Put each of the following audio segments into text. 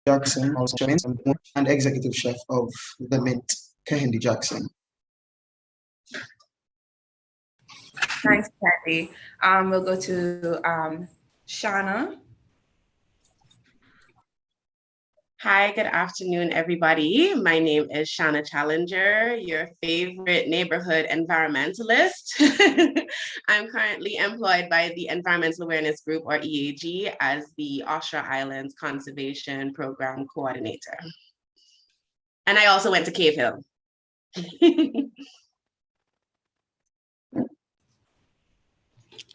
Jackson, also and executive chef of the Mint, Kehinde Jackson. Thanks, Kathy. We'll go to Shauna. Hi, good afternoon, everybody. My name is Shauna Challenger, your favorite neighborhood environmentalist. I'm currently employed by the Environmental Awareness Group, or EAG, as the Oshawa Islands Conservation Program Coordinator. And I also went to Cave Hill.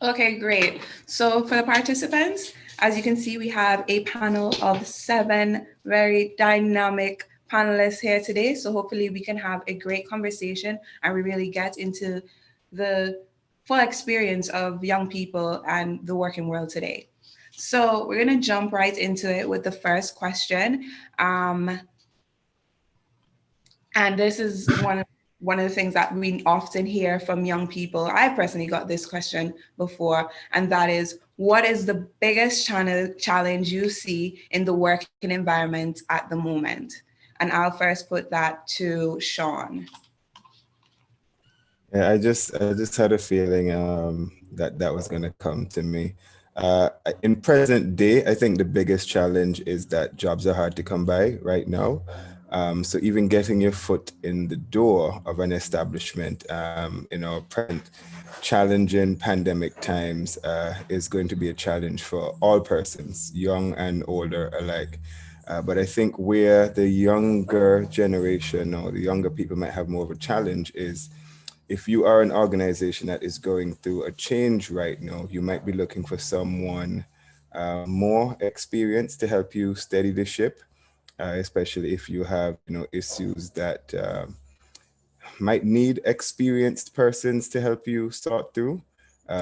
Okay, great. So for the participants, as you can see, we have a panel of 7 very dynamic panelists here today. So hopefully we can have a great conversation and we really get into the full experience of young people and the working world today. So we're going to jump right into it with the first question. And this is one of the things that we often hear from young people. I personally got this question before, and that is, what is the biggest challenge you see in the working environment at the moment? And I'll first put that to Sean. Yeah, I just had a feeling that was going to come to me. In present day, I think the biggest challenge is that jobs are hard to come by right now. So even getting your foot in the door of an establishment in our present challenging pandemic times is going to be a challenge for all persons, young and older alike. But I think where the younger generation or the younger people might have more of a challenge is if you are an organization that is going through a change right now, you might be looking for someone more experienced to help you steady the ship. Especially if you have, issues that might need experienced persons to help you sort through.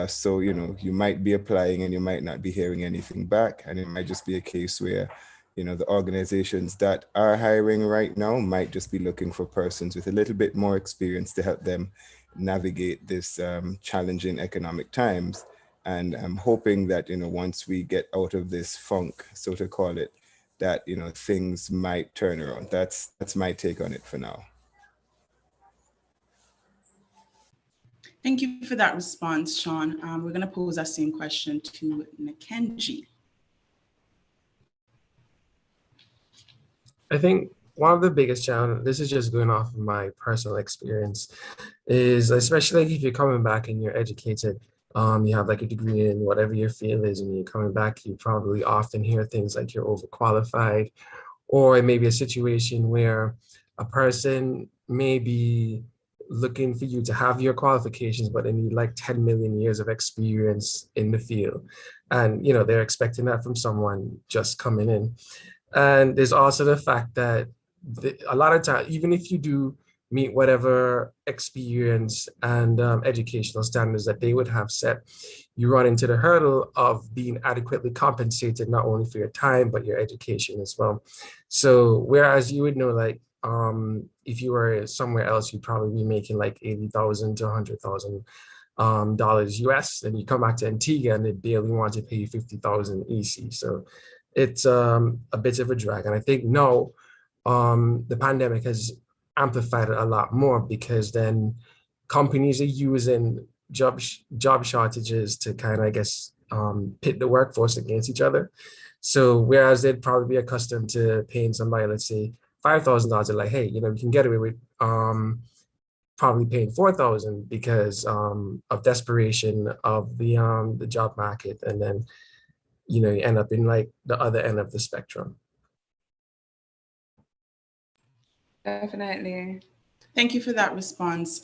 So, you might be applying and you might not be hearing anything back. And it might just be a case where, the organizations that are hiring right now might just be looking for persons with a little bit more experience to help them navigate this challenging economic times. And I'm hoping that, once we get out of this funk, so to call it, that things might turn around. That's my take on it for now. Thank you for that response, Sean. We're going to pose that same question to Nkenji. I think one of the biggest challenges, this is just going off of my personal experience, is especially like if you're coming back and you're educated, you have like a degree in whatever your field is, and you're coming back, you probably often hear things like you're overqualified, or it may be a situation where a person may be looking for you to have your qualifications, but they need like 10 million years of experience in the field. And, they're expecting that from someone just coming in. And there's also the fact that a lot of times, even if you do meet whatever experience and educational standards that they would have set, you run into the hurdle of being adequately compensated, not only for your time, but your education as well. So whereas you would know, like, if you were somewhere else, you'd probably be making like $80,000 to $100,000 US, and you come back to Antigua and they barely want to pay you 50,000 EC. So it's a bit of a drag. And I think now the pandemic has amplified it a lot more, because then companies are using job shortages to kind of, I guess, pit the workforce against each other. So whereas they'd probably be accustomed to paying somebody, let's say, $5,000, they're like, hey, we can get away with probably paying $4,000 because of desperation of the job market, and then you end up in like the other end of the spectrum. Definitely. Thank you for that response.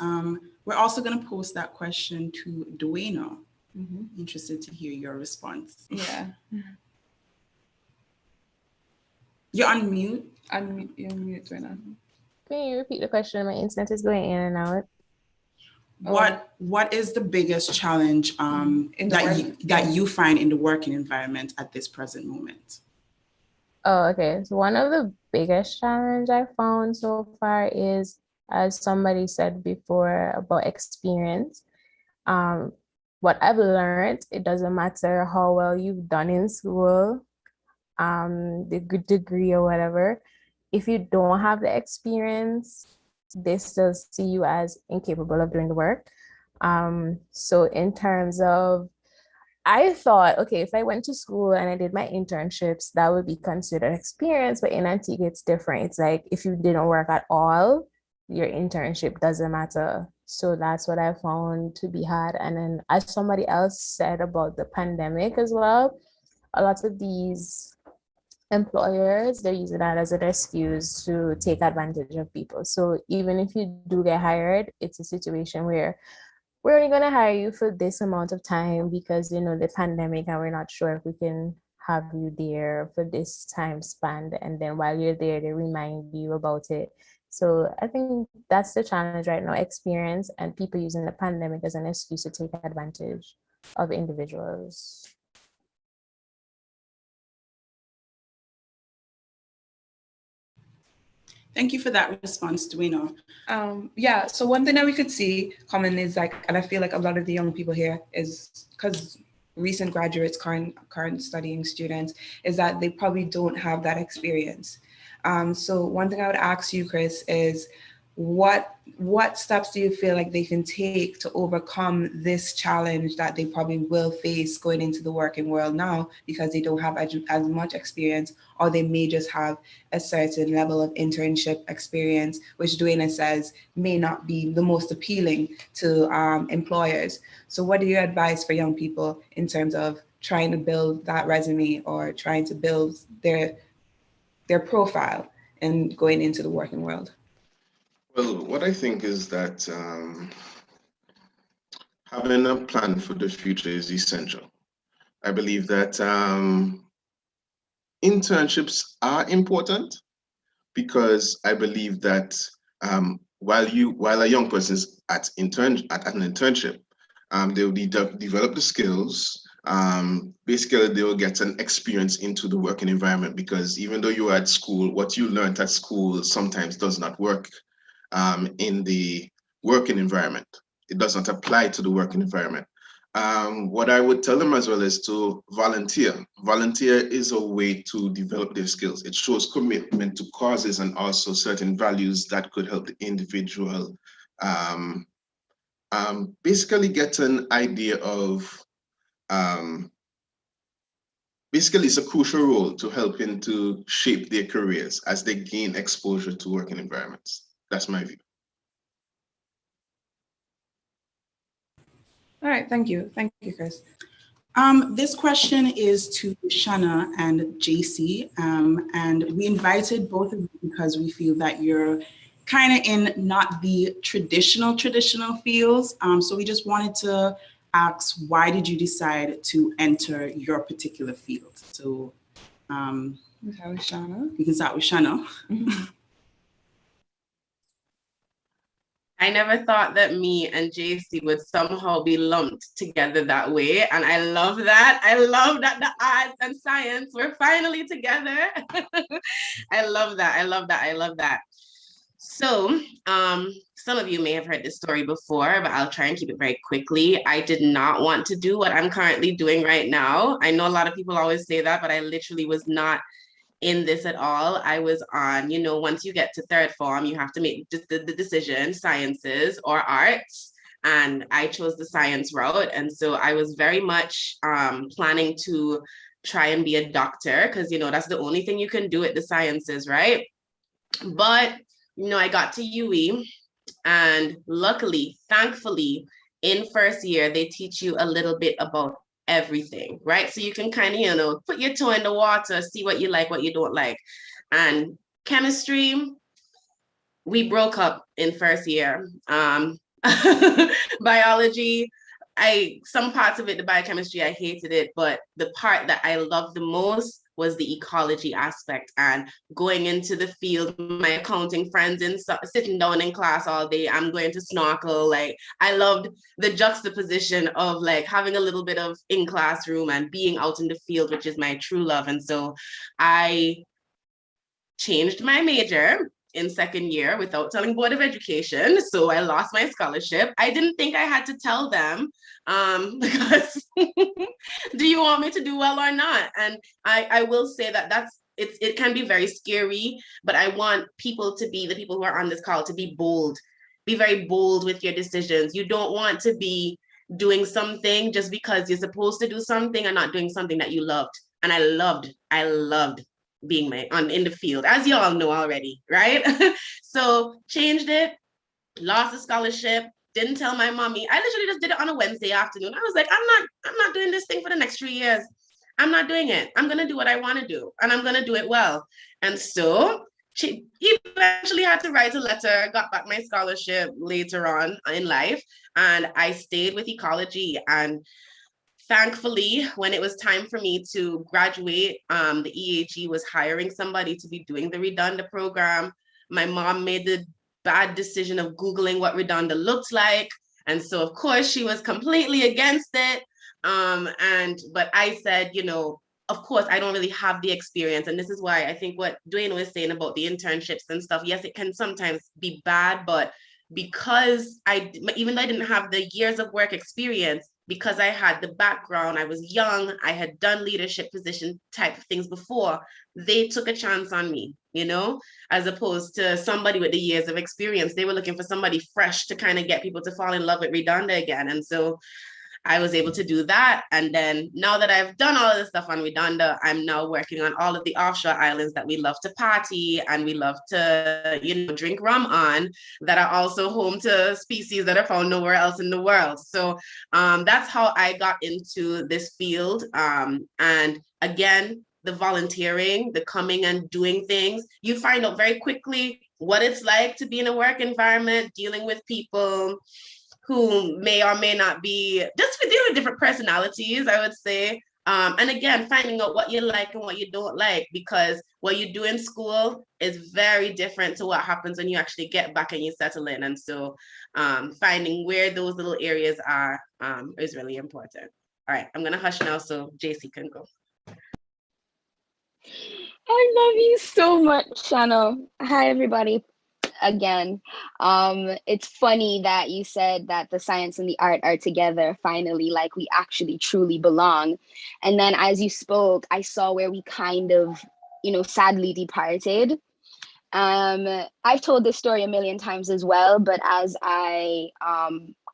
We're also going to post that question to Dueno. Interested to hear your response. Yeah. You're on mute. You're on mute, Dueno. Can you repeat the question? My internet is going in and out. What is the biggest challenge that you find in the working environment at this present moment? Oh, okay. So one of the biggest challenge I found so far is, as somebody said before, about experience. What I've learned, it doesn't matter how well you've done in school, the good degree or whatever, if you don't have the experience, they still see you as incapable of doing the work. So in terms of, I thought, okay, if I went to school and I did my internships, that would be considered experience. But in Antigua, it's different. It's like if you didn't work at all, your internship doesn't matter. So that's what I found to be hard. And then, as somebody else said about the pandemic as well, a lot of these employers, they're using that as an excuse to take advantage of people. So even if you do get hired, it's a situation where we're only going to hire you for this amount of time because, you know, the pandemic, and we're not sure if we can have you there for this time span. And then while you're there, they remind you about it. So I think that's the challenge right now, experience and people using the pandemic as an excuse to take advantage of individuals. Thank you for that response, Duino. Yeah, so one thing that we could see common is like, and I feel like a lot of the young people here is because recent graduates, current studying students, is that they probably don't have that experience. So one thing I would ask you, Chris, is what steps do you feel like they can take to overcome this challenge that they probably will face going into the working world now because they don't have as much experience, or they may just have a certain level of internship experience, which Duena says may not be the most appealing to employers. So what do you advise for young people in terms of trying to build that resume or trying to build their profile and going into the working world? Well, what I think is that having a plan for the future is essential. I believe that internships are important because I believe that while a young person is at an internship, they will develop the skills. Basically, they will get an experience into the working environment, because even though you're at school, what you learned at school sometimes does not work in the working environment. It does not apply to the working environment. What I would tell them as well is to volunteer. Volunteer is a way to develop their skills. It shows commitment to causes and also certain values that could help the individual basically get an idea of, basically it's a crucial role to helping to shape their careers as they gain exposure to working environments. That's my view. All right, thank you. Thank you, Chris. This question is to Shanna and JC, and we invited both of you because we feel that you're kind of in not the traditional fields. So we just wanted to ask, why did you decide to enter your particular field? So we can start with Shanna. Mm-hmm. I never thought that me and JC would somehow be lumped together that way. And I love that. I love that the arts and science were finally together. I love that. I love that. I love that. So some of you may have heard this story before, but I'll try and keep it very quickly. I did not want to do what I'm currently doing right now. I know a lot of people always say that, but I literally was not in this at all. I was on, you know, once you get to third form, you have to make the decision, sciences or arts. And I chose the science route. And so I was very much planning to try and be a doctor, because, you know, that's the only thing you can do at the sciences, right? But, you know, I got to UE, and luckily, thankfully, in first year, they teach you a little bit about everything, right? So you can kind of, you know, put your toe in the water, see what you like, what you don't like. And chemistry, we broke up in first year. Biology, some parts of it, the biochemistry, I hated it, but the part that I loved the most was the ecology aspect, and going into the field, my accounting friends and sitting down in class all day, I'm going to snorkel. Like, I loved the juxtaposition of like having a little bit of in classroom and being out in the field, which is my true love. And so I changed my major in second year without telling Board of Education. So I lost my scholarship. I didn't think I had to tell them because do you want me to do well or not? And I will say that it can be very scary, but I want people to be, the people who are on this call, to be bold. Be very bold with your decisions. You don't want to be doing something just because you're supposed to do something and not doing something that you loved. And I loved being in the field, as you all know already, right? So changed it, lost the scholarship, didn't tell my mommy. I literally just did it on a Wednesday afternoon. I was like, I'm not doing this thing for the next 3 years. I'm not doing it. I'm gonna do what I want to do, and I'm gonna do it well. And so she eventually had to write a letter, got back my scholarship later on in life, and I stayed with ecology. And thankfully, when it was time for me to graduate, the EAG was hiring somebody to be doing the Redunda program. My mom made the bad decision of Googling what Redunda looked like. And so, of course, she was completely against it. But I said, of course, I don't really have the experience. And this is why I think what Dwayne was saying about the internships and stuff, yes, it can sometimes be bad, but because even though I didn't have the years of work experience, because I had the background, I was young, I had done leadership position type of things before, they took a chance on me, as opposed to somebody with the years of experience. They were looking for somebody fresh to kind of get people to fall in love with Redunda again. And so I was able to do that. And then now that I've done all of this stuff on Redunda, I'm now working on all of the offshore islands that we love to party and we love to, drink rum on, that are also home to species that are found nowhere else in the world. So that's how I got into this field. And again, the volunteering, the coming and doing things, you find out very quickly what it's like to be in a work environment, dealing with people who may or may not be, just dealing with different personalities, I would say. And again, finding out what you like and what you don't like, because what you do in school is very different to what happens when you actually get back and you settle in. And so finding where those little areas are is really important. All right, I'm gonna hush now so JC can go. I love you so much, Shanna. Hi, everybody. Again, it's funny that you said that the science and the art are together finally, like we actually truly belong. And then as you spoke, I saw where we kind of, sadly departed. I've told this story a million times as well, but as I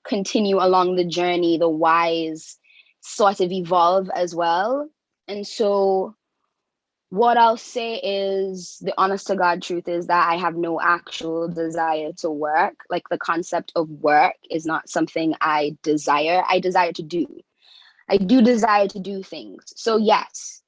continue along the journey, the whys sort of evolve as well. And so what I'll say is, the honest to God truth is that I have no actual desire to work. Like, the concept of work is not something I desire. I desire to do. I do desire to do things. So yes,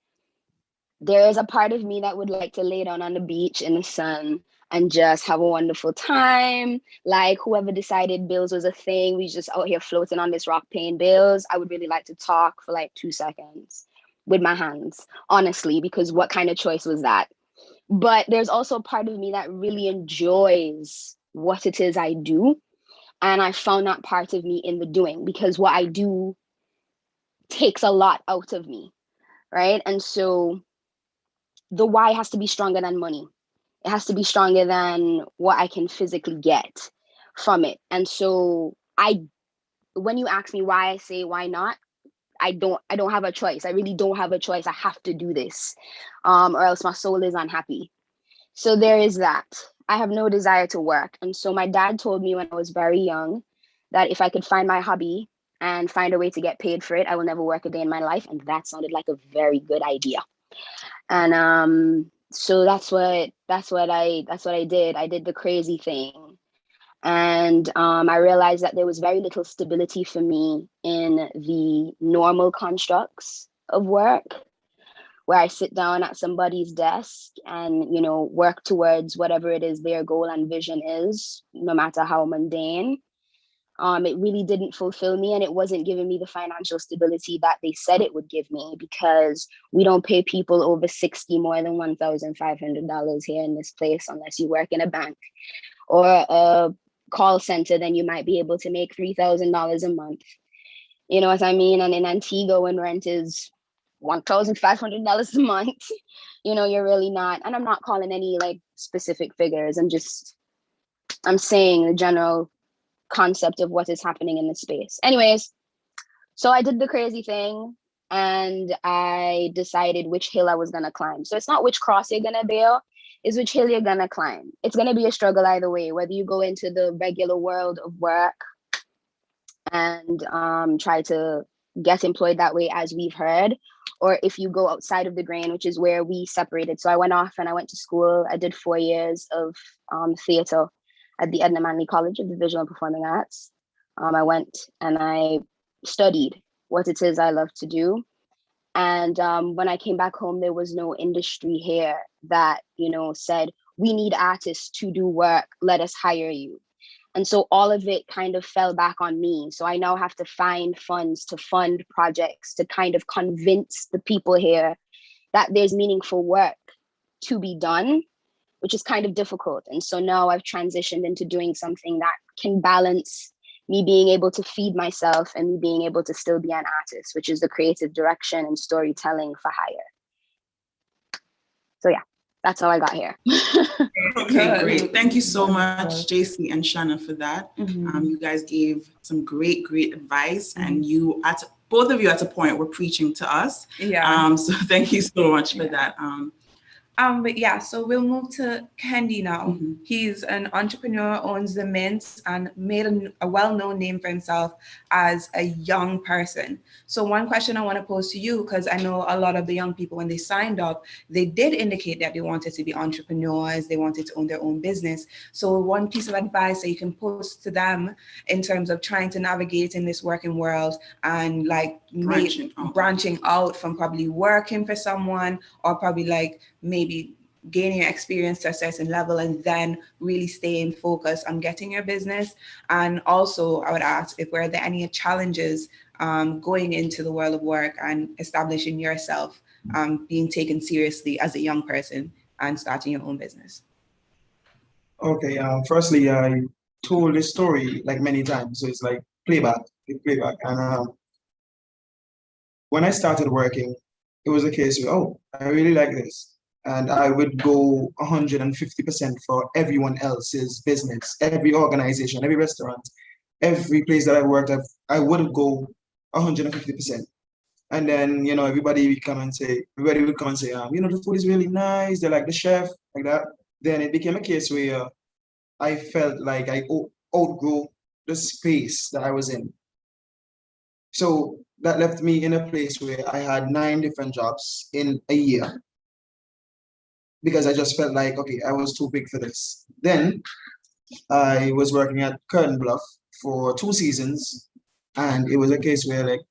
there is a part of me that would like to lay down on the beach in the sun and just have a wonderful time. Like, whoever decided bills was a thing, we just out here floating on this rock paying bills. I would really like to talk for like 2 seconds with my hands, honestly, because what kind of choice was that? But there's also a part of me that really enjoys what it is I do. And I found that part of me in the doing, because what I do takes a lot out of me, right? And so the why has to be stronger than money. It has to be stronger than what I can physically get from it. And so when you ask me why, I say, why not? I don't have a choice. I really don't have a choice. I have to do this, or else my soul is unhappy. So there is that. I have no desire to work. And so my dad told me when I was very young that if I could find my hobby and find a way to get paid for it, I will never work a day in my life. And that sounded like a very good idea. And so that's what I did. I did the crazy thing. And I realized that there was very little stability for me in the normal constructs of work, where I sit down at somebody's desk and, work towards whatever it is their goal and vision is, no matter how mundane. It really didn't fulfill me, and it wasn't giving me the financial stability that they said it would give me, because we don't pay people over 60 more than $1,500 here in this place unless you work in a bank or a call center. Then you might be able to make $3,000 a month. You know what I mean? And in Antigua, when rent is $1,500 a month, you're really not, and I'm not calling any like specific figures. I'm saying the general concept of what is happening in the space. Anyways, so I did the crazy thing and I decided which hill I was gonna climb. So it's not which cross you're gonna bear, it's which hill you're gonna climb. It's gonna be a struggle either way, whether you go into the regular world of work and try to get employed that way, as we've heard, or if you go outside of the grain, which is where we separated. So I went off and I went to school. I did 4 years of theater at the Edna Manley College of the Visual and Performing Arts. I went and I studied what it is I love to do. And when I came back home, there was no industry here that, said, we need artists to do work, let us hire you. And so all of it kind of fell back on me. So I now have to find funds to fund projects, to kind of convince the people here that there's meaningful work to be done, which is kind of difficult. And so now I've transitioned into doing something that can balance me being able to feed myself and me being able to still be an artist, which is the creative direction and storytelling for hire. So yeah, that's how I got here. Okay, great. Thank you so much, JC and Shanna, for that. You guys gave some great advice, and both of you at a point were preaching to us. Yeah. So thank you so much for that. But yeah, so we'll move to Kendi now. He's an entrepreneur, owns the Mint, and made a well-known name for himself as a young person. So one question I want to pose to you, because I know a lot of the young people, when they signed up, they did indicate that they wanted to be entrepreneurs, they wanted to own their own business. So one piece of advice that you can post to them in terms of trying to navigate in this working world and like branching out from probably working for someone, or probably like maybe gaining your experience to a certain level and then really staying focused on getting your business. And also I would ask if were there any challenges going into the world of work and establishing yourself, being taken seriously as a young person and starting your own business. Okay, firstly, I told this story like many times, so it's like playback. And when I started working, it was a case of, oh, I really like this. And I would go 150% for everyone else's business, every organization, every restaurant, every place that I worked at, I would go 150%. And then, everybody would come and say, the food is really nice. They're like the chef, like that. Then it became a case where I felt like I outgrew the space that I was in. So that left me in a place where I had 9 different jobs in a year, because I just felt like, okay, I was too big for this. Then I was working at Curtain Bluff for 2 seasons, and it was a case where, like,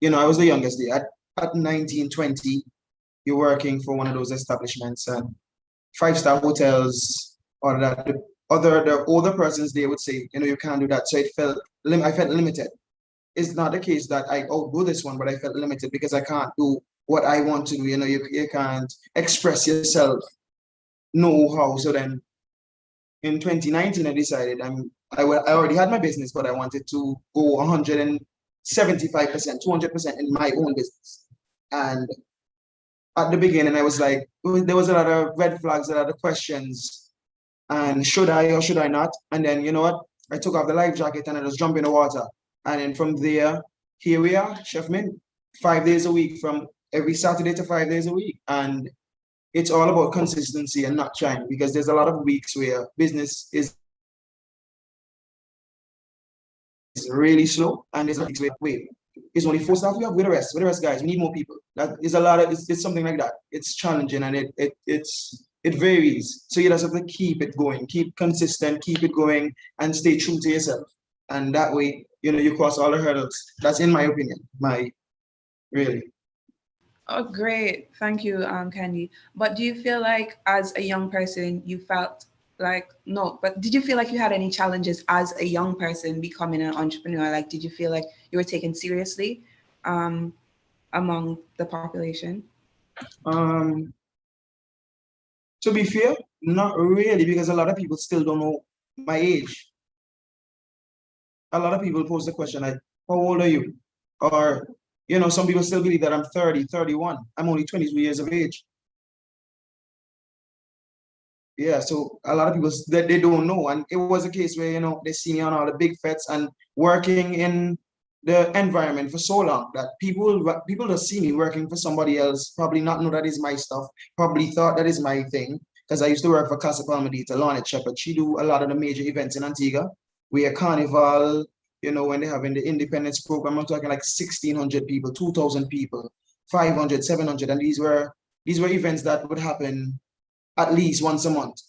I was the youngest there. At 19, 20, you're working for one of those establishments and 5-star hotels, or that the older persons, they would say, you can't do that. So I felt limited. It's not the case that I outgrew this one, but I felt limited because I can't do what I want to do. You can't express yourself, know how. So then in 2019, I decided I already had my business, but I wanted to go 175%, 200% in my own business. And at the beginning, I was like, there was a lot of red flags, a lot of questions. And should I or should I not? And then, you know what? I took off the life jacket and I just jumped in the water. And then from there, here we are, Chef Mint, 5 days a week, from every Saturday to 5 days a week. And it's all about consistency and not trying, because there's a lot of weeks where business is really slow. And there's weeks where, wait, it's only 4 staff we have, with the rest, guys, we need more people. That is a lot of, it's something like that. It's challenging and it varies. So you just have to keep it going, keep consistent, keep it going, and stay true to yourself. And that way, you cross all the hurdles. That's in my opinion, really. Oh, great. Thank you, Kendi. But do you feel like as a young person, you felt like, no, but did you feel like you had any challenges as a young person becoming an entrepreneur? Like, did you feel like you were taken seriously among the population? To be fair, not really, because a lot of people still don't know my age. A lot of people pose the question like, how old are you? Or, some people still believe that I'm 30, 31. I'm only 22 years of age. Yeah, so a lot of people that they don't know, and it was a case where they see me on all the big fets and working in the environment for so long that people just see me working for somebody else, probably not know that is my stuff, probably thought that is my thing. Because I used to work for Casa Palmadita, Lornette Shepherd. She do a lot of the major events in Antigua. We are Carnival, when they have in the Independence program, I'm talking like 1,600 people, 2,000 people, 500, 700, and these were events that would happen at least once a month.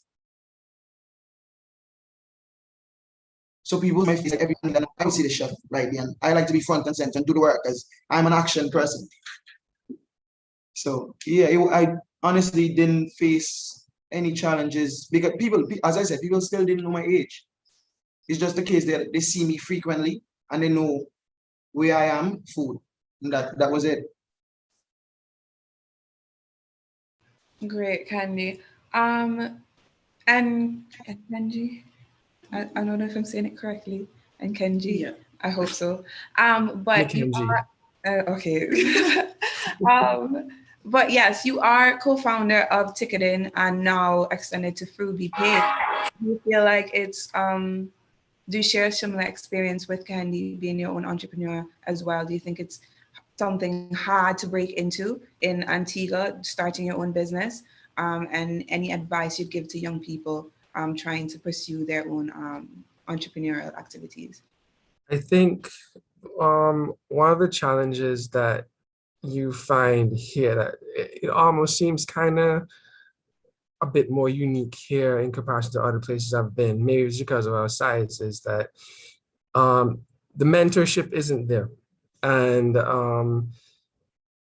So people might feel like every time I see the chef, right? And I like to be front and center and do the work because I'm an action person. So yeah, I honestly didn't face any challenges because people, as I said, people still didn't know my age. It's just the case that they see me frequently and they know where I am, food. And that was it. Great, Candy. And Kenji, I don't know if I'm saying it correctly. And Kenji, Yeah. I hope so. But you Kenji. are okay. But yes, you are co-founder of Ticketing and now extended to Fruby Pay. Do you feel like it's do you share a similar experience with Candy being your own entrepreneur as well? Do you think it's something hard to break into in Antigua, starting your own business? And any advice you'd give to young people trying to pursue their own entrepreneurial activities? I think one of the challenges that you find here that it almost seems kind of a bit more unique here in comparison to other places I've been, maybe it's because of our size, is that the mentorship isn't there. And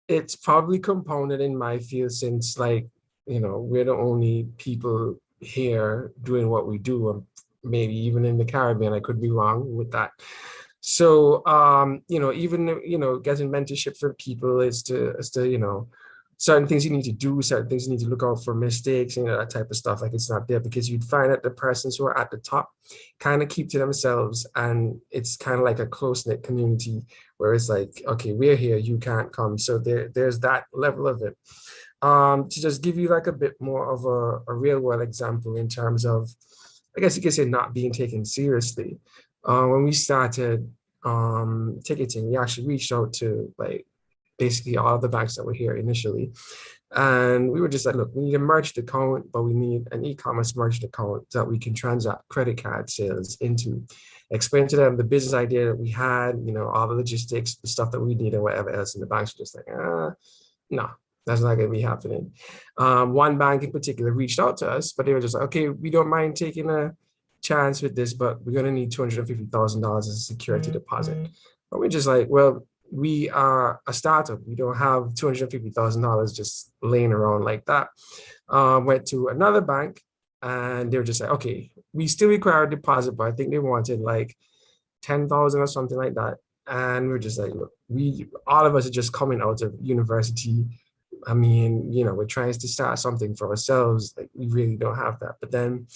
it's probably compounded in my field since we're the only people here doing what we do, maybe even in the Caribbean. I could be wrong with that. So, even, getting mentorship for people is to, certain things you need to do, certain things you need to look out for mistakes, that type of stuff. Like it's not there because you'd find that the persons who are at the top kind of keep to themselves, and it's kind of like a close-knit community where it's like, okay, we're here, you can't come. So there's that level of it. To just give you like a bit more of a real world example in terms of, I guess you could say, not being taken seriously. When we started ticketing, we actually reached out to basically all of the banks that were here initially. And we were just like, look, we need a merchant account, but we need an e-commerce merchant account that we can transact credit card sales into. Explain to them the business idea that we had, all the logistics, the stuff that we need and whatever else. And the banks were just like, no, that's not going to be happening. One bank in particular reached out to us, but they were just like, okay, we don't mind taking a chance with this, but we're going to need $250,000 as a security deposit. But we're just like, well, we are a startup. We don't have $250,000 just laying around like that. Went to another bank and they were just like, okay, we still require a deposit, but I think they wanted like 10,000 or something like that. And we're just like, look, all of us are just coming out of university. I mean, we're trying to start something for ourselves. Like we really don't have that. But then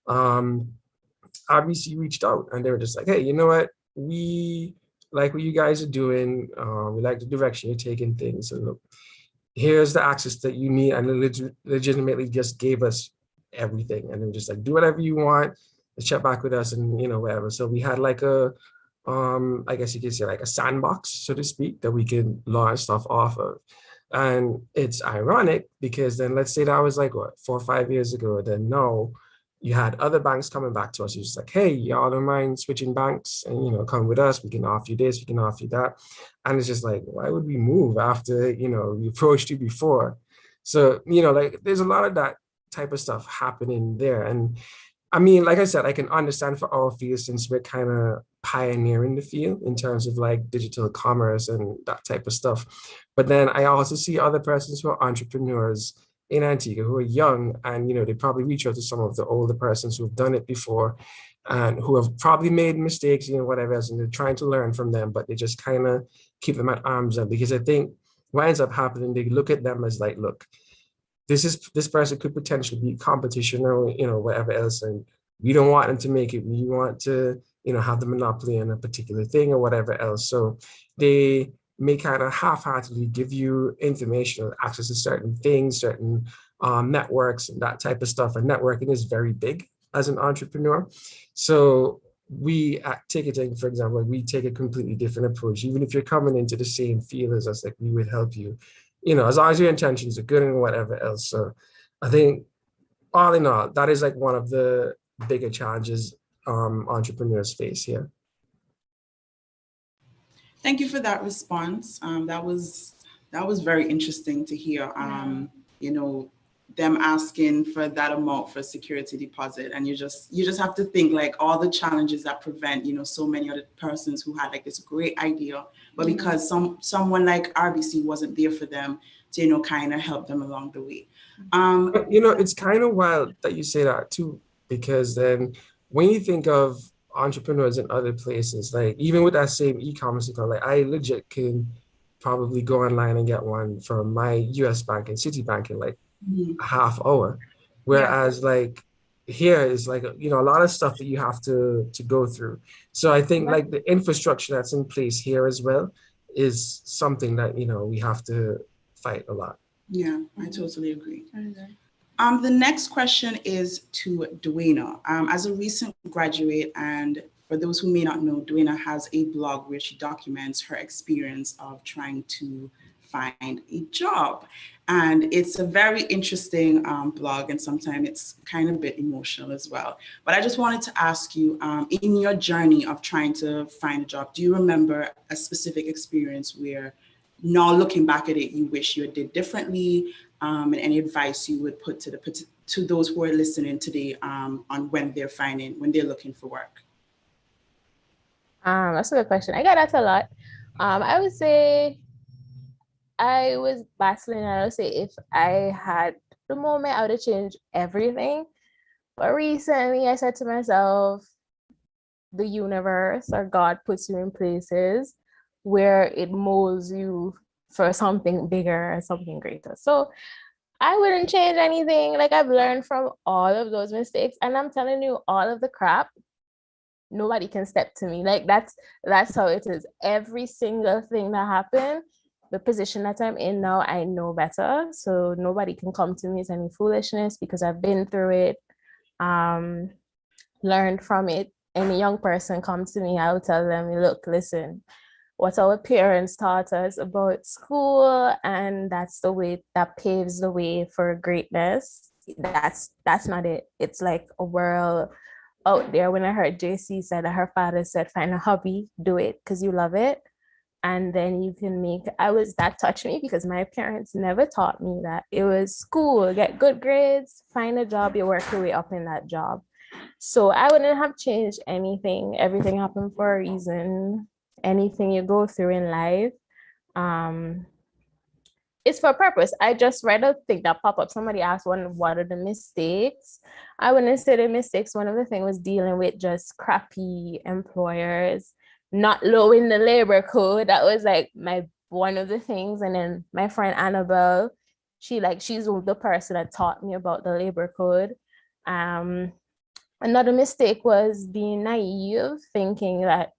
RBC reached out and they were just like, hey, you know what? We like what you guys are doing. We like the direction you're taking things. So look, here's the access that you need. And they legitimately just gave us everything. And they were just like, do whatever you want. Check back with us and, whatever. So we had like I guess you could say like a sandbox, so to speak, that we can launch stuff off of. And it's ironic because then let's say that was like, 4 or 5 years ago, then now you had other banks coming back to us. You're just like, hey, y'all don't mind switching banks and, come with us. We can offer you this, we can offer you that. And it's just like, why would we move after, we approached you before? So, there's a lot of that type of stuff happening there. And I mean, like I said, I can understand for our field since we're kind of pioneering the field in terms of like digital commerce and that type of stuff. But then I also see other persons who are entrepreneurs in Antigua who are young and, they probably reach out to some of the older persons who have done it before and who have probably made mistakes, whatever else, and they're trying to learn from them, but they just kind of keep them at arm's length because I think what ends up happening, they look at them as like, look, this person could potentially be competition or, whatever else. And we don't want them to make it. We want to, have the monopoly on a particular thing or whatever else. So they may kind of half-heartedly give you information or access to certain things, certain networks and that type of stuff. And networking is very big as an entrepreneur. So we at Ticketing, for example, we take a completely different approach. Even if you're coming into the same field as us, like we would help you, as long as your intentions are good and whatever else. So I think all in all, that is like one of the bigger challenges entrepreneurs face here. Thank you for that response. That was very interesting to hear. Them asking for that amount for security deposit, and you just have to think like all the challenges that prevent so many other persons who had like this great idea, but because someone like RBC wasn't there for them to kind of help them along the way. But, it's kind of wild that you say that too, because then when you think of entrepreneurs in other places, like even with that same e-commerce account, like I legit can probably go online and get one from my US bank and Citibank in like a half hour. Whereas like here is like, a lot of stuff that you have to go through. So I think like the infrastructure that's in place here as well is something that, we have to fight a lot. Yeah, I totally agree. The next question is to Duana. As a recent graduate, and for those who may not know, Duana has a blog where she documents her experience of trying to find a job. And it's a very interesting blog, and sometimes it's kind of a bit emotional as well. But I just wanted to ask you, in your journey of trying to find a job, do you remember a specific experience where now looking back at it, you wish you did differently, and any advice you would put to those who are listening today on when they're looking for work? That's a good question. I got that a lot. I would say I was battling. I would say if I had the moment, I would have changed everything. But recently, I said to myself, the universe or God puts you in places where it molds you for something bigger and something greater. So I wouldn't change anything. Like I've learned from all of those mistakes, and I'm telling you, all of the crap, nobody can step to me. Like that's how it is. Every single thing that happened, the position that I'm in now, I know better. So nobody can come to me with any foolishness because I've been through it, learned from it. Any young person comes to me, I will tell them, look, listen, what our parents taught us about school, and that's the way that paves the way for greatness. That's not it. It's like a world out there. When I heard JC said that her father said, find a hobby, do it because you love it. And then you can that touched me because my parents never taught me that. It was school, get good grades, find a job, you work your way up in that job. So I wouldn't have changed anything. Everything happened for a reason. Anything you go through in life, it's for a purpose. I just read a thing that popped up. Somebody asked what are the mistakes? I wouldn't say the mistakes. One of the things was dealing with just crappy employers, not knowing the labor code. That was like one of the things. And then my friend Annabelle, she's the person that taught me about the labor code. Another mistake was being naive, thinking that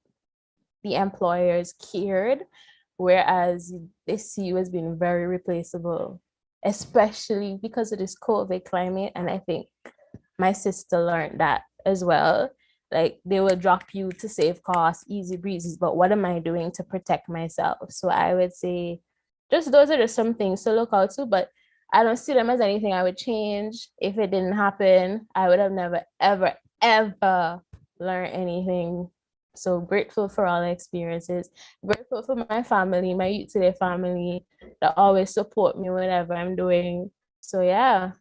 the employers cared, whereas they see you as being very replaceable, especially because of this COVID climate. And I think my sister learned that as well. Like they will drop you to save costs, easy breezes, but what am I doing to protect myself? So I would say those are just some things to look out to, but I don't see them as anything I would change. If it didn't happen, I would have never, ever, ever learned anything. So grateful for all the experiences, grateful for my family, my Youth Today family that always support me whatever I'm doing. So yeah.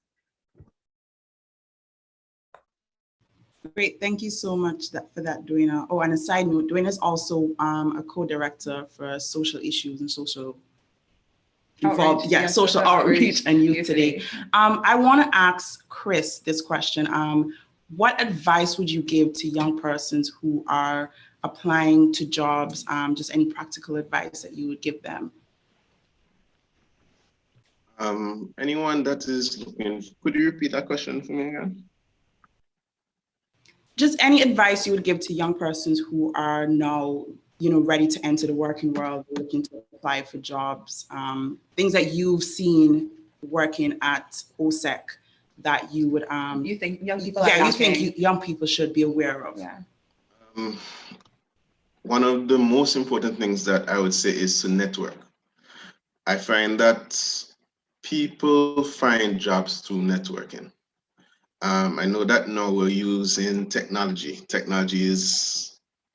Great, thank you so much for that, Duana. Oh, and a side note, Duana is also a co-director for social issues and social outreach and Youth Today. I want to ask Chris this question. What advice would you give to young persons who are applying to jobs? Just any practical advice that you would give them? Anyone that is looking, could you repeat that question for me again? Just any advice you would give to young persons who are now, ready to enter the working world, looking to apply for jobs, things that you've seen working at OSEC that you would You think young people are you lacking? think young people should be aware of? Yeah. One of the most important things that I would say is to network. I find that people find jobs through networking. I know that now we're using technology. Technology is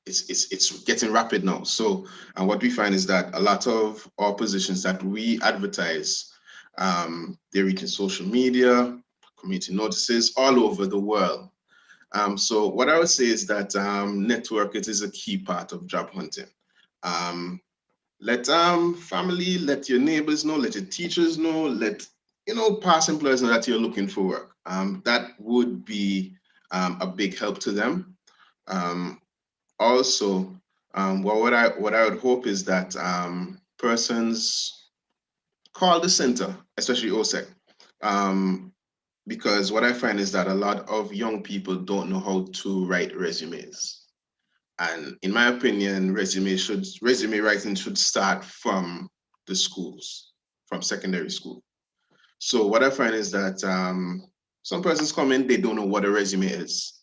it's getting rapid now. So, and what we find is that a lot of our positions that we advertise, they're reaching social media, community notices all over the world. So what I would say is that network, it is a key part of job hunting. Let family, let your neighbors know, let your teachers know, let past employers know that you're looking for work. That would be a big help to them. Also, what I would hope is that persons call the center, especially OSEC. Because what I find is that a lot of young people don't know how to write resumes. And in my opinion, resume writing should start from the schools, from secondary school. So what I find is that some persons come in, they don't know what a resume is.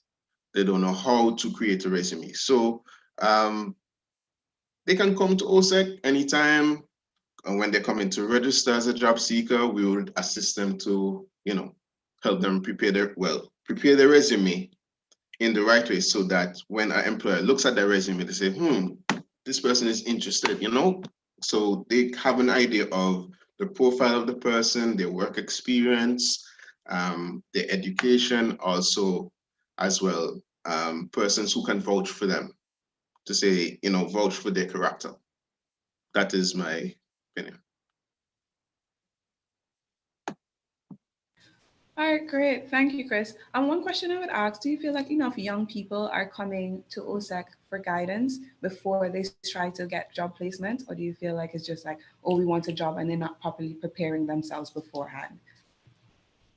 They don't know how to create a resume. So they can come to OSEC anytime. And when they come in to register as a job seeker, we would assist them to, help them prepare their resume in the right way so that when an employer looks at their resume, they say, this person is interested, So they have an idea of the profile of the person, their work experience, their education, also as well, persons who can vouch for them, to say, vouch for their character. That is my opinion. All right, great. Thank you, Chris. And one question I would ask, do you feel like enough young people are coming to OSEC for guidance before they try to get job placement? Or do you feel like it's just like, oh, we want a job and they're not properly preparing themselves beforehand?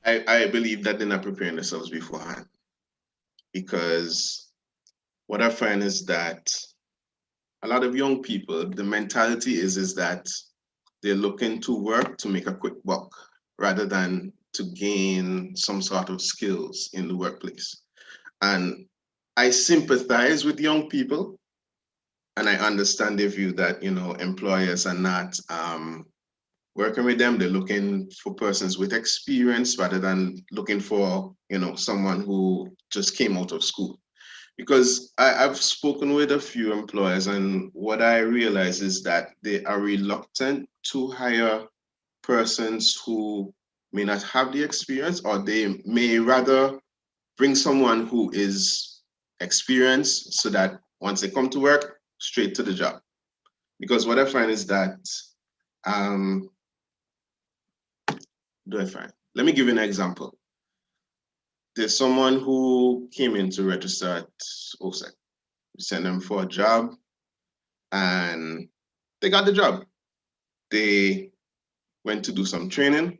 I believe that they're not preparing themselves beforehand. Because what I find is that a lot of young people, the mentality is that they're looking to work to make a quick buck rather than to gain some sort of skills in the workplace. And I sympathize with young people, and I understand their view that, employers are not working with them. They're looking for persons with experience rather than looking for, someone who just came out of school. Because I've spoken with a few employers, and what I realize is that they are reluctant to hire persons who may not have the experience, or they may rather bring someone who is experienced so that once they come to work, straight to the job. Because what I find is that, let me give you an example. There's someone who came in to register at OSEC. We sent them for a job and they got the job. They went to do some training,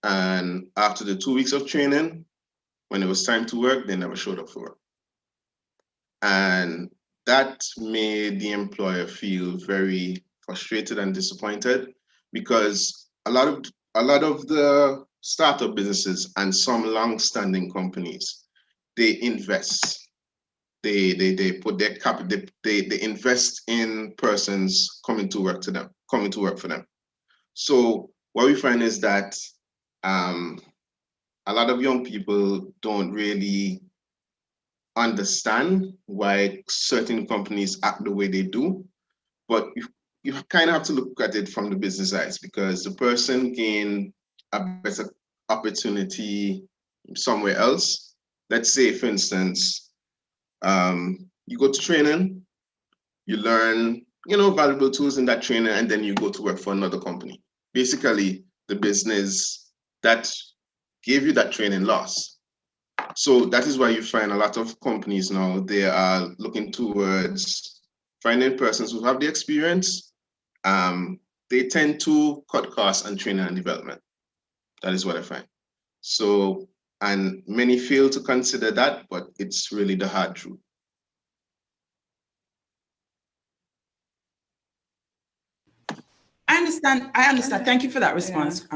and after the 2 weeks of training, when it was time to work, they never showed up for work. And that made the employer feel very frustrated and disappointed, because a lot of the startup businesses and some long-standing companies, they invest. They put their capital, they invest in persons coming to work for them. So what we find is that a lot of young people don't really understand why certain companies act the way they do, but you kind of have to look at it from the business eyes, because the person gained a better opportunity somewhere else. Let's say, for instance, you go to training, you learn, valuable tools in that training, and then you go to work for another company. Basically, the business that gave you that training lost. So that is why you find a lot of companies now, they are looking towards finding persons who have the experience. They tend to cut costs on training and development. That is what I find. So, and many fail to consider that, but it's really the hard truth. I understand. I understand. Thank you for that response,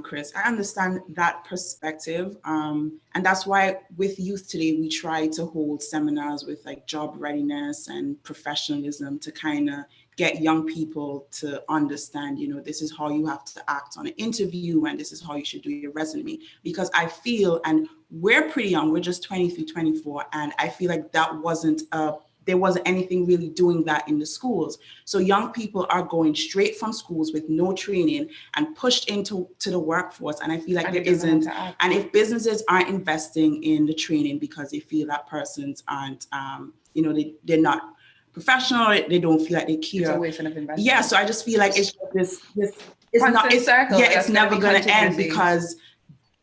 Chris. I understand that perspective. And that's why with youth today, we try to hold seminars with like job readiness and professionalism to kind of get young people to understand, you know, this is how you have to act on an interview and this is how you should do your resume. Because I feel, and we're pretty young, we're just 23, 24, and I feel like there wasn't anything really doing that in the schools. So young people are going straight from schools with no training and pushed into the workforce. And I feel like there isn't, and if businesses aren't investing in the training because they feel that persons aren't, you know, they're not professional, they don't feel like they care. It's a waste of investment. Yeah, so I just feel like it's this it's constant circle. Yeah, it's never gonna end because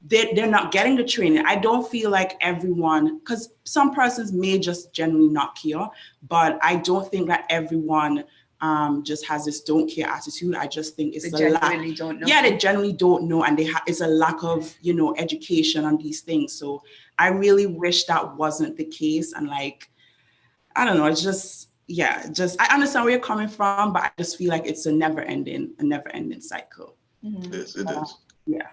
they're not getting the training. I don't feel like everyone, because some persons may just generally not care, but I don't think that everyone just has this don't care attitude. I just think it's a lack. Don't know. Yeah, they generally don't know, and it's a lack of, you know, education on these things. So I really wish that wasn't the case. And like, I don't know, it's just, yeah, just I understand where you're coming from, but I just feel like it's a never-ending cycle. Mm-hmm. Yes, it is. Yeah.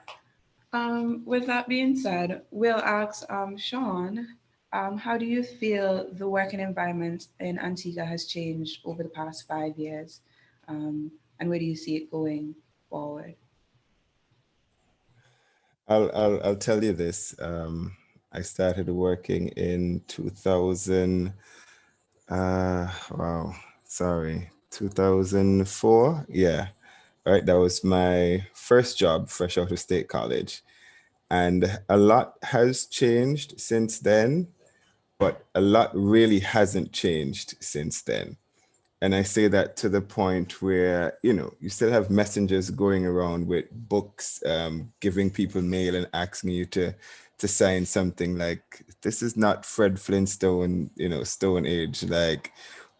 With that being said, we'll ask Sean, how do you feel the working environment in Antigua has changed over the past 5 years? And where do you see it going forward? I'll tell you this. I started working in 2004. Yeah, right. That was my first job fresh out of state college. And a lot has changed since then, but a lot really hasn't changed since then. And I say that to the point where, you know, you still have messengers going around with books, giving people mail and asking you to sign something like, this is not Fred Flintstone, you know, Stone Age, like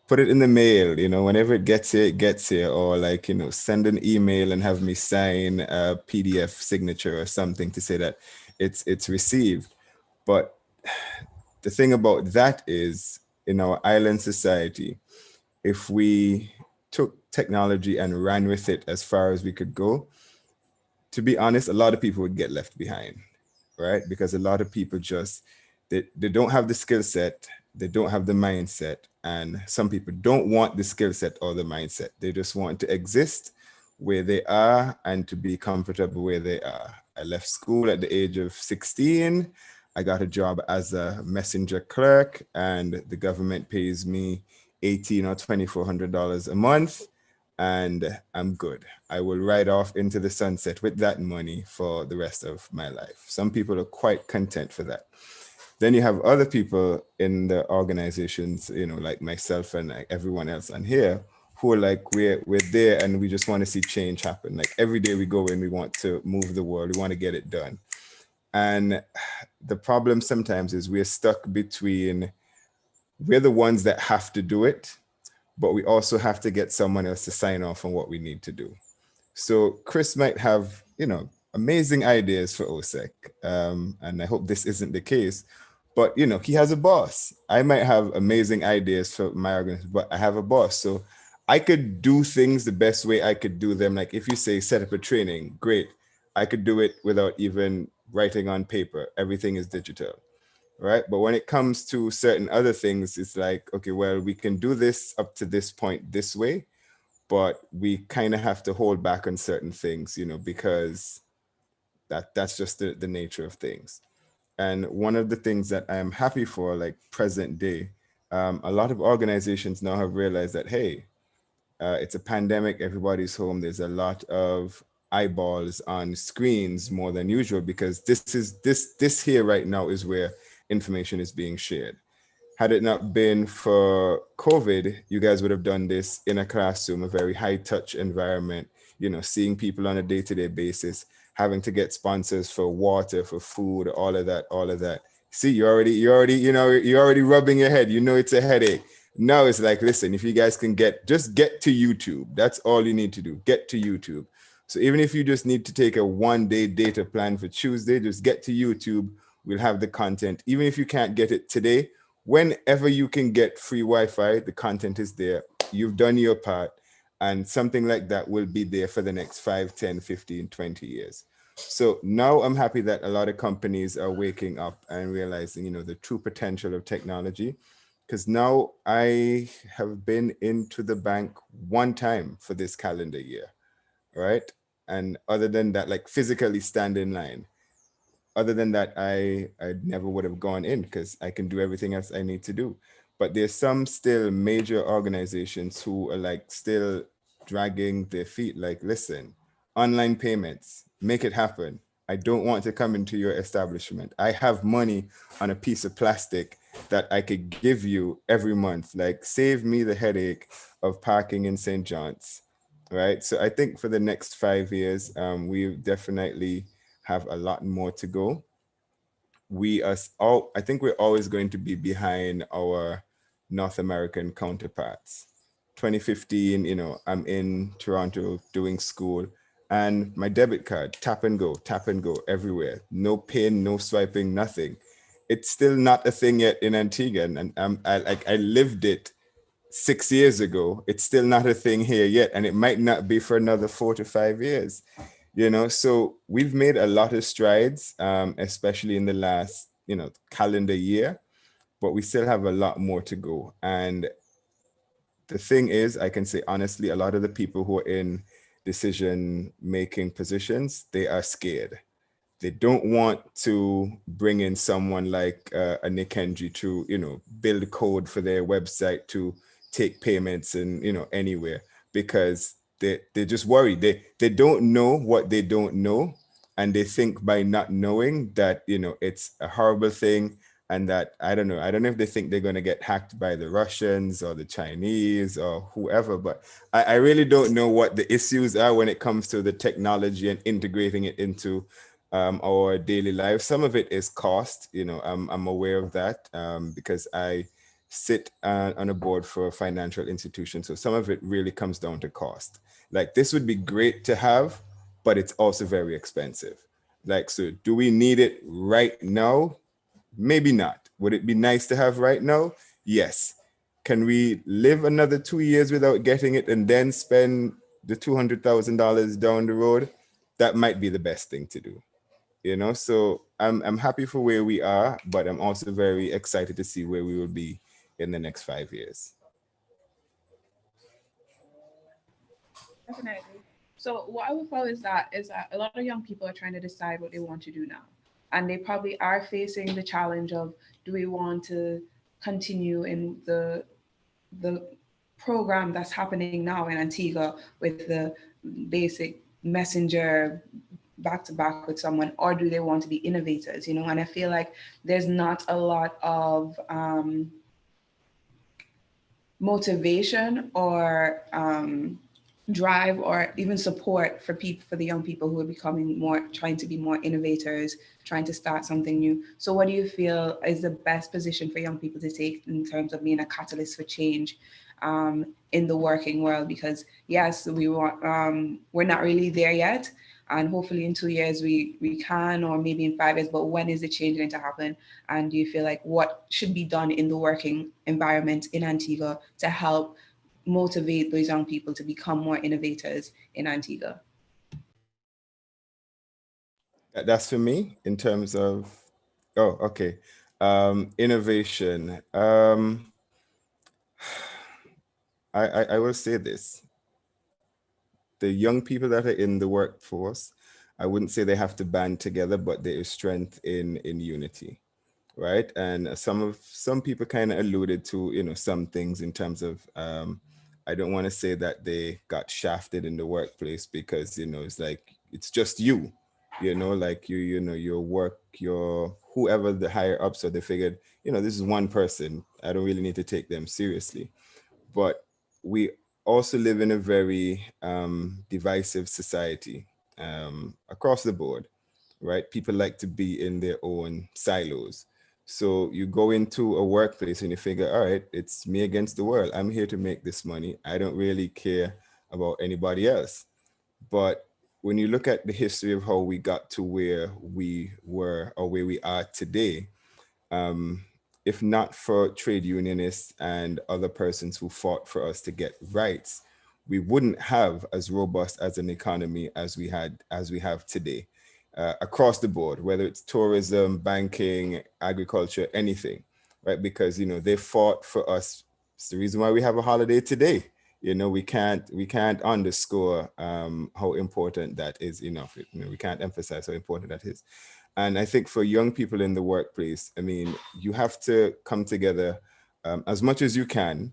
put it in the mail, you know, whenever it gets here, it gets here, or like, you know, send an email and have me sign a PDF signature or something to say that it's received. But the thing about that is, in our island society, if we took technology and ran with it as far as we could go, to be honest, a lot of people would get left behind, right? Because a lot of people just, they don't have the skill set, they don't have the mindset, and some people don't want the skill set or the mindset. They just want to exist where they are and to be comfortable where they are. I left school at the age of 16. I got a job as a messenger clerk, and the government pays me $1,800 or $2,400 a month, and I'm good. I will ride off into the sunset with that money for the rest of my life. Some people are quite content for that. Then you have other people in the organizations, you know, like myself and like everyone else on here, who are like, we're there and we just want to see change happen. Like every day we go in, we want to move the world, we want to get it done. And the problem sometimes is we're stuck between, we're the ones that have to do it, but we also have to get someone else to sign off on what we need to do. So Chris might have, you know, amazing ideas for OSEC. And I hope this isn't the case, but you know, he has a boss. I might have amazing ideas for my organization, but I have a boss. So I could do things the best way I could do them. Like if you say set up a training, great. I could do it without even writing on paper. Everything is digital, right? But when it comes to certain other things, it's like, okay, well, we can do this up to this point this way, but we kind of have to hold back on certain things, you know, because that's just the nature of things. And one of the things that I am happy for, like present day, a lot of organizations now have realized that, hey, it's a pandemic, everybody's home. There's a lot of eyeballs on screens more than usual, because this here right now is where information is being shared. Had it not been for COVID, you guys would have done this in a classroom, a very high touch environment, you know, seeing people on a day-to-day basis, having to get sponsors for water, for food, all of that. See, you're already rubbing your head, you know, it's a headache. Now it's like, listen, if you guys can just get to YouTube, that's all you need to do, get to YouTube. So even if you just need to take a 1-day data plan for Tuesday, just get to YouTube, we'll have the content. Even if you can't get it today, whenever you can get free Wi-Fi, the content is there. You've done your part. And something like that will be there for the next 5, 10, 15, 20 years. So now I'm happy that a lot of companies are waking up and realizing, the true potential of technology. Because now I have been into the bank one time for this calendar year, right? And other than that, like physically stand in line. Other than that, I never would have gone in because I can do everything else I need to do. But there's some still major organizations who are like still dragging their feet, like, listen, online payments, make it happen. I don't want to come into your establishment. I have money on a piece of plastic that I could give you every month. Like, save me the headache of parking in St. John's, right? So I think for the next 5 years, we definitely have a lot more to go. I think we're always going to be behind our North American counterparts. 2015, I'm in Toronto doing school, and my debit card, tap and go everywhere. No PIN, no swiping, nothing. It's still not a thing yet in Antigua, and I lived it 6 years ago. It's still not a thing here yet, and it might not be for another 4 to 5 years. So we've made a lot of strides, especially in the last, calendar year, but we still have a lot more to go. And the thing is, I can say honestly, a lot of the people who are in decision-making positions, they are scared. They don't want to bring in someone like a Nick Henry to, build code for their website to take payments and, anywhere, because they just worry. They don't know what they don't know. And they think by not knowing that, it's a horrible thing. And that, I don't know if they think they're going to get hacked by the Russians or the Chinese or whoever, but I really don't know what the issues are when it comes to the technology and integrating it into our daily lives. Some of it is cost, I'm aware of that because I sit on a board for a financial institution. So some of it really comes down to cost. Like, this would be great to have, but it's also very expensive. Like, so do we need it right now? Maybe not. Would it be nice to have right now? Yes. Can we live another 2 years without getting it and then spend the $200,000 down the road? That might be the best thing to do. So I'm happy for where we are, but I'm also very excited to see where we will be in the next 5 years. Definitely. So what I would follow is that a lot of young people are trying to decide what they want to do now. And they probably are facing the challenge of, do we want to continue in the program that's happening now in Antigua with the basic messenger back to back with someone, or do they want to be innovators, And I feel like there's not a lot of motivation or drive or even support for the young people who are trying to be more innovators, trying to start something new. So what do you feel is the best position for young people to take in terms of being a catalyst for change in the working world? Because yes, we're not really there yet, and hopefully in 2 years we can, or maybe in 5 years, but when is the change going to happen? And do you feel like what should be done in the working environment in Antigua to help motivate those young people to become more innovators in Antigua? That's for me in terms of, okay. Innovation. I will say this. The young people that are in the workforce, I wouldn't say they have to band together, but there is strength in unity, right? And some people kind of alluded to, some things in terms of, I don't want to say that they got shafted in the workplace because, it's like, it's just you, like your work, your whoever the higher ups, so they figured, this is one person. I don't really need to take them seriously. But we also live in a very divisive society across the board, right? People like to be in their own silos. So you go into a workplace and you figure, all right, it's me against the world. I'm here to make this money. I don't really care about anybody else. But when you look at the history of how we got to where we were or where we are today, if not for trade unionists and other persons who fought for us to get rights, we wouldn't have as robust as an economy as we have today, across the board, whether it's tourism, banking, agriculture, anything, right? Because, you know, they fought for us. It's the reason why we have a holiday today. You know, we can't underscore how important that is enough. You know, we can't emphasize how important that is. And I think for young people in the workplace, I mean, you have to come together as much as you can,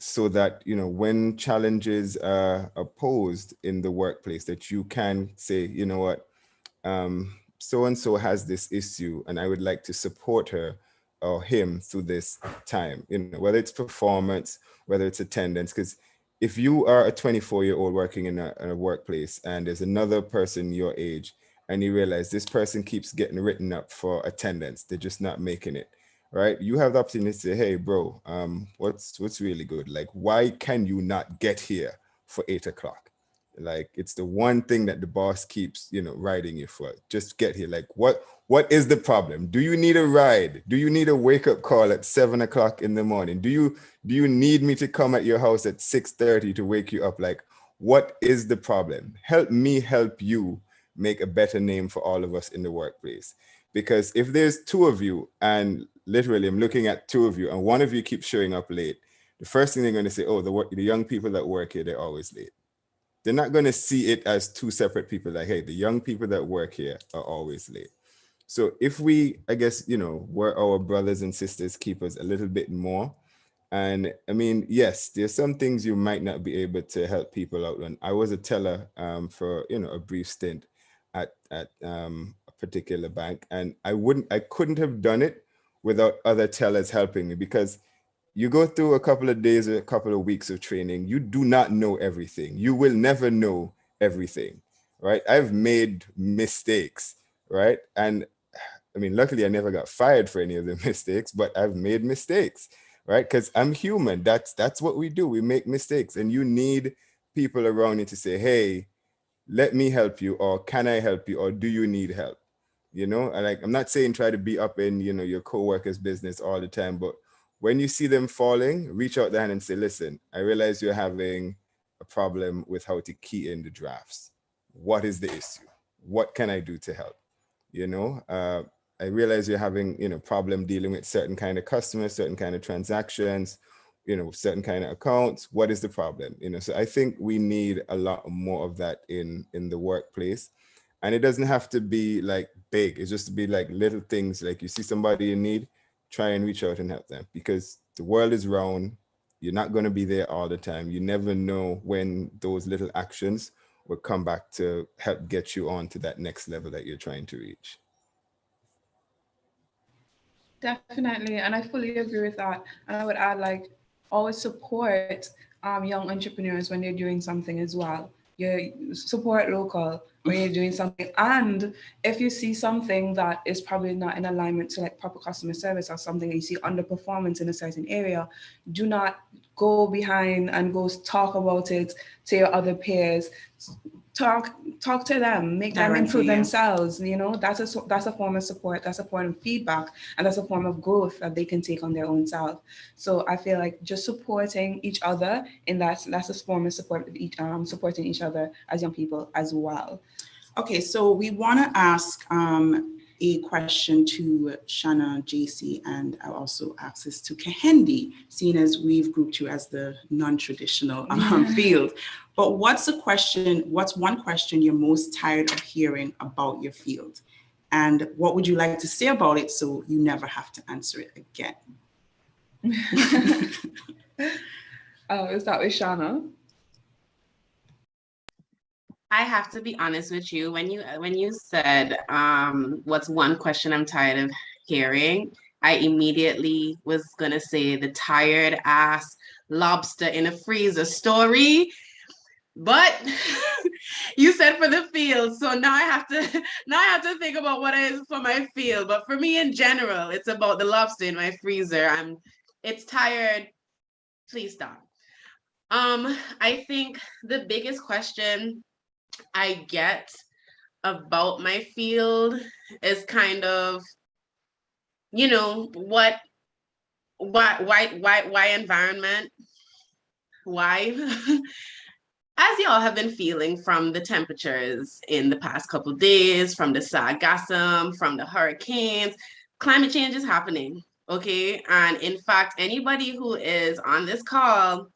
so that, you know, when challenges are posed in the workplace, that you can say, you know what, so and so has this issue, and I would like to support her or him through this time. You know, whether it's performance, whether it's attendance, because if you are a 24-year-old working in a workplace and there's another person your age, and you realize this person keeps getting written up for attendance, they're just not making it, right? You have the opportunity to say, hey, bro, what's really good? Like, why can you not get here for 8 o'clock? Like, it's the one thing that the boss keeps, you know, riding you for. Just get here. Like, what is the problem? Do you need a ride? Do you need a wake-up call at 7 o'clock in the morning? Do you need me to come at your house at 6:30 to wake you up? Like, what is the problem? Help me help you make a better name for all of us in the workplace. Because if there's two of you, and literally I'm looking at two of you, and one of you keeps showing up late, the first thing they're going to say, oh, the young people that work here, they're always late. They're not going to see it as two separate people, like, hey, the young people that work here are always late. So if we, I guess, you know, were our brothers and sisters keepers a little bit more. And I mean, yes, there's some things you might not be able to help people out on. I was a teller for, you know, a brief stint at a particular bank, and I couldn't have done it without other tellers helping me, because you go through a couple of days or a couple of weeks of training, you do not know everything. You will never know everything, right? I've made mistakes, right? And I mean, luckily I never got fired for any of the mistakes, but I've made mistakes, right? Because I'm human. That's what we do. We make mistakes, and you need people around you to say, hey, let me help you, or can I help you, or do you need help? You know, and like, I'm not saying try to be up in, you know, your coworker's business all the time, but when you see them falling, reach out the hand and say, listen, I realize you're having a problem with how to key in the drafts. What is the issue? What can I do to help? You know, I realize you're having, you know, problem dealing with certain kind of customers, certain kind of transactions, you know, certain kind of accounts. What is the problem? You know, so I think we need a lot more of that in the workplace. And it doesn't have to be like big. It's just to be like little things. Like, you see somebody in need, try and reach out and help them, because the world is round. You're not going to be there all the time. You never know when those little actions will come back to help get you on to that next level that you're trying to reach. Definitely, and I fully agree with that. And I would add, like, always support young entrepreneurs when they're doing something as well. You support local when you're doing something. And if you see something that is probably not in alignment to like proper customer service, or something that you see underperformance in a certain area, do not go behind and go talk about it to your other peers. Talk to them, make them improve themselves. You know, that's a form of support, that's a form of feedback, and that's a form of growth that they can take on their own self. So I feel like just supporting each other in that's a form of support, supporting each other as young people as well. Okay, so we want to ask a question to Shanna, JC, and I'll also ask this to Kehendi, seeing as we've grouped you as the non-traditional field. But what's one question you're most tired of hearing about your field? And what would you like to say about it so you never have to answer it again? Is that with Shanna? I have to be honest with you. When you said what's one question I'm tired of hearing, I immediately was gonna say the tired ass lobster in a freezer story. But you said for the field, so now I have to think about what it is for my field. But for me in general, it's about the lobster in my freezer. It's tired. Please stop. I think the biggest question I get about my field is kind of, you know, why environment? Why? As y'all have been feeling from the temperatures in the past couple of days, from the sargassum, from the hurricanes, climate change is happening, okay? And in fact, anybody who is on this call,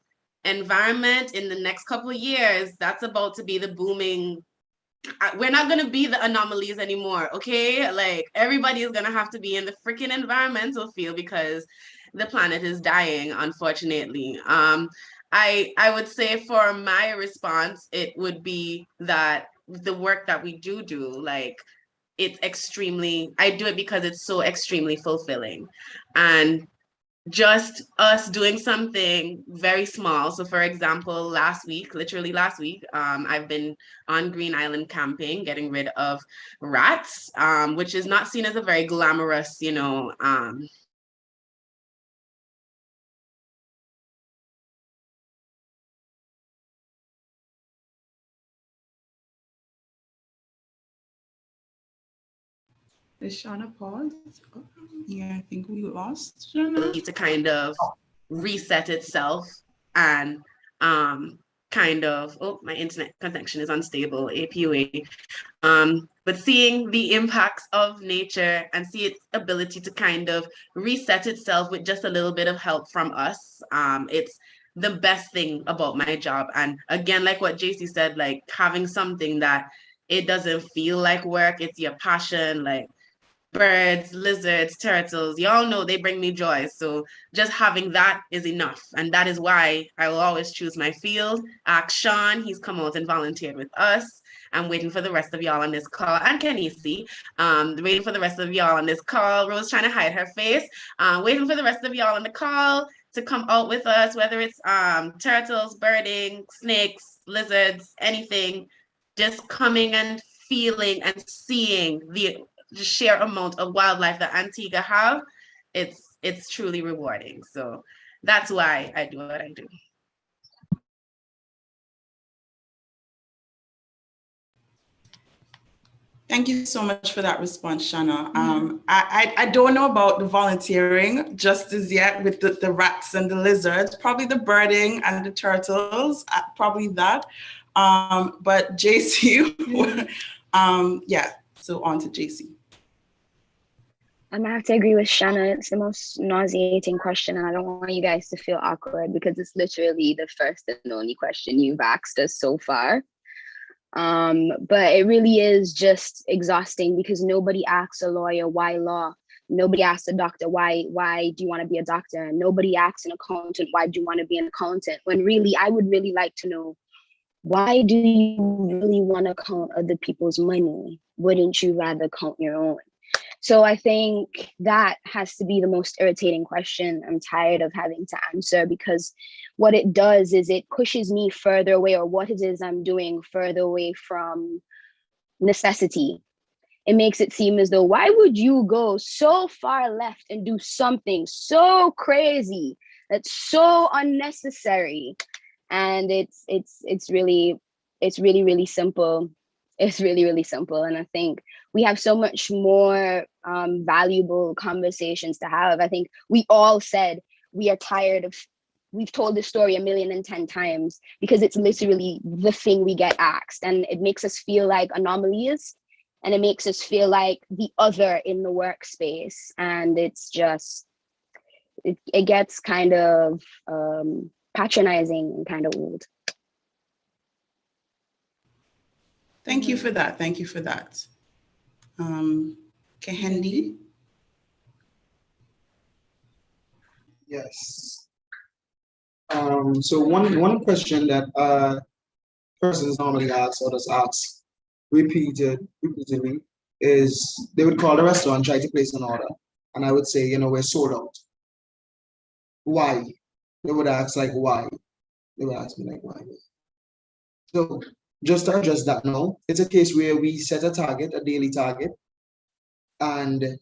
environment in the next couple of years, that's about to be the booming. We're not going to be the anomalies anymore, okay? Like everybody is going to have to be in the freaking environmental field because the planet is dying, unfortunately. I would say for my response, it would be that the work that we do, like it's extremely, I do it because it's so extremely fulfilling. And just us doing something very small. So for example, last week, literally last week, I've been on Green Island camping, getting rid of rats, which is not seen as a very glamorous, Is Shauna paused? Yeah, I think we lost Shauna. to kind of reset itself and kind of, oh, my internet connection is unstable, APUA. But seeing the impacts of nature and see its ability to kind of reset itself with just a little bit of help from us, it's the best thing about my job. And again, like what JC said, like having something that it doesn't feel like work, it's your passion, like birds, lizards, turtles, y'all know they bring me joy. So just having that is enough. And that is why I will always choose my field. Ask Sean, he's come out and volunteered with us. I'm waiting for the rest of y'all on this call. And Kenisi, waiting for the rest of y'all on this call. Rose trying to hide her face. Waiting for the rest of y'all on the call to come out with us, whether it's turtles, birding, snakes, lizards, anything. Just coming and feeling and seeing the sheer amount of wildlife that Antigua have, it's truly rewarding. So that's why I do what I do. Thank you so much for that response, Shana. I don't know about the volunteering just as yet with the rats and the lizards, probably the birding and the turtles, probably that. But JC, yeah, so on to JC. I'm gonna have to agree with Shanna. It's the most nauseating question, and I don't want you guys to feel awkward because it's literally the first and only question you've asked us so far. But it really is just exhausting because nobody asks a lawyer why law. Nobody asks a doctor why do you want to be a doctor? Nobody asks an accountant why do you want to be an accountant? When really, I would really like to know, why do you really want to count other people's money? Wouldn't you rather count your own? So I think that has to be the most irritating question I'm tired of having to answer, because what it does is it pushes me further away, or what it is I'm doing further away from necessity. It makes it seem as though, why would you go so far left and do something so crazy that's so unnecessary? And it's really simple. It's really, really simple. And I think we have so much more valuable conversations to have. I think we all said we are tired of, we've told this story 1,010,000 times because it's literally the thing we get asked. And it makes us feel like anomalies, and it makes us feel like the other in the workspace. And it's just, it gets kind of patronizing and kind of old. Thank you for that. Thank you for that. Kehendi? Yes. So one question that persons normally ask, or just ask repeatedly, is they would call the restaurant, try to place an order, and I would say, we're sold out. Why? They would ask like why. They would ask me like why. So just to address that now, it's a case where we set a target, a daily target, and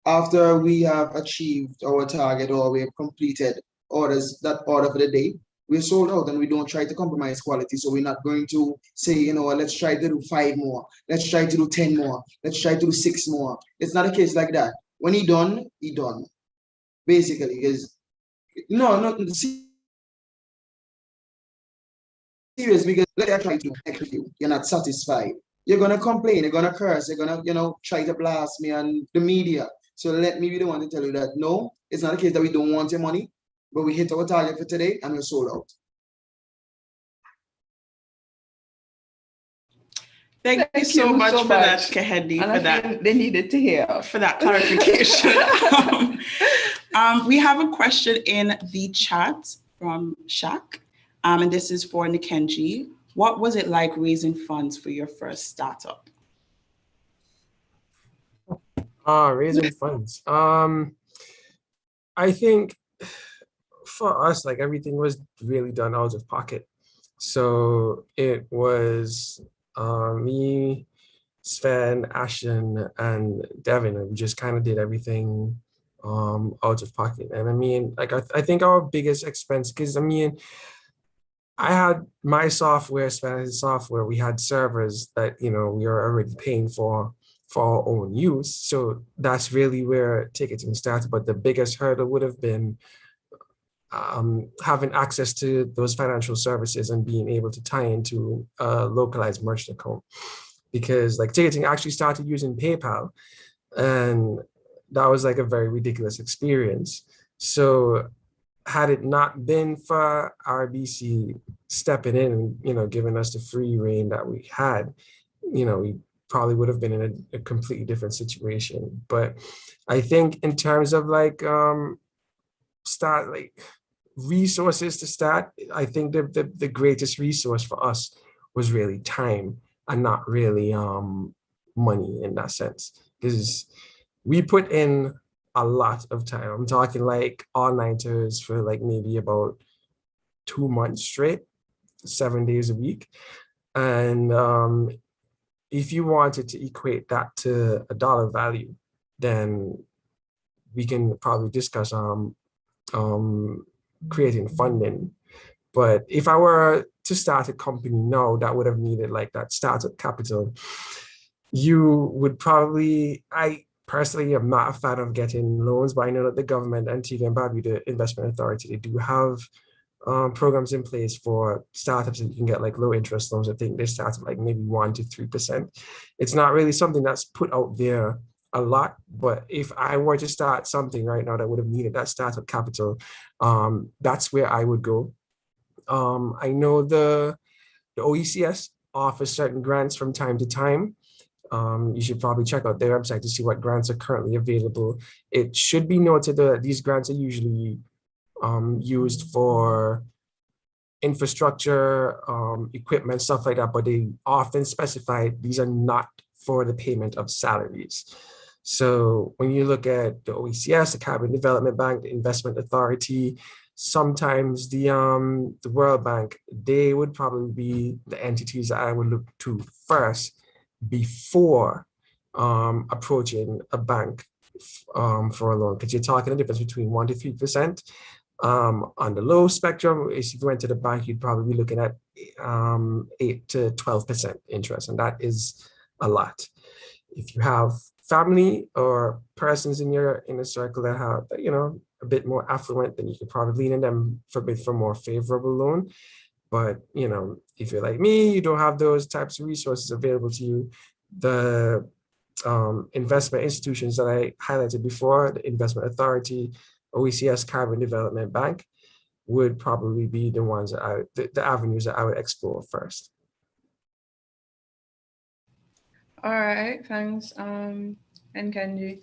after we have achieved our target or we have completed that order for the day, we're sold out, and we don't try to compromise quality. So we're not going to say, let's try to do 5 more, let's try to do 10 more, let's try to do 6 more. It's not a case like that. When he done, basically. Is see, serious because let me try to connect with you. You're not satisfied. You're gonna complain. You're gonna curse. You're gonna, try to blast me on the media. So let me be the one to tell you that no, it's not a case that we don't want your money, but we hit our target for today and we're sold out. Thank you so much for that, Kehinde, And for I that. feel they needed to hear. For that clarification. We have a question in the chat from Shaq, and this is for Nikenji. What was it like raising funds for your first startup? Raising funds. I think for us, like everything was really done out of pocket. So it was me, Sven, Ashton, and Devin, and we just kind of did everything out of pocket. And I mean, like I think our biggest expense, because I mean, I had my software, Sven had software, we had servers that, we were already paying for our own use. So that's really where ticketing started. But the biggest hurdle would have been having access to those financial services and being able to tie into a localized merchant account. Because like ticketing actually started using PayPal, and that was like a very ridiculous experience. So had it not been for RBC stepping in and, giving us the free reign that we had, we probably would have been in a completely different situation. But I think in terms of like resources to start, I think the greatest resource for us was really time and not really money in that sense, because we put in a lot of time. I'm talking like all-nighters for like maybe about 2 months straight, 7 days a week. And if you wanted to equate that to a dollar value, then we can probably discuss creating funding. But if I were to start a company now, that would have needed like that startup capital. You would probably, I personally am not a fan of getting loans, but I know that the government, Antigua and Barbuda Investment Authority, they do have programs in place for startups that you can get like low interest loans. I think they start at like maybe 1 to 3%. It's not really something that's put out there a lot, but if I were to start something right now that would have needed that startup capital, that's where I would go. I know the OECS offers certain grants from time to time. You should probably check out their website to see what grants are currently available. It should be noted that these grants are usually used for infrastructure, equipment, stuff like that, but they often specify these are not for the payment of salaries. So when you look at the OECS, the Caribbean Development Bank, the Investment Authority, sometimes the World Bank, they would probably be the entities that I would look to first before approaching a bank for a loan, because you're talking a difference between 1 to 3%. On the low spectrum, if you went to the bank, you'd probably be looking at 8 to 12% interest, and that is a lot. If you have family or persons in your inner circle that have, a bit more affluent, then you could probably lean on them for more favorable loan. But, if you're like me, you don't have those types of resources available to you, the investment institutions that I highlighted before, the Investment Authority, OECS, Caribbean Development Bank, would probably be the ones that the avenues that I would explore first. All right, thanks, Nkenji.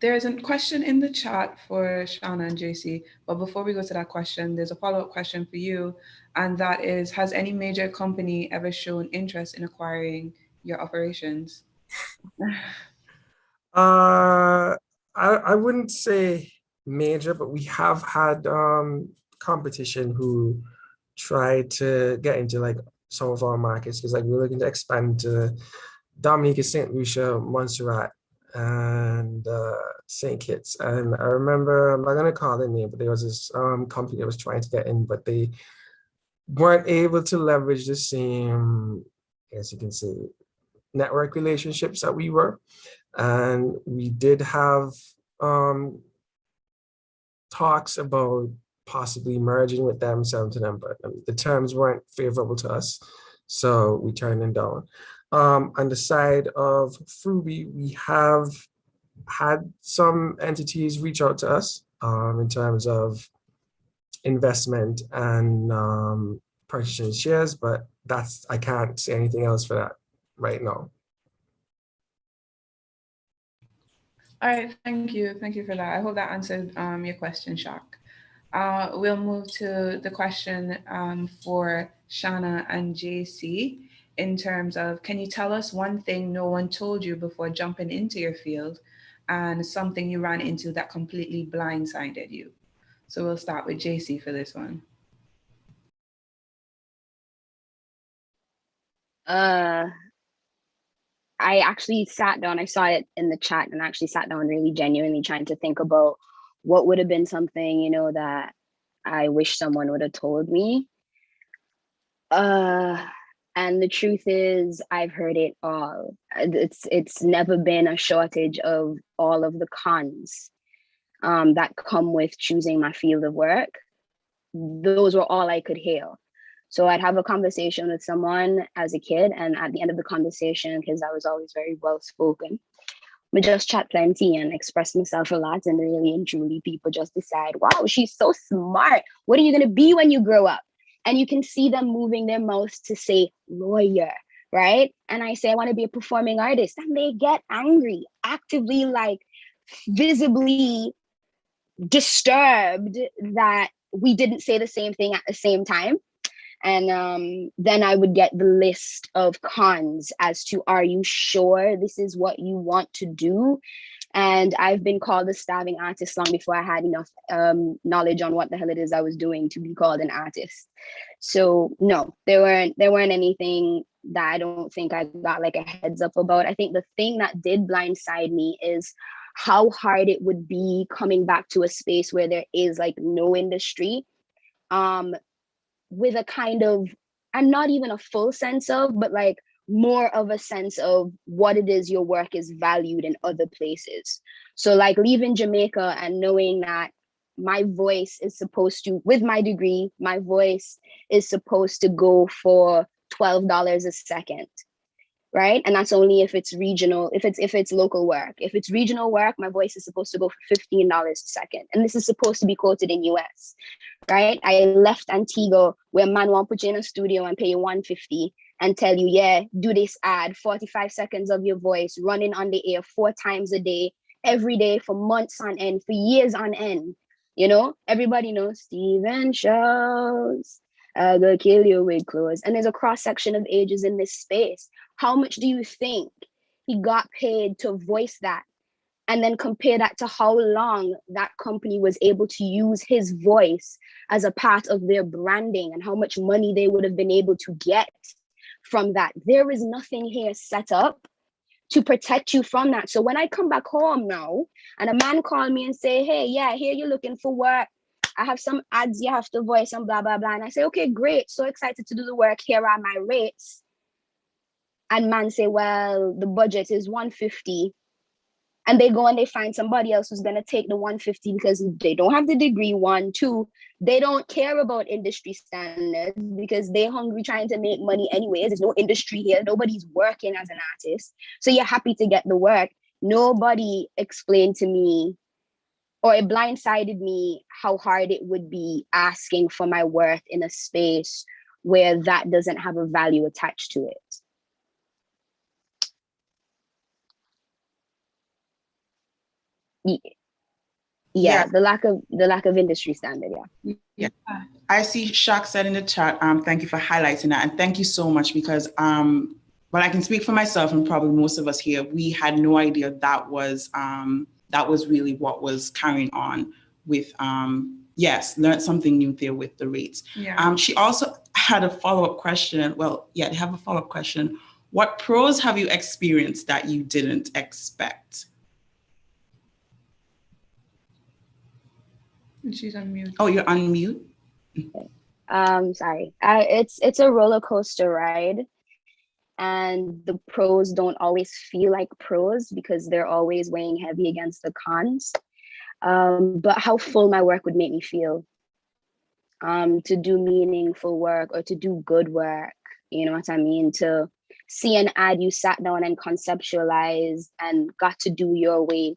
There's a question in the chat for Shauna and JC, but before we go to that question, there's a follow-up question for you, and that is, has any major company ever shown interest in acquiring your operations? I wouldn't say major, but we have had competition who tried to get into like some of our markets, because like we're looking to expand to Dominica, St. Lucia, Montserrat, and St. Kitts. And I remember, I'm not gonna call the name, but there was this company that was trying to get in, but they weren't able to leverage the same, as you can say, network relationships that we were. And we did have talks about possibly merging with them, selling to them, but the terms weren't favorable to us, so we turned them down. On the side of Fruby, we have had some entities reach out to us in terms of investment and purchasing shares, but I can't say anything else for that right now. All right, thank you. Thank you for that. I hope that answered your question, Shock. We'll move to the question for Shana and JC in terms of, can you tell us one thing no one told you before jumping into your field and something you ran into that completely blindsided you? So we'll start with JC for this one. I actually sat down, I saw it in the chat and actually sat down really genuinely trying to think about what would have been something, you know, that I wish someone would have told me. And the truth is, I've heard it all. It's never been a shortage of all of the cons that come with choosing my field of work. Those were all I could hear. So I'd have a conversation with someone as a kid, and at the end of the conversation, because I was always very well spoken, we just chat plenty and express myself a lot, and really and truly people just decide, wow, she's so smart. What are you going to be when you grow up? And you can see them moving their mouths to say lawyer, right? And I say, I want to be a performing artist. And they get angry, actively, like visibly disturbed that we didn't say the same thing at the same time. And then I would get the list of cons as to, are you sure this is what you want to do? And I've been called a starving artist long before I had enough knowledge on what the hell it is I was doing to be called an artist. So no, there weren't anything that I don't think I got like a heads up about. I think the thing that did blindside me is how hard it would be coming back to a space where there is like no industry, with a kind of, and not even a full sense of, but like more of a sense of what it is your work is valued in other places. So like leaving Jamaica and knowing that my voice is supposed to, with my degree, my voice is supposed to go for $12 a second, right? And that's only if it's regional, if it's local work. If it's regional work, my voice is supposed to go for $15 a second. And this is supposed to be quoted in US, right? I left Antigua where man won't put you in a studio and pay you $150 and tell you, yeah, do this ad, 45 seconds of your voice running on the air 4 times a day, every day for months on end, for years on end. You know, everybody knows Steven Shows. I'll go kill you with clothes. And there's a cross section of ages in this space. How much do you think he got paid to voice that? And then compare that to how long that company was able to use his voice as a part of their branding and how much money they would have been able to get from that. There is nothing here set up to protect you from that. So when I come back home now and a man call me and say, hey, yeah, here you're looking for work. I have some ads you have to voice and blah, blah, blah. And I say, okay, great. So excited to do the work. Here are my rates. And man say, well, the budget is $150. And they go and they find somebody else who's going to take the $150 because they don't have the degree, 1, 2. They don't care about industry standards because they're hungry trying to make money anyways. There's no industry here. Nobody's working as an artist. So you're happy to get the work. Nobody explained to me, or it blindsided me, how hard it would be asking for my worth in a space where that doesn't have a value attached to it. Yeah, the lack of industry standard. Yeah, I see Shaq said in the chat, thank you for highlighting that, and thank you so much, because well, I can speak for myself and probably most of us here, we had no idea that was really what was carrying on with yes, learned something new there with the rates. Yeah. She also had a follow-up question. Well, yeah, they have a follow-up question. What pros have you experienced that you didn't expect? She's on mute. Oh, you're on mute? Sorry. It's a roller coaster ride. And the pros don't always feel like pros because they're always weighing heavy against the cons. But how full my work would make me feel. to do meaningful work or to do good work. You know what I mean? To see an ad you sat down and conceptualized and got to do your way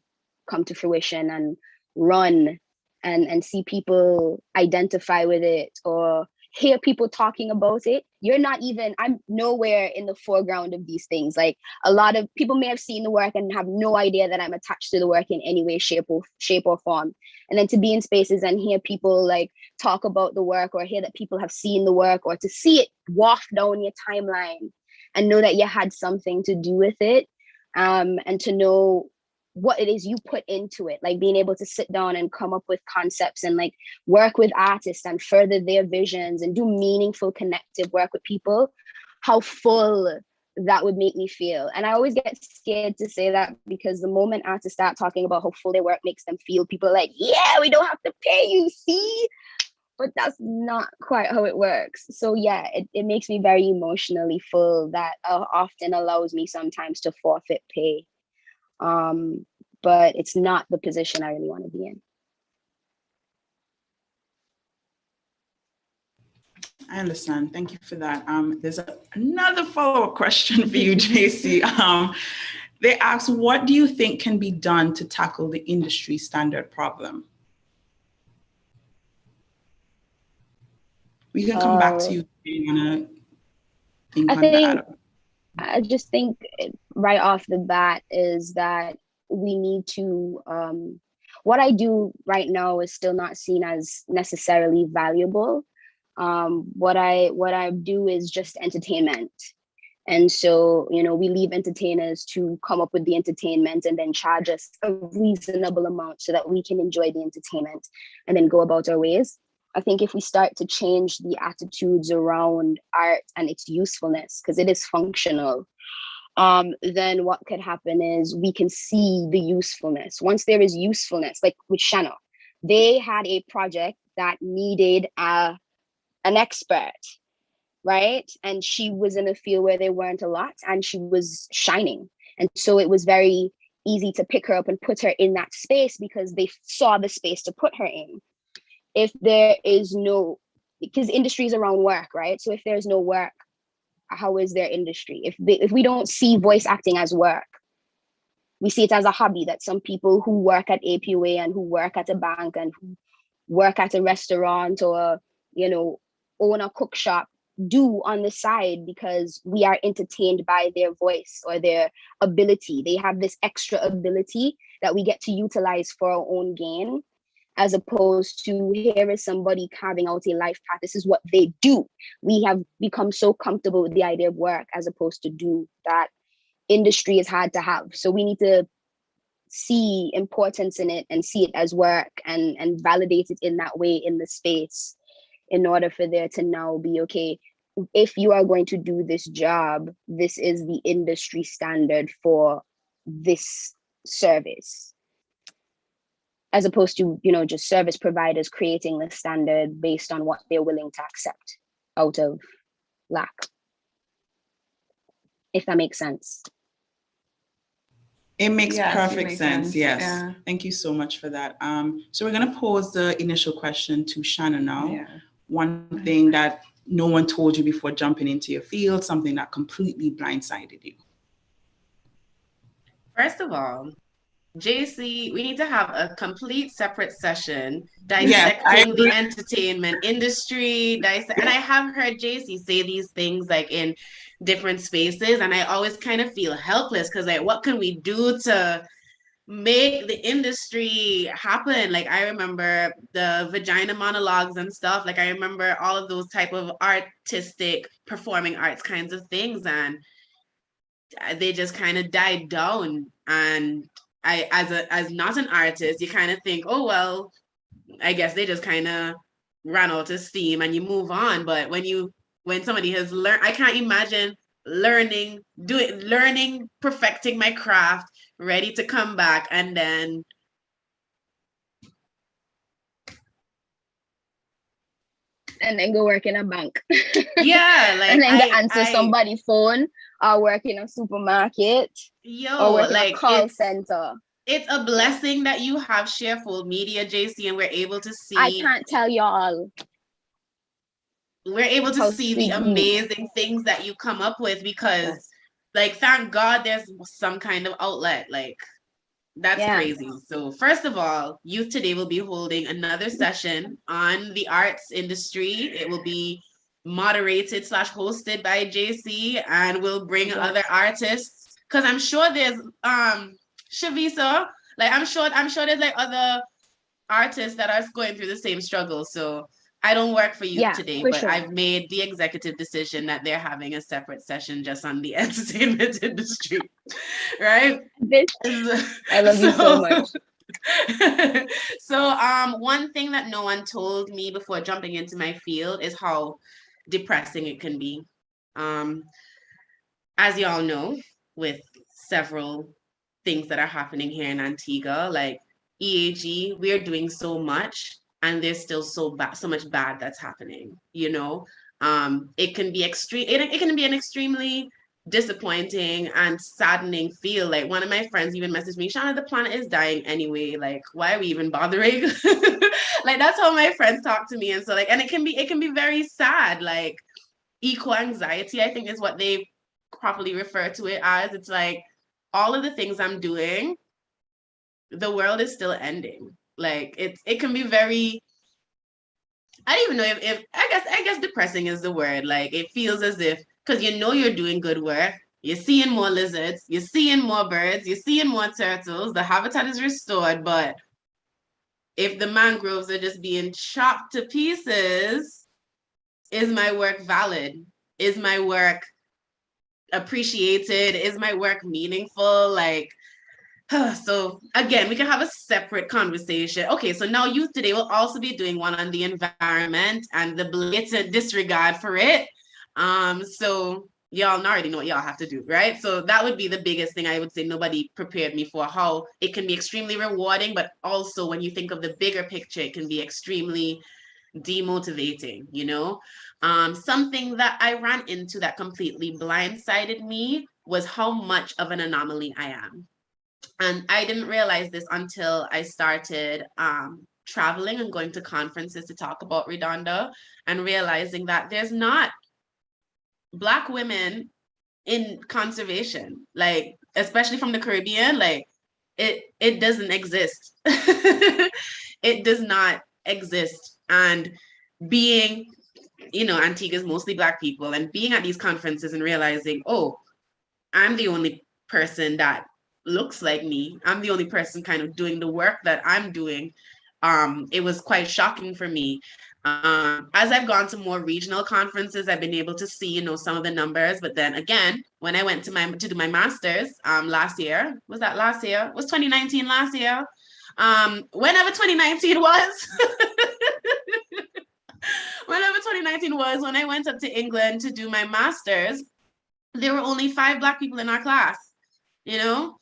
come to fruition and run and see people identify with it or hear people talking about it. I'm nowhere in the foreground of these things. Like, a lot of people may have seen the work and have no idea that I'm attached to the work in any way, shape or form. And then to be in spaces and hear people like talk about the work, or hear that people have seen the work, or to see it waft down your timeline and know that you had something to do with it, and to know what it is you put into it, like being able to sit down and come up with concepts and like work with artists and further their visions and do meaningful connective work with people, how full that would make me feel. And I always get scared to say that, because the moment artists start talking about how full their work makes them feel, people are like, yeah, we don't have to pay you, see? But that's not quite how it works. So yeah, it makes me very emotionally full. That often allows me sometimes to forfeit pay. But it's not the position I really want to be in. I understand. Thank you for that. There's another follow-up question for you, JC. They ask, what do you think can be done to tackle the industry standard problem? We can come back to you if you want to think on that. I just think right off the bat is that we need to, what I do right now is still not seen as necessarily valuable. What I do is just entertainment. And so, you know, we leave entertainers to come up with the entertainment and then charge us a reasonable amount so that we can enjoy the entertainment and then go about our ways. I think if we start to change the attitudes around art and its usefulness, because it is functional, then what could happen is we can see the usefulness. Once there is usefulness, like with Shanna, they had a project that needed an expert, right? And she was in a field where there weren't a lot, and she was shining. And so it was very easy to pick her up and put her in that space because they saw the space to put her in. If there is no, because industry is around work, right? So if there's no work, how is their industry? If we don't see voice acting as work, we see it as a hobby that some people who work at APUA and who work at a bank and who work at a restaurant or, you know, own a cook shop do on the side because we are entertained by their voice or their ability. They have this extra ability that we get to utilize for our own gain, as opposed to here is somebody carving out a life path. This is what they do. We have become so comfortable with the idea of work as opposed to do that. Industry is hard to have. So we need to see importance in it and see it as work and validate it in that way in the space in order for there to now be, okay, if you are going to do this job, this is the industry standard for this service. As opposed to, you know, just service providers creating the standard based on what they're willing to accept out of lack. If that makes sense. It makes perfect makes sense. Yes. Yeah. Thank you so much for that. So we're going to pose the initial question to Shanna now. Yeah. One thing that no one told you before jumping into your field, something that completely blindsided you. First of all, JC, we need to have a complete separate session dissecting the entertainment industry. And I have heard JC say these things like in different spaces, and I always kind of feel helpless because like, what can we do to make the industry happen? Like I remember the vagina monologues and stuff. Like I remember all of those type of artistic performing arts kinds of things, and they just kind of died down. And I, as not an artist, you kind of think, oh, well, I guess they just kind of ran out of steam and you move on. But when somebody has learned, I can't imagine learning, perfecting my craft, ready to come back and then go work in a bank. Yeah, like and then answer somebody's phone or work in a supermarket. Or work in a call center. It's a blessing that you have Sharefold Media, JC, and we're able to see. I can't tell y'all. we're able to How see the sweet. amazing things that you come up with because like, thank God there's some kind of outlet. Like, that's Yeah. crazy. So first of all, Youth Today will be holding another session on the arts industry. It will be moderated / hosted by JC, and we'll bring other artists. Cause I'm sure there's Shavisa, like I'm sure there's like other artists that are going through the same struggle. So I don't work for Youth Today, for but sure. I've made the executive decision that they're having a separate session just on the entertainment industry, right? I love you so much. So one thing that no one told me before jumping into my field is how depressing it can be. As y'all know, with several things that are happening here in Antigua, like EAG, we are doing so much and there's still so much bad that's happening, you know. It can be extreme, it can be an extremely disappointing and saddening feel. Like one of my friends even messaged me, Shana, the planet is dying anyway, like why are we even bothering? Like that's how my friends talk to me. And so like, and it can be very sad. Like eco anxiety, I think is what they properly refer to it as. It's like all of the things I'm doing, the world is still ending. Like it can be very, I don't even know if I guess depressing is the word. Like it feels as if, because you know you're doing good work, you're seeing more lizards, you're seeing more birds, you're seeing more turtles, the habitat is restored, but if the mangroves are just being chopped to pieces, is my work valid? Is my work appreciated? Is my work meaningful? Like, so again, we can have a separate conversation. Okay, so now Youth Today will also be doing one on the environment and the blatant disregard for it. So y'all already know what y'all have to do, right? So that would be the biggest thing I would say nobody prepared me for, how it can be extremely rewarding, but also when you think of the bigger picture, it can be extremely demotivating, you know? Something that I ran into that completely blindsided me was how much of an anomaly I am. And I didn't realize this until I started traveling and going to conferences to talk about Redonda and realizing that there's not Black women in conservation, like, especially from the Caribbean, like, it doesn't exist. It does not exist. And being, you know, Antigua's mostly Black people, and being at these conferences and realizing, oh, I'm the only person that looks like me. I'm the only person kind of doing the work that I'm doing. It was quite shocking for me. As I've gone to more regional conferences, I've been able to see, you know, some of the numbers. But then again, when I went to do my master's last year, was that last year? Was 2019 last year? Whenever 2019 was. Whenever 2019 was, when I went up to England to do my master's, there were only 5 Black people in our class, you know,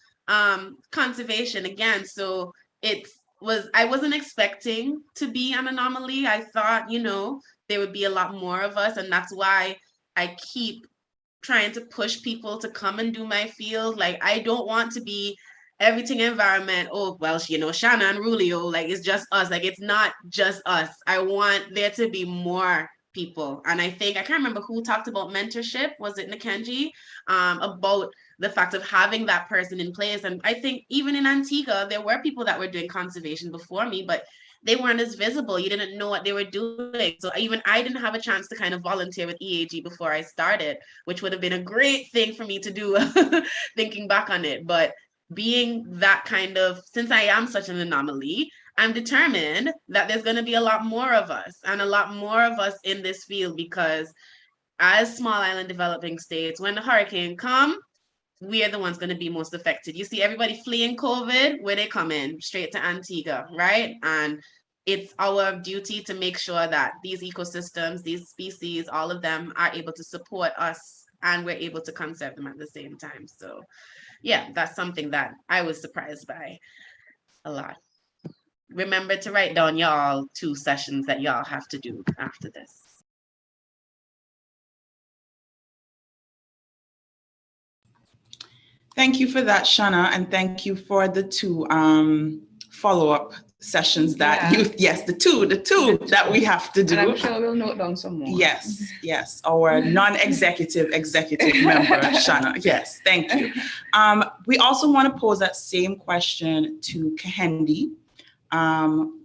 conservation again. So I wasn't expecting to be an anomaly. I thought, you know, there would be a lot more of us. And that's why I keep trying to push people to come and do my field. Like, I don't want to be everything environment. Oh, well, you know, Shana and Rulio, like, it's just us. Like, it's not just us. I want there to be more people. And I can't remember who talked about mentorship. Was it Nikenji? About the fact of having that person in place. And I think even in Antigua, there were people that were doing conservation before me, but they weren't as visible. You didn't know what they were doing. So even I didn't have a chance to kind of volunteer with EAG before I started, which would have been a great thing for me to do thinking back on it. But being that kind of, since I am such an anomaly, I'm determined that there's going to be a lot more of us and a lot more of us in this field, because as small island developing states, when the hurricane come, we are the ones going to be most affected. You see everybody fleeing COVID, where they come in, straight to Antigua, right? And it's our duty to make sure that these ecosystems, these species, all of them are able to support us, and we're able to conserve them at the same time. So yeah, that's something that I was surprised by a lot. Remember to write down y'all 2 sessions that y'all have to do after this. Thank you for that, Shana, and thank you for the 2 follow-up sessions that Yeah. the two that we have to do. And I'm sure we'll note down some more. Yes, our non-executive member, Shana. Yes, thank you. We also want to pose that same question to Kehendi.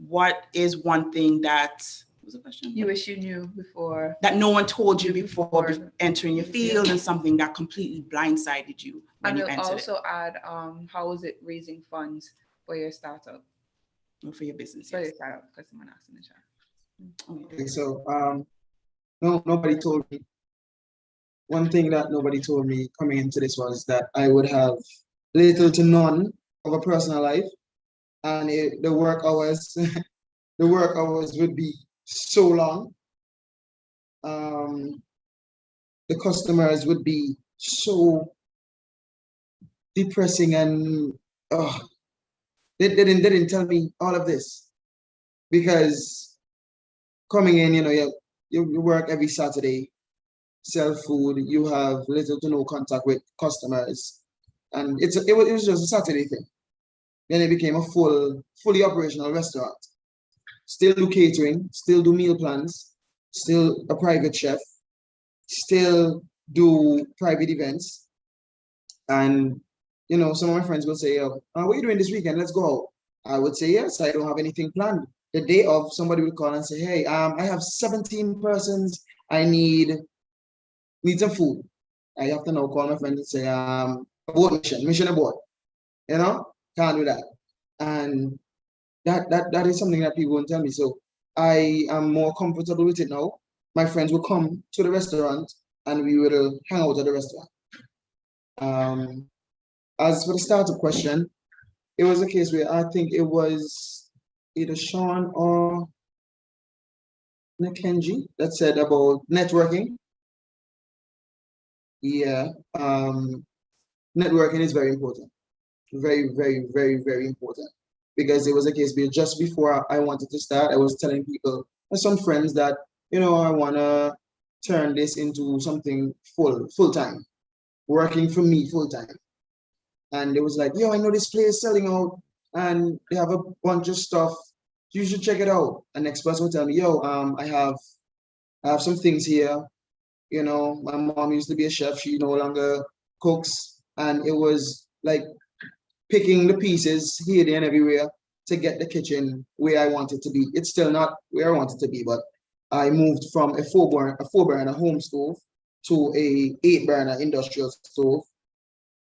What is one thing that, what was the question? You wish you knew before. That no one told you before entering your field, and something that completely blindsided you when And you we'll entered also add, how is it raising funds for your startup? or for your business? For your startup, because someone asked in the chat. Okay, so nobody told me. One thing that nobody told me coming into this was that I would have little to none of a personal life, and the work hours, the work hours would be so long. The customers would be so depressing, and they didn't tell me all of this, because coming in, you work every Saturday, sell food, you have little to no contact with customers, and it was just a Saturday thing. Then it became a fully operational restaurant. Still do catering, still do meal plans, still a private chef, still do private events. And some of my friends will say, what are you doing this weekend? Let's go out. I would say yes, I don't have anything planned. The day of, somebody would call and say, hey, I have 17 persons, I need some food. I have to now call my friend and say, abort mission abort. Can't do that. And that is something that people won't tell me. So I am more comfortable with it now. My friends will come to the restaurant and we will hang out at the restaurant. As for the startup question, it was a case where I think it was either Sean or Nakenji that said about networking. Yeah, networking is very important. Very, very, very, very important. Because it was a case where just before I wanted to start, I was telling people, some friends that, I want to turn this into something full-time, working for me full-time. And it was like, yo, I know this place selling out and they have a bunch of stuff. You should check it out. And next person will tell me, yo, I have some things here. My mom used to be a chef. She no longer cooks. And it was like picking the pieces here, there, and everywhere to get the kitchen where I want it to be. It's still not where I want it to be, but I moved from a four burner home stove to a 8-burner industrial stove,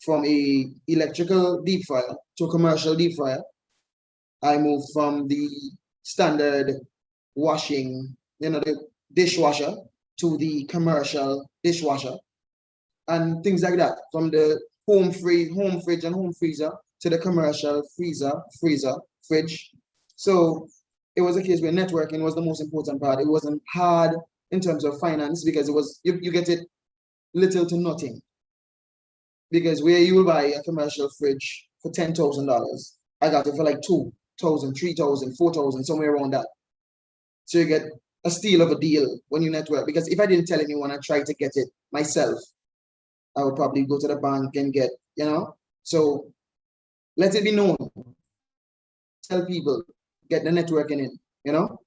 from a electrical deep fryer to a commercial deep fryer. I moved from the standard washing, the dishwasher, to the commercial dishwasher, and things like that. From the home fridge and home freezer to the commercial fridge. So it was a case where networking was the most important part. It wasn't hard in terms of finance, because it was you get it little to nothing. Because where you will buy a commercial fridge for $10,000, I got it for like $2,000, $3,000, $4,000, somewhere around that. So you get a steal of a deal when you network. Because if I didn't tell anyone, I tried to get it myself, I would probably go to the bank and get, So let it be known. Tell people, get the networking in,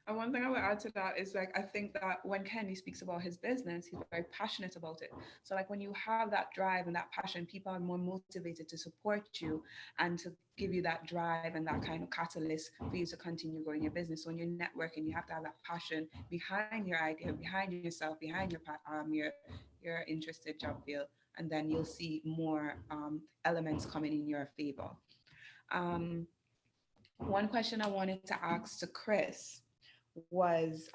And one thing I would add to that is, I think that when Kenny speaks about his business, he's very passionate about it. So when you have that drive and that passion, people are more motivated to support you and to give you that drive and that kind of catalyst for you to continue growing your business. So when you're networking, you have to have that passion behind your idea, behind yourself, behind your interested job field, and then you'll see more elements coming in your favor. One question I wanted to ask to Chris was,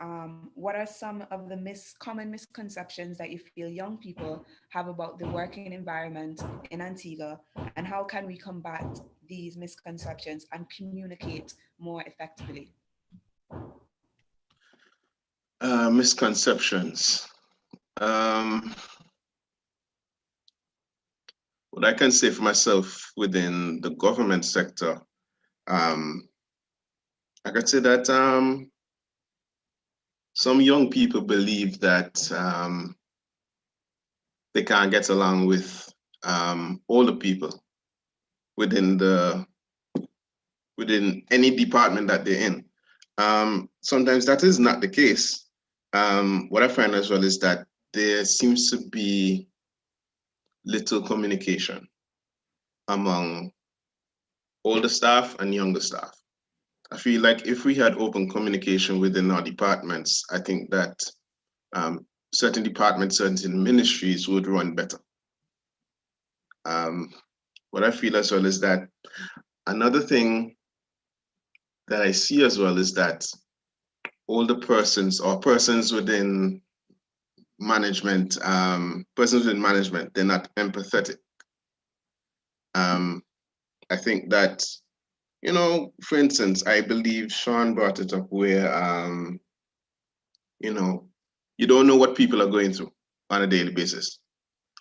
what are some of the common misconceptions that you feel young people have about the working environment in Antigua, and how can we combat these misconceptions and communicate more effectively? Misconceptions. What I can say for myself within the government sector, I could say that some young people believe that they can't get along with older people within any department that they're in. Sometimes that is not the case. What I find as well is that there seems to be little communication among older staff and younger staff. I feel like if we had open communication within our departments, I think that certain departments, certain ministries would run better. What I feel as well is that another thing that I see as well is that older persons or persons within management, they're not empathetic. I think that, you know, for instance, I believe Sean brought it up where, you know, you don't know what people are going through on a daily basis.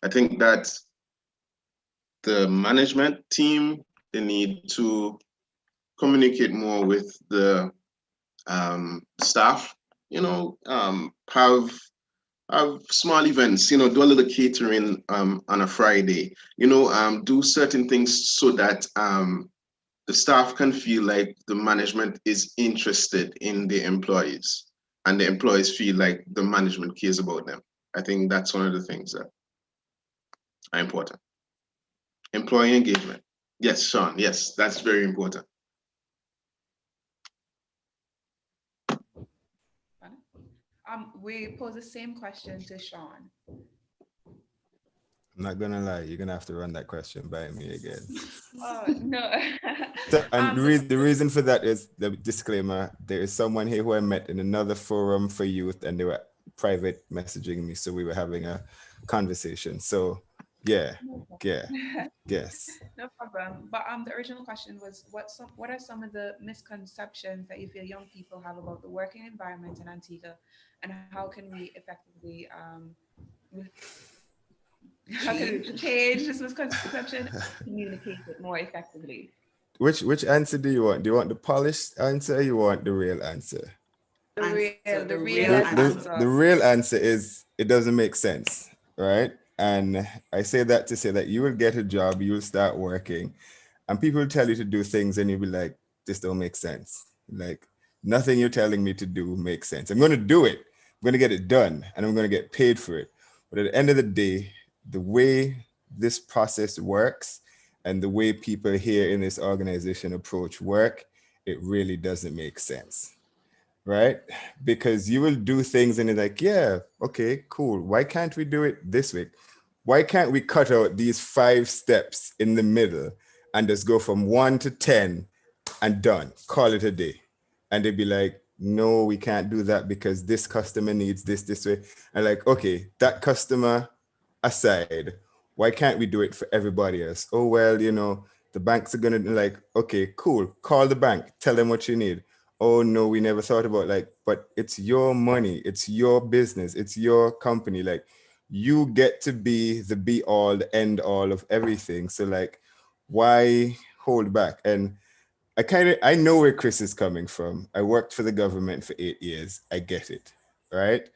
I think that the management team, they need to communicate more with the staff, you know, have small events, you know, do a little catering on a Friday, you know, do certain things so that the staff can feel like the management is interested in the employees and the employees feel like the management cares about them. I think that's one of the things that are important. Employee engagement. Yes, Sean, yes, that's very important. We pose the same question to Sean. I'm not gonna lie, you're gonna have to run that question by me again. Oh, no. So, and the reason for that is the disclaimer. There is someone here who I met in another forum for youth, and they were private messaging me, so we were having a conversation. So, yes. No problem. But the original question was, what are some of the misconceptions that you feel young people have about the working environment in Antigua, and how can we effectively change this misconception, communicate it more effectively? Which answer do you want? Do you want the polished answer or you want the real answer? The real answer is it doesn't make sense, right? And I say that to say that you will get a job, you will start working, and people will tell you to do things and you'll be like, this don't make sense. Like, nothing you're telling me to do makes sense. I'm going to do it. I'm going to get it done and I'm going to get paid for it. But at the end of the day, the way this process works and the way people here in this organization approach work, it really doesn't make sense, right? Because you will do things and you're like, yeah, okay, cool. Why can't we do it this way? Why can't we cut out these 5 steps in the middle and just go from 1 to 10 and done, call it a day? And they'd be like, no, we can't do that because this customer needs this way. And like, okay, that customer aside, why can't we do it for everybody else? Oh, well, you know, the banks are going to be like, okay, cool. Call the bank. Tell them what you need. Oh, no, we never thought about like, but it's your money. It's your business. It's your company. Like, you get to be the be all, the end all of everything. So like, why hold back? And I know where Chris is coming from. I worked for the government for 8 years. I get it, right?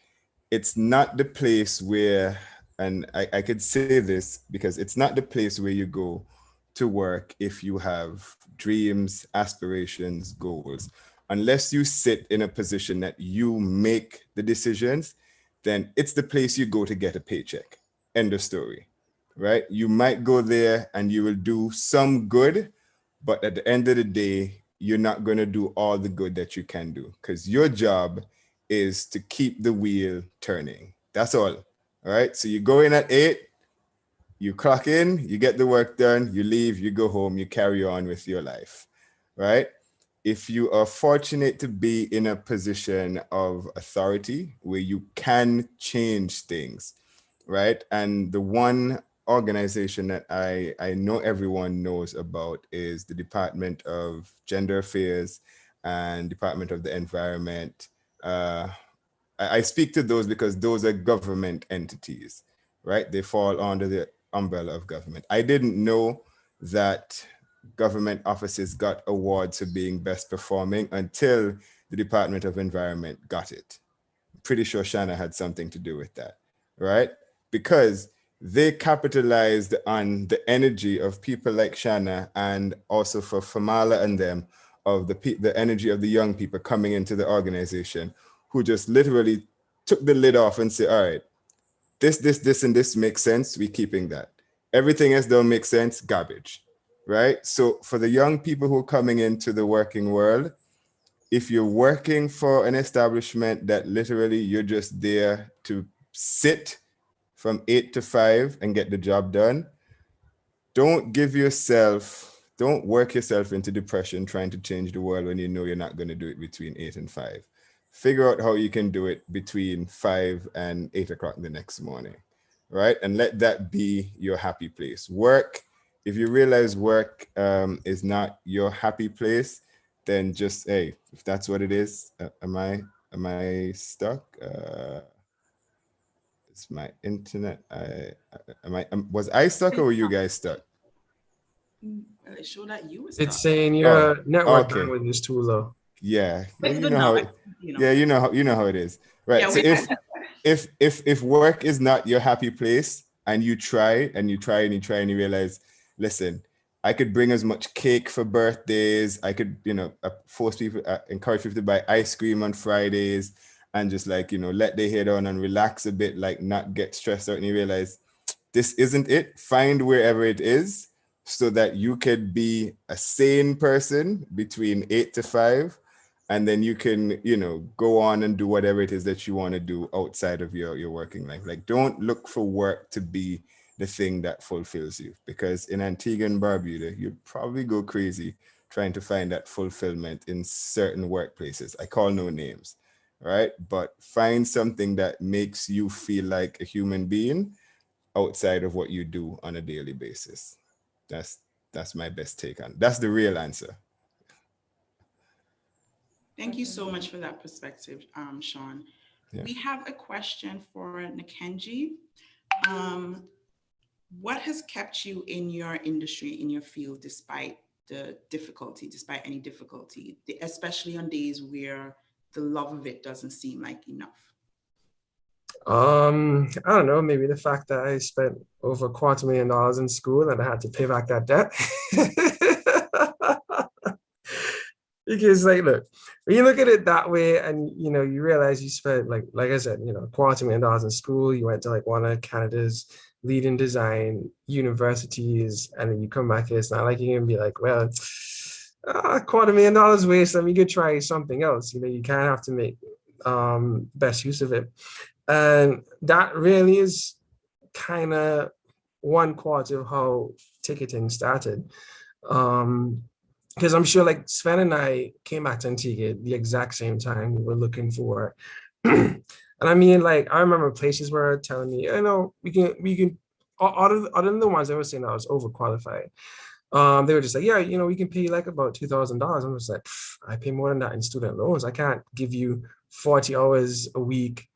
It's not the place where, and I could say this because it's not the place where you go to work if you have dreams, aspirations, goals. Unless you sit in a position that you make the decisions, then it's the place you go to get a paycheck. End of story, right? You might go there and you will do some good, but at the end of the day, you're not going to do all the good that you can do because your job is to keep the wheel turning. That's all. All right. So you go in at 8, you clock in, you get the work done, you leave, you go home, you carry on with your life. Right. If you are fortunate to be in a position of authority where you can change things, right? And the one organization that I know everyone knows about is the Department of Gender Affairs and Department of the Environment. I speak to those because those are government entities, right? They fall under the umbrella of government. I didn't know that government offices got awards for being best performing until the Department of Environment got it. Pretty sure Shanna had something to do with that, right? Because they capitalized on the energy of people like Shanna, and also for Famala and them, of the energy of the young people coming into the organization, who just literally took the lid off and say, all right, this, and this makes sense. We're keeping that. Everything else don't make sense, garbage, right? So for the young people who are coming into the working world, if you're working for an establishment that literally you're just there to sit from 8 to 5 and get the job done, don't work yourself into depression trying to change the world when you know you're not going to do it between 8 and 5. Figure out how you can do it between 5 and 8 o'clock the next morning, right? And let that be your happy place. Work, if you realize work is not your happy place, then just, hey, if that's what it is, am I stuck? It's my internet. Was I stuck or were you guys stuck? Well, it showed that you was It's stuck. saying your network okay. bandwidth is too low. Yeah, But it's you good know now, how right? it, You know. yeah, you know how it is, right? Yeah, So we- if work is not your happy place, and you try and you realize, listen, I could bring as much cake for birthdays. I could, force people, encourage people to buy ice cream on Fridays, and just like, let their head on and relax a bit, like not get stressed out. And you realize this isn't it. Find wherever it is so that you could be a sane person between 8 to 5. And then you can, go on and do whatever it is that you want to do outside of your working life. Like, don't look for work to be the thing that fulfills you, because in Antigua and Barbuda, you'd probably go crazy trying to find that fulfillment in certain workplaces. I call no names, right? But find something that makes you feel like a human being outside of what you do on a daily basis. That's my best take on it. That's the real answer. Thank you so much for that perspective, Sean. Yeah. We have a question for Nkenji. What has kept you in your industry, in your field, despite any difficulty, especially on days where the love of it doesn't seem like enough? I don't know, maybe the fact that I spent over $250,000 in school and I had to pay back that debt. Because like, look, when you look at it that way and, you realize you spent like I said, $250,000 in school, you went to like one of Canada's leading design universities, and then you come back here, it's not like you're gonna be like, well, $250,000 waste, let me go try something else. You kind of have to make best use of it. And that really is kind of 1/4 of how ticketing started. Because I'm sure like Sven and I came back to Antigua at the exact same time. We were looking for, and I mean, like, I remember places were telling me, we can, other than the ones that were saying I was overqualified. They were just like, yeah, we can pay like about $2,000. I'm just like, I pay more than that in student loans. I can't give you 40 hours a week,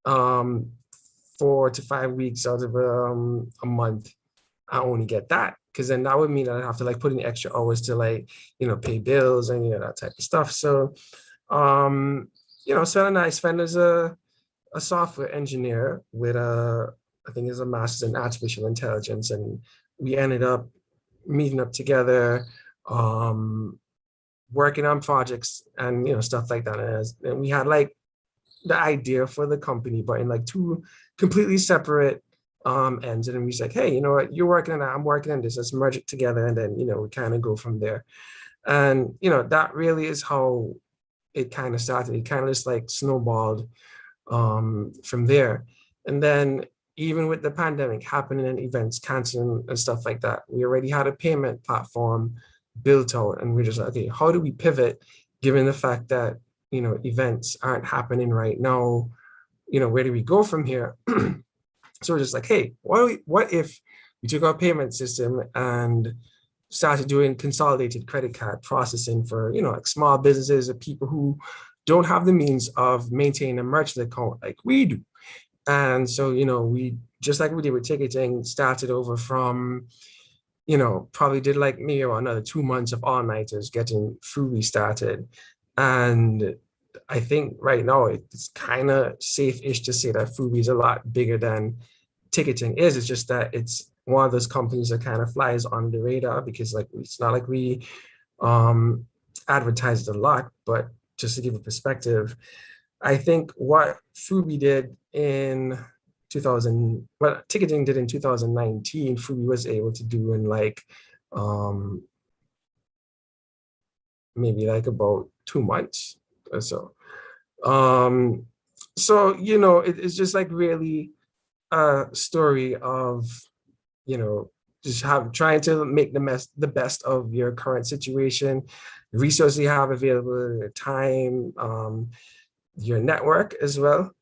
4 to 5 weeks out of a month. I only get that, because then that would mean that I have to like put in extra hours to like, pay bills and that type of stuff. So, Sven and I, Sven is a software engineer with I think is a master's in artificial intelligence, and we ended up meeting up together, working on projects and stuff like that. And we had like the idea for the company, but in like 2 completely separate ends. And then we was like, hey, you know what, you're working on that, I'm working on this, let's merge it together. And then, we kind of go from there. And, that really is how it kind of started. It kind of just like snowballed from there. And then even with the pandemic happening and events canceling and stuff like that, we already had a payment platform built out. And we're just like, okay, how do we pivot given the fact that, events aren't happening right now? Where do we go from here? So we're just like, hey, what if we took our payment system and started doing consolidated credit card processing for, like small businesses or people who don't have the means of maintaining a merchant account like we do. And so, we, just like we did with ticketing, started over from, probably did like maybe another 2 months of all-nighters getting Fubi started. And I think right now it's kind of safe-ish to say that Fubi is a lot bigger than ticketing is. It's just that it's one of those companies that kind of flies on the radar because like it's not like we advertised a lot, but just to give a perspective, I think what Fubi did in 2000, what ticketing did in 2019, Fubi was able to do in like maybe like about 2 months or so. So, you know, it's just like really a story of, you know, just trying to make the best of your current situation, the resources you have available, your time, your network as well,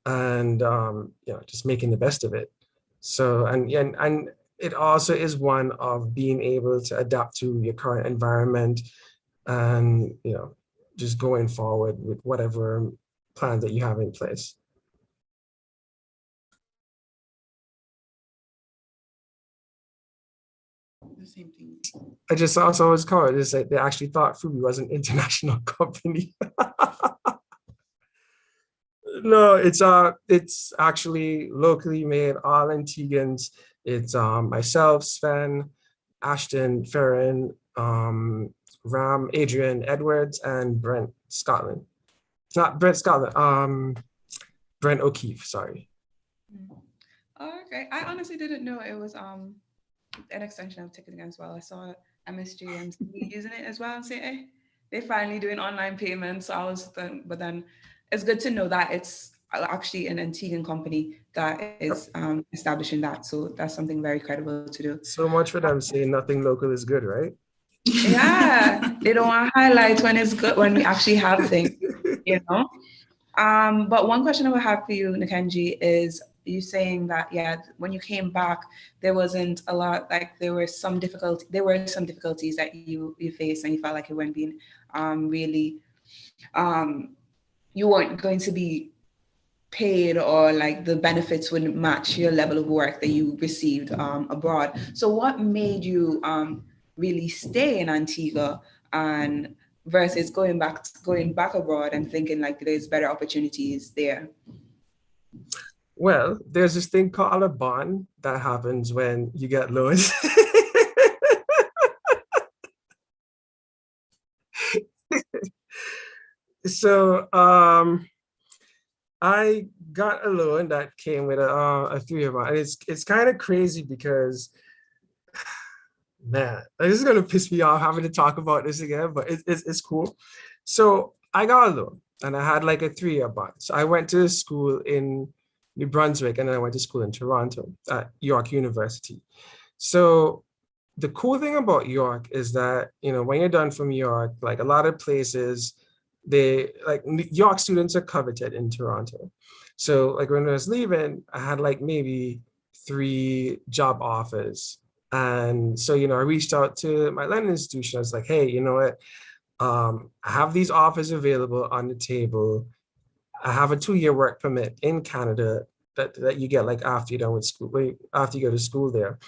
and you know, just making the best of it. So and it also is one of being able to adapt to your current environment, and you know, just going forward with whatever plan that you have in place. The same thing. I just also was called is that they actually thought Fubi was an international company. No, it's actually locally made, all Antiguans. It's myself, Sven, Ashton, Farron, Ram, Adrian Edwards, and Brent Scotland. It's not Brent Scotland, Brent O'Keefe, sorry. Oh, okay. I honestly didn't know it was an extension of ticketing as well. I saw MSG using it as well and say, hey, they're finally doing online payments. So I was but then it's good to know that it's actually an Antiguan company that is establishing that. So that's something very credible to do. So much for them saying nothing local is good, right? Yeah, they don't want to highlight when it's good, when we actually have things, you know? But one question I would have for you, Nkechi, is you saying that, yeah, when you came back, there wasn't a lot, like there were some difficulties that you faced and you felt like it weren't being really, you weren't going to be paid, or like the benefits wouldn't match your level of work that you received abroad. So what made you really stay in Antigua and versus going back abroad and thinking like there's better opportunities there? Well, there's this thing called a bond that happens when you get loans. So I got a loan that came with a 3-year bond. And it's kind of crazy because, man, this is gonna piss me off having to talk about this again, but it's cool. So I got a loan and I had like a 3-year bond. So I went to school in New Brunswick and then I went to school in Toronto at York University. So the cool thing about York is that, you know, when you're done from York, like a lot of places, York students are coveted in Toronto. So like when I was leaving, I had like maybe 3 job offers. And so, you know, I reached out to my London institution. I was like, hey, you know what? I have these offers available on the table. I have a 2-year work permit in Canada that you get like after you're done with school, after you go to school there.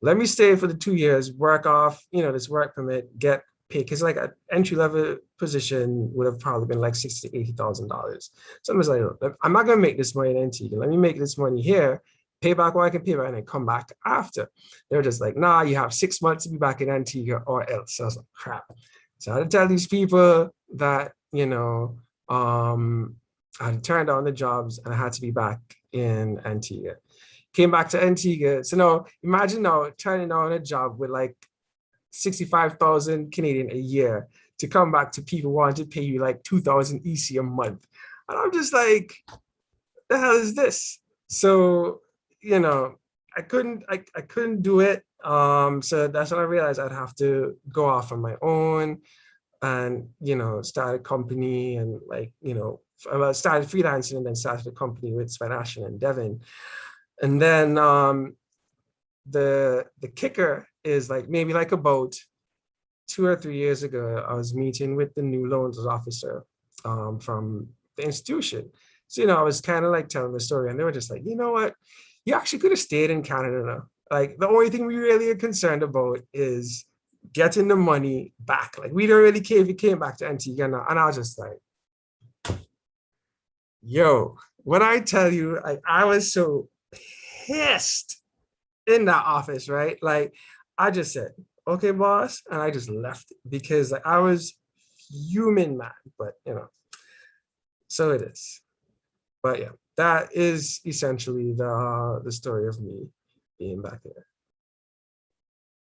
Let me stay for the 2 years, work off, you know, this work permit, get paid, because like an entry-level position would have probably been like $60,000 to $80,000. So I was like, look, I'm not gonna make this money in Antigua. Let me make this money here, pay back what I can pay back, and then come back after. They were just like, nah, you have 6 months to be back in Antigua or else. So I was like, crap. So I had to tell these people that, you know, I had turned down the jobs and I had to be back in Antigua. Came back to Antigua. So now imagine now turning down a job with like 65,000 Canadian a year to come back to people wanting to pay you like 2,000 EC a month. And I'm just like, the hell is this? So, you know, I couldn't do it. So that's when I realized I'd have to go off on my own and, you know, start a company and like, you know, I started freelancing and then started a company with Sven Ashton and Devin. And then the kicker is like maybe like about 2 or 3 years ago, I was meeting with the new loans officer from the institution. So, you know, I was kind of like telling the story and they were just like, you know what, you actually could have stayed in Canada now. Like the only thing we really are concerned about is getting the money back. Like we don't really care if you came back to Antigua now. And I was just like, yo, when I tell you, like I was so pissed in that office, right? Like I just said, okay, boss, and I just left because like I was human mad, but so it is. But yeah, that is essentially the story of me being back there.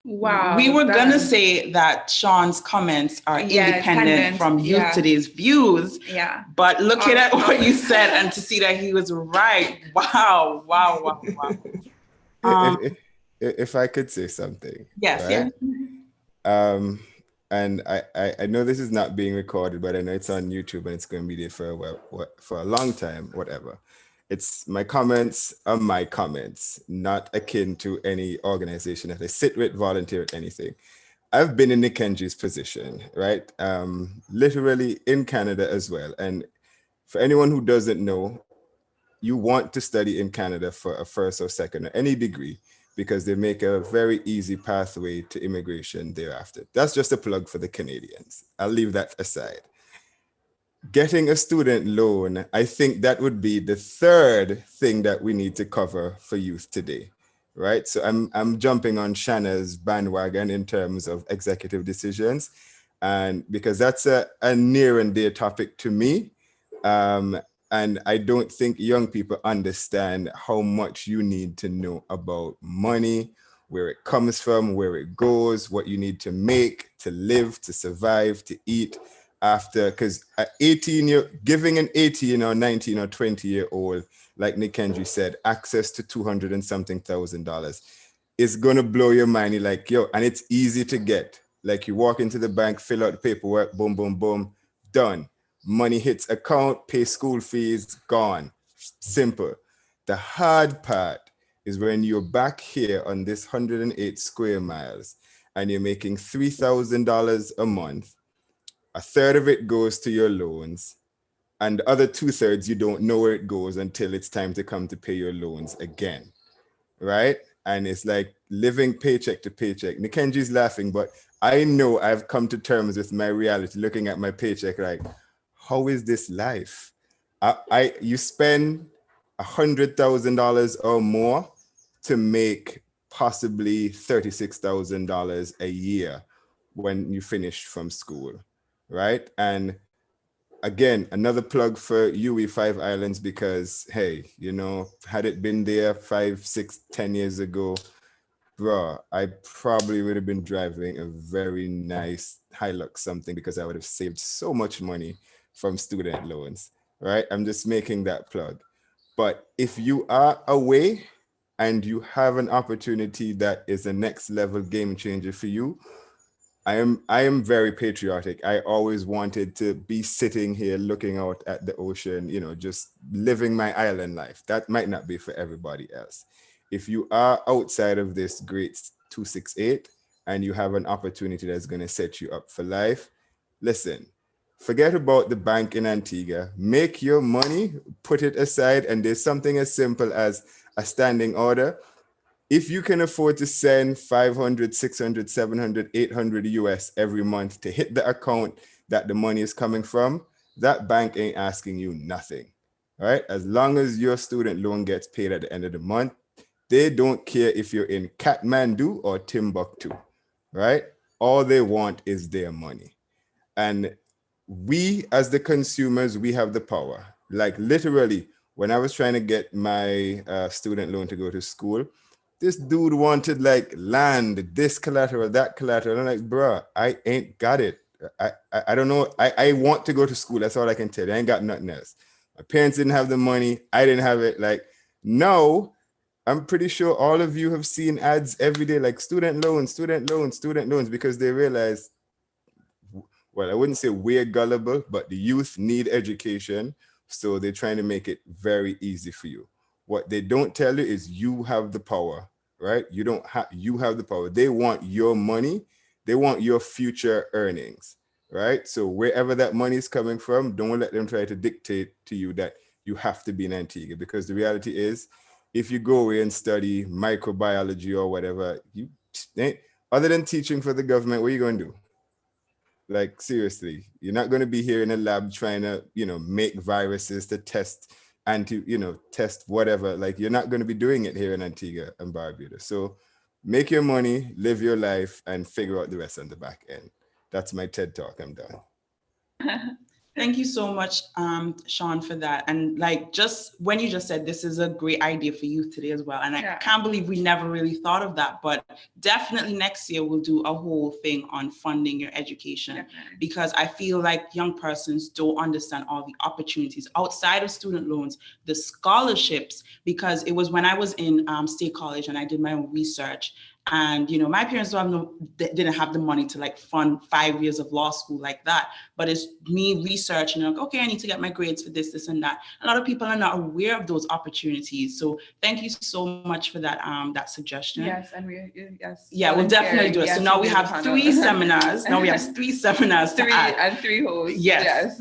Wow. We were gonna say that Sean's comments are independent from Youth Today's views. Yeah. But looking at what you said and to see that he was right. Wow. If I could say something. Yes, right? And I know this is not being recorded, but I know it's on YouTube and it's going to be there for a long time, whatever. It's my comments are my comments, not akin to any organization that I sit with, volunteer at anything. I've been in Nikenji's position, right? Literally in Canada as well. And for anyone who doesn't know, you want to study in Canada for a first or second or any degree, because they make a very easy pathway to immigration thereafter. That's just a plug for the Canadians. I'll leave that aside. Getting a student loan, I think that would be the third thing that we need to cover for youth today, right? So I'm jumping on Shanna's bandwagon in terms of executive decisions, and because that's a near and dear topic to me. And I don't think young people understand how much you need to know about money, where it comes from, where it goes, what you need to make, to live, to survive, to eat after. Because at 18, giving an 18 or 19 or 20-year-old, like Nikenji said, access to $200 and something thousand is going to blow your mind. You're like, yo, and it's easy to get. Like you walk into the bank, fill out the paperwork, boom, boom, boom, done. Money hits account, pay school fees, gone. Simple. The hard part is when you're back here on this 108 square miles and you're making $3,000 a month. A third of it goes to your loans, and the other 2/3 you don't know where it goes until it's time to come to pay your loans again, right? And it's like living paycheck to paycheck. Nikenji's laughing, but I know I've come to terms with my reality, looking at my paycheck like, how is this life? You spend $100,000 or more to make possibly $36,000 a year when you finish from school, right? And again, another plug for UE Five Islands, because hey, had it been there 5, 6, 10 years ago, bro, I probably would have been driving a very nice Hilux something, because I would have saved so much money from student loans, right? I'm just making that plug. But if you are away and you have an opportunity that is a next level game changer for you, I am very patriotic. I always wanted to be sitting here looking out at the ocean, just living my island life. That might not be for everybody else. If you are outside of this great 268 and you have an opportunity that's going to set you up for life, listen, forget about the bank in Antigua. Make your money, put it aside, and there's something as simple as a standing order. If you can afford to send 500, 600, 700, 800 US every month to hit the account that the money is coming from, that bank ain't asking you nothing, right? As long as your student loan gets paid at the end of the month, they don't care if you're in Kathmandu or Timbuktu, right? All they want is their money. And we, as the consumers, we have the power. Like literally, when I was trying to get my student loan to go to school, this dude wanted like land, this collateral, that collateral. And I'm like, bro, I ain't got it. I don't know. I want to go to school. That's all I can tell you. I ain't got nothing else. My parents didn't have the money. I didn't have it. Like, no, I'm pretty sure all of you have seen ads every day, like student loans, student loans, student loans, because they realize, well, I wouldn't say we're gullible, but the youth need education. So they're trying to make it very easy for you. What they don't tell you is you have the power, right? You have the power. They want your money. They want your future earnings, right? So wherever that money is coming from, don't let them try to dictate to you that you have to be in Antigua, because the reality is, if you go away and study microbiology or whatever, other than teaching for the government, what are you going to do? Like, seriously, you're not going to be here in a lab trying to, make viruses to test test whatever. Like, you're not going to be doing it here in Antigua and Barbuda. So make your money, live your life, and figure out the rest on the back end. That's my TED Talk. I'm done. Thank you so much, Sean, for that. And like, just when you just said this is a great idea for youth today as well. And I can't believe we never really thought of that, but definitely next year we'll do a whole thing on funding your education, because I feel like young persons don't understand all the opportunities outside of student loans, the scholarships, because it was when I was in State College and I did my own research. And, my parents didn't have the money to like fund 5 years of law school like that. But it's me researching, like, okay, I need to get my grades for this, and that. A lot of people are not aware of those opportunities. So thank you so much for that that suggestion. Yes, and we'll definitely do it. So now we have 3 seminars. Now we have 3 seminars. 3 and 3 hosts. Yes.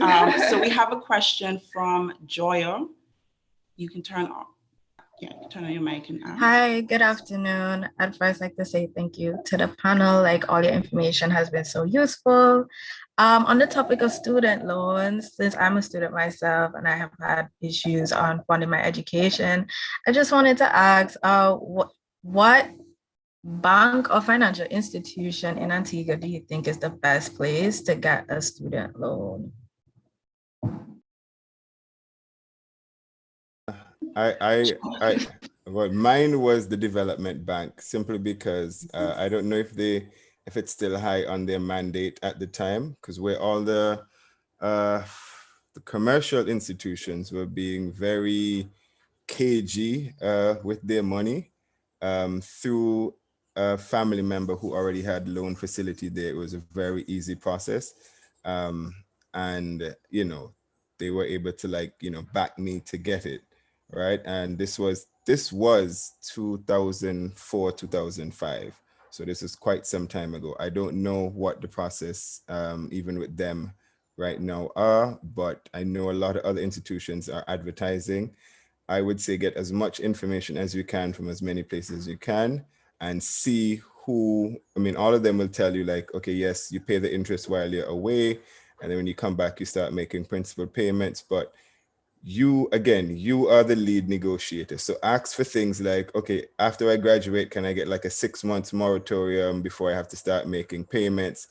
So we have a question from Joya. You can turn on your mic and ask. Hi, good afternoon. I'd first like to say thank you to the panel. Like, all your information has been so useful. On the topic of student loans, since I'm a student myself and I have had issues on funding my education, I just wanted to ask, what bank or financial institution in Antigua do you think is the best place to get a student loan? Well, mine was the development bank, simply because I don't know if it's still high on their mandate at the time, because where all the commercial institutions were being very cagey with their money through a family member who already had loan facility there. It was a very easy process, and they were able to back me to get it. Right. And this was 2004, 2005. So this is quite some time ago. I don't know what the process, even with them right now are, but I know a lot of other institutions are advertising. I would say get as much information as you can from as many places as you can, and see who, all of them will tell you like, okay, yes, you pay the interest while you're away. And then when you come back, you start making principal payments. But you are the lead negotiator. So ask for things like, okay, after I graduate, can I get like a 6 months moratorium before I have to start making payments?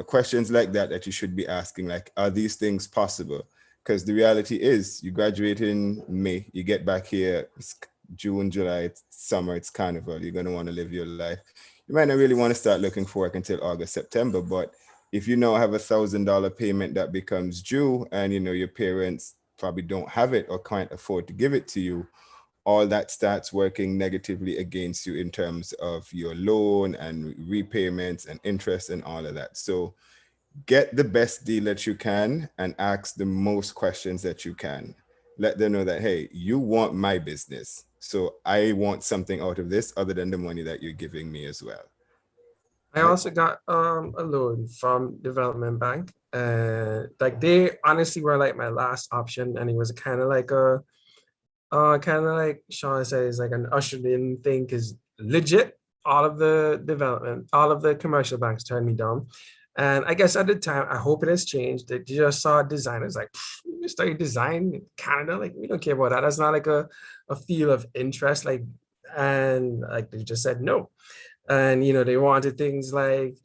Questions like that you should be asking, like, are these things possible? Because the reality is, you graduate in May, you get back here, it's June, July, it's summer, it's carnival, you're going to want to live your life. You might not really want to start looking for work until August, September, but if you now have $1,000 payment that becomes due, and your parents probably don't have it or can't afford to give it to you, all that starts working negatively against you in terms of your loan and repayments and interest and all of that. So get the best deal that you can and ask the most questions that you can. Let them know that, hey, you want my business, so I want something out of this other than the money that you're giving me as well. I also got a loan from Development Bank. Like, they honestly were like my last option, and it was kind of like Sean says, like an ushered in thing, because legit all of the commercial banks turned me down. And I guess at the time, I hope it has changed. They just saw designers like, you study design in Canada, like, we don't care about that. That's not like a field of interest, like, and like they just said no. And they wanted things like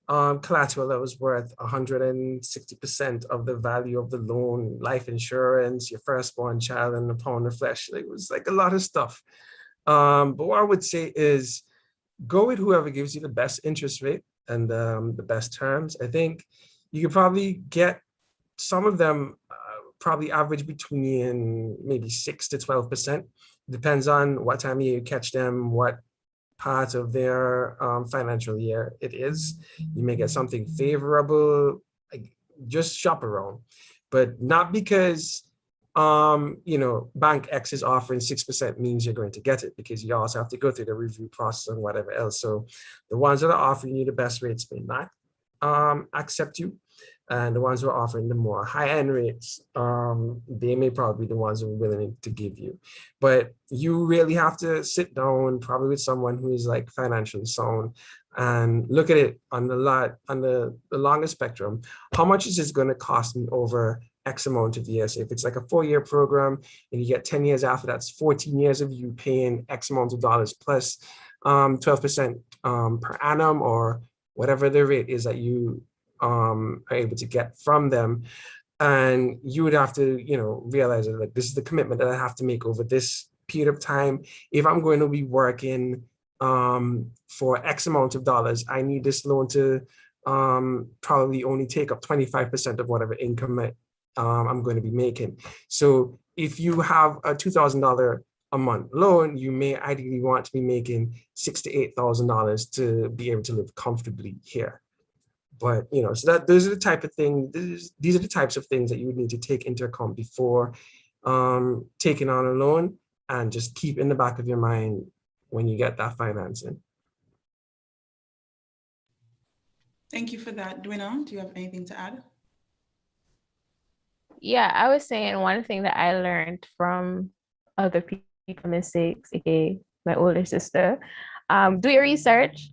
collateral that was worth 160% of the value of the loan, life insurance, your firstborn child, and a pound of flesh. It was like a lot of stuff. But what I would say is, go with whoever gives you the best interest rate and the best terms. I think you could probably get some of them probably average between maybe 6 to 12%. Depends on what time you catch them, what part of their financial year it is. You may get something favorable. Like, just shop around, but not because Bank X is offering 6% means you're going to get it, because you also have to go through the review process and whatever else. So the ones that are offering you the best rates may not accept you, and the ones who are offering the more high-end rates, they may probably be the ones who are willing to give you. But you really have to sit down, probably with someone who is like financially sound, and look at it on the longer spectrum. How much is this going to cost me over X amount of years. If it's like a 4-year program and you get 10 years after, that's 14 years of you paying X amount of dollars plus 12% per annum, or whatever the rate is that you are able to get from them. And you would have to, realize that like this is the commitment that I have to make over this period of time. If I'm going to be working for X amount of dollars, I need this loan to probably only take up 25% of whatever income I'm going to be making. So if you have a $2,000 a month loan, you may ideally want to be making $6,000 to $8,000 to be able to live comfortably here. But so that those are the type of things. These are the types of things that you would need to take into account before taking on a loan, and just keep in the back of your mind when you get that financing. Thank you for that. Dwina, do you have anything to add? Yeah, I was saying one thing that I learned from other people's mistakes, aka my older sister, do your research.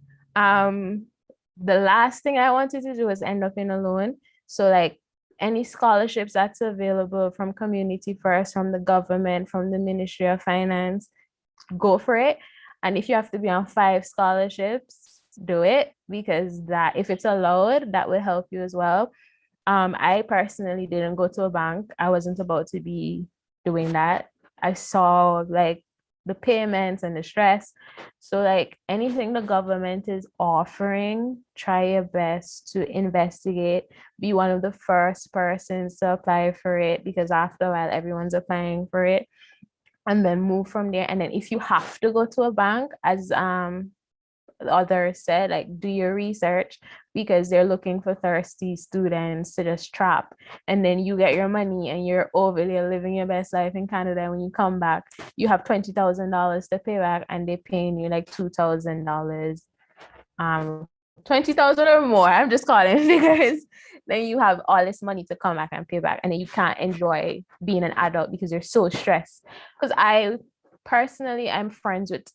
The last thing I wanted to do was end up in a loan. So like any scholarships that's available from Community First, from the government, from the Ministry of Finance, go for it. And if you have to be on 5 scholarships, do it, because that, if it's allowed, that will help you as well. I personally didn't go to a bank. I wasn't about to be doing that. I saw like the payments and the stress. So like anything the government is offering, try your best to investigate, be one of the first persons to apply for it, because after a while everyone's applying for it, and then move from there. And then if you have to go to a bank, as others said, like do your research, because they're looking for thirsty students to just trap, and then you get your money and you're over there living your best life in Canada. When you come back, you have $20,000 to pay back, and they're paying you like $2,000, 20,000 or more. I'm just calling figures. Then you have all this money to come back and pay back, and then you can't enjoy being an adult because you're so stressed. Because I personally, I'm friends with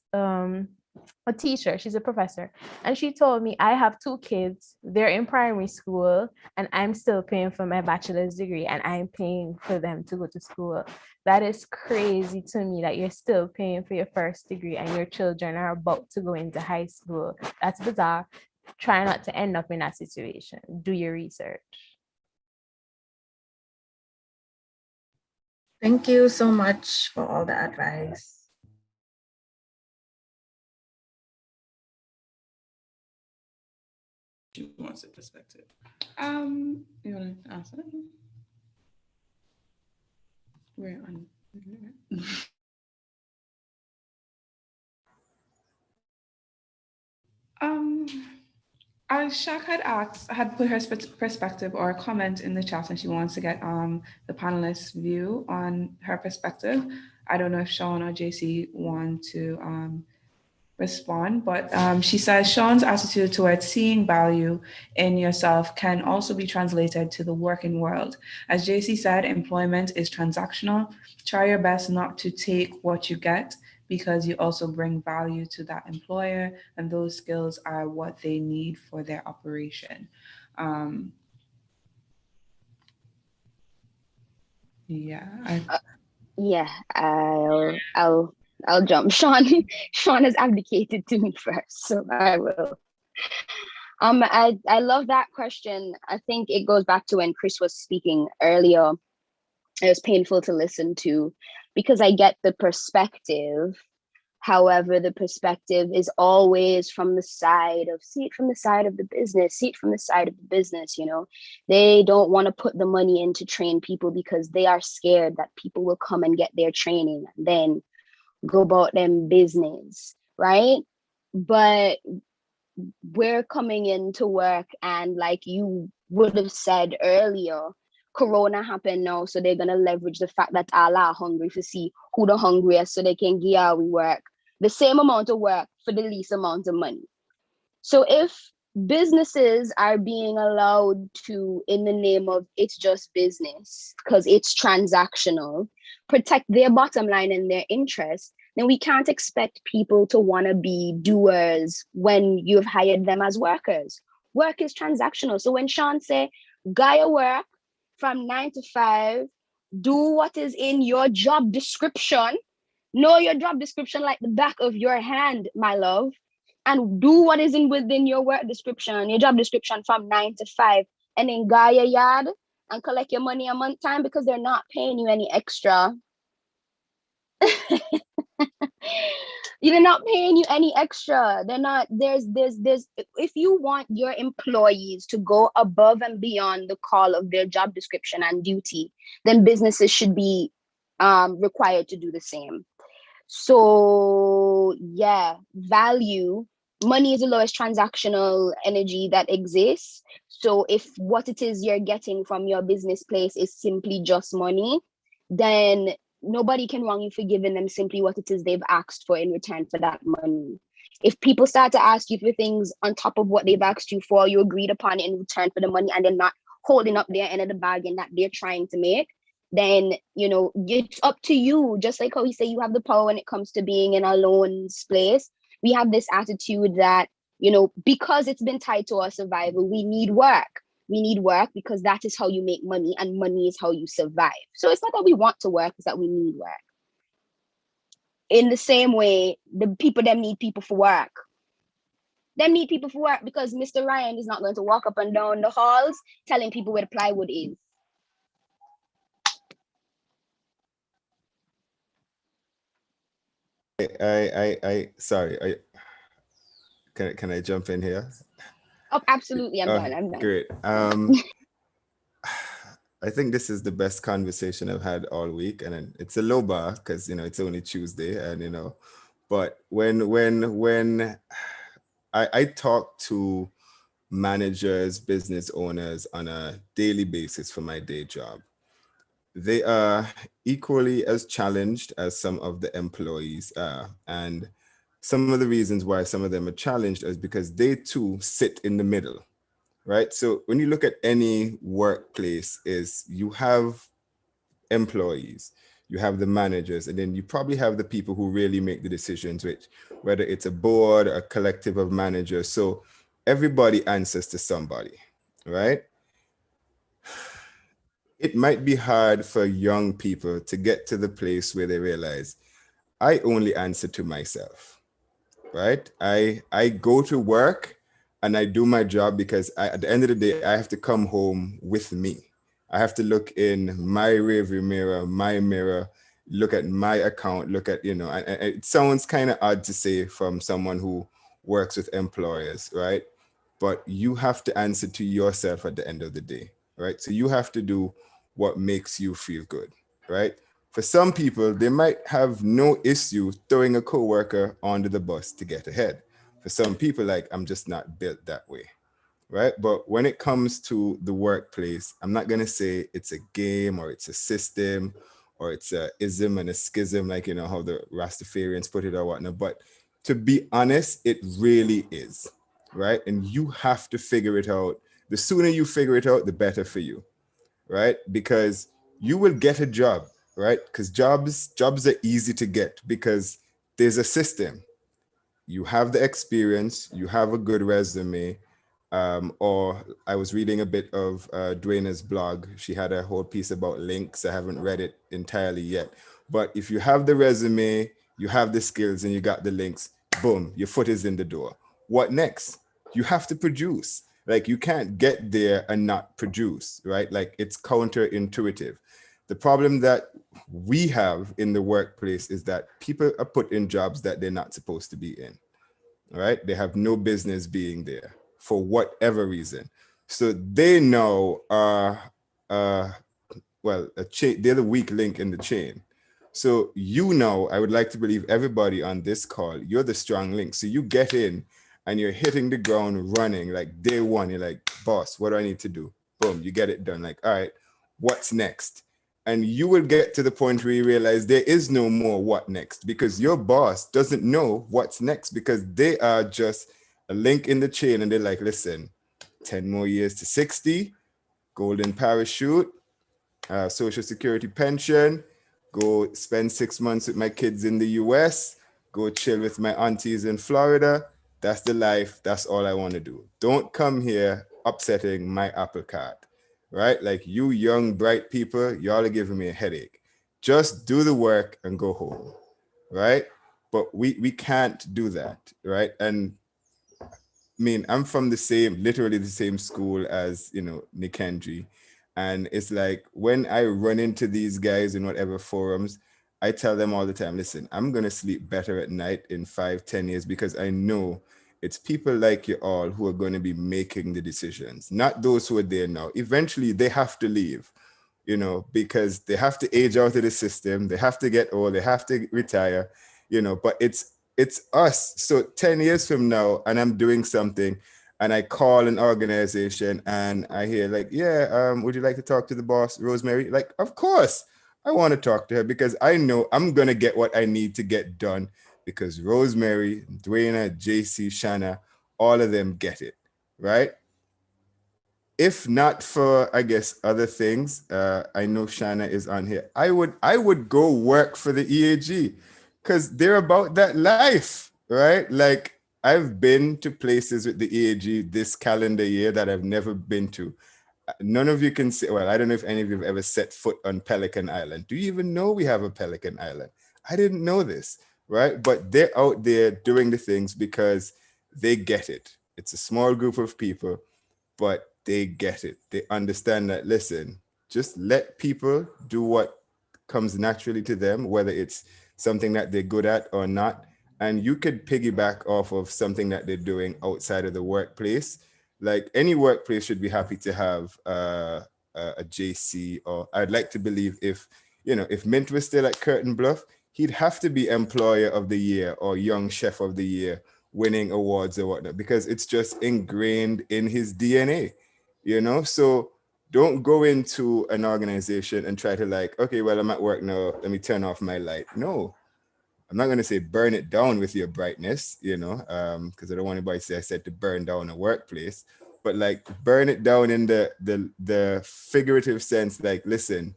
a teacher, she's a professor, and she told me, I have 2 kids, they're in primary school, and I'm still paying for my bachelor's degree, and I'm paying for them to go to school. That is crazy to me, that you're still paying for your first degree and your children are about to go into high school. That's bizarre. Try not to end up in that situation. Do your research. Thank you so much for all the advice. You want a perspective? You want to answer? We're on. Shak had put her perspective or a comment in the chat, and she wants to get the panelists' view on her perspective. I don't know if Sean or JC want to respond, but she says Sean's attitude towards seeing value in yourself can also be translated to the working world. As JC said, employment is transactional. Try your best not to take what you get, because you also bring value to that employer, and those skills are what they need for their operation. I'll jump. Sean has abdicated to me first, so I will. I love that question. I think it goes back to when Chris was speaking earlier. It was painful to listen to, because I get the perspective. However, the perspective is always from the side of, see it from the side of the business, They don't want to put the money in to train people because they are scared that people will come and get their training and then go about them business, right? But we're coming into work, and like you would have said earlier, Corona happened now, so they're gonna leverage the fact that all are hungry to see who the hungriest, so they can give our work the same amount of work for the least amount of money. So if businesses are being allowed to, in the name of it's just business, because it's transactional, protect their bottom line and their interest, then we can't expect people to want to be doers when you've hired them as workers. Work is transactional. So when Sean say, Gaia work, from 9 to 5. Do what is in your job description. Know your job description like the back of your hand, my love. And do what is within your work description, your job description from 9 to 5. And then go your yard and collect your money a month time because they're not paying you any extra. They're not paying you any extra. They're not, there's, if you want your employees to go above and beyond the call of their job description and duty, then businesses should be required to do the same. So yeah, value, money is the lowest transactional energy that exists. So if what it is you're getting from your business place is simply just money, then nobody can wrong you for giving them simply what it is they've asked for in return for that money. If people start to ask you for things on top of what they've asked you for, you agreed upon it in return for the money, and they're not holding up their end of the bargain that they're trying to make, then, it's up to you. Just like how we say you have the power when it comes to being in a loans place, we have this attitude that, because it's been tied to our survival, we need work. We need work because that is how you make money, and money is how you survive. So it's not that we want to work, it's that we need work. In the same way, the people them need people for work. Them need people for work because Mr. Ryan is not going to walk up and down the halls telling people where the plywood is. Sorry. Can I jump in here? Oh, absolutely. I'm done. Great. I think this is the best conversation I've had all week, and it's a low bar because it's only Tuesday, and but when I talk to managers, business owners on a daily basis for my day job, they are equally as challenged as some of the employees are. And some of the reasons why some of them are challenged is because they too sit in the middle, right? So when you look at any workplace, is you have employees, you have the managers, and then you probably have the people who really make the decisions, which whether it's a board, a collective of managers. So everybody answers to somebody, right? It might be hard for young people to get to the place where they realize, I only answer to myself, right? I go to work and I do my job because at the end of the day, I have to come home with me. I have to look in my rearview mirror, my mirror, look at my account, look at, and it sounds kind of odd to say from someone who works with employers, right? But you have to answer to yourself at the end of the day, right? So you have to do what makes you feel good, right? For some people, they might have no issue throwing a coworker under the bus to get ahead. For some people, like, I'm just not built that way, right? But when it comes to the workplace, I'm not gonna say it's a game or it's a system or it's a ism and a schism, like, how the Rastafarians put it or whatnot. But to be honest, it really is, right? And you have to figure it out. The sooner you figure it out, the better for you, right? Because you will get a job, right? Because jobs are easy to get because there's a system. You have the experience, you have a good resume, or I was reading a bit of Dwayna's blog. She had a whole piece about links. I haven't read it entirely yet. But if you have the resume, you have the skills, and you got the links, boom, your foot is in the door. What next? You have to produce. Like, you can't get there and not produce, right? Like, it's counterintuitive. The problem that we have in the workplace is that people are put in jobs that they're not supposed to be in, right? They have no business being there for whatever reason. So they know they're the weak link in the chain. So I would like to believe everybody on this call, you're the strong link. So you get in and you're hitting the ground running like day one. You're like, boss, what do I need to do? Boom, you get it done. Like, all right, what's next? And you will get to the point where you realize there is no more what next, because your boss doesn't know what's next, because they are just a link in the chain. And they're like, listen, 10 more years to 60, golden parachute, Social Security pension, go spend 6 months with my kids in the US, go chill with my aunties in Florida. That's the life. That's all I want to do. Don't come here upsetting my apple cart, right? Like you young, bright people, y'all are giving me a headache. Just do the work and go home, right? But we can't do that, right? And I mean, I'm from literally the same school as, Nikenji. And it's like when I run into these guys in whatever forums, I tell them all the time, listen, I'm going to sleep better at night in 5-10 years because I know it's people like you all who are going to be making the decisions, not those who are there now. Eventually, they have to leave, because they have to age out of the system. They have to get old. They have to retire, but it's us. So 10 years from now, and I'm doing something, and I call an organization and I hear like, yeah, would you like to talk to the boss, Rosemary? Like, of course, I want to talk to her because I know I'm going to get what I need to get done because Rosemary, Dwayna, JC, Shanna, all of them get it, right? If not for, I guess, other things, I know Shanna is on here. I would go work for the EAG because they're about that life, right? Like I've been to places with the EAG this calendar year that I've never been to. None of you can say, well, I don't know if any of you have ever set foot on Pelican Island. Do you even know we have a Pelican Island? I didn't know this, right? But they're out there doing the things because they get it. It's a small group of people, but they get it. They understand that, listen, just let people do what comes naturally to them, whether it's something that they're good at or not. And you could piggyback off of something that they're doing outside of the workplace. Like any workplace should be happy to have a JC, or I'd like to believe if Mint was still at Curtin Bluff, he'd have to be Employer of the Year or Young Chef of the Year, winning awards or whatnot, because it's just ingrained in his DNA, So don't go into an organization and try to like, okay, well, I'm at work now, let me turn off my light. No, I'm not going to say burn it down with your brightness, because I don't want anybody to say I said to burn down a workplace, but like burn it down in the figurative sense, like, listen,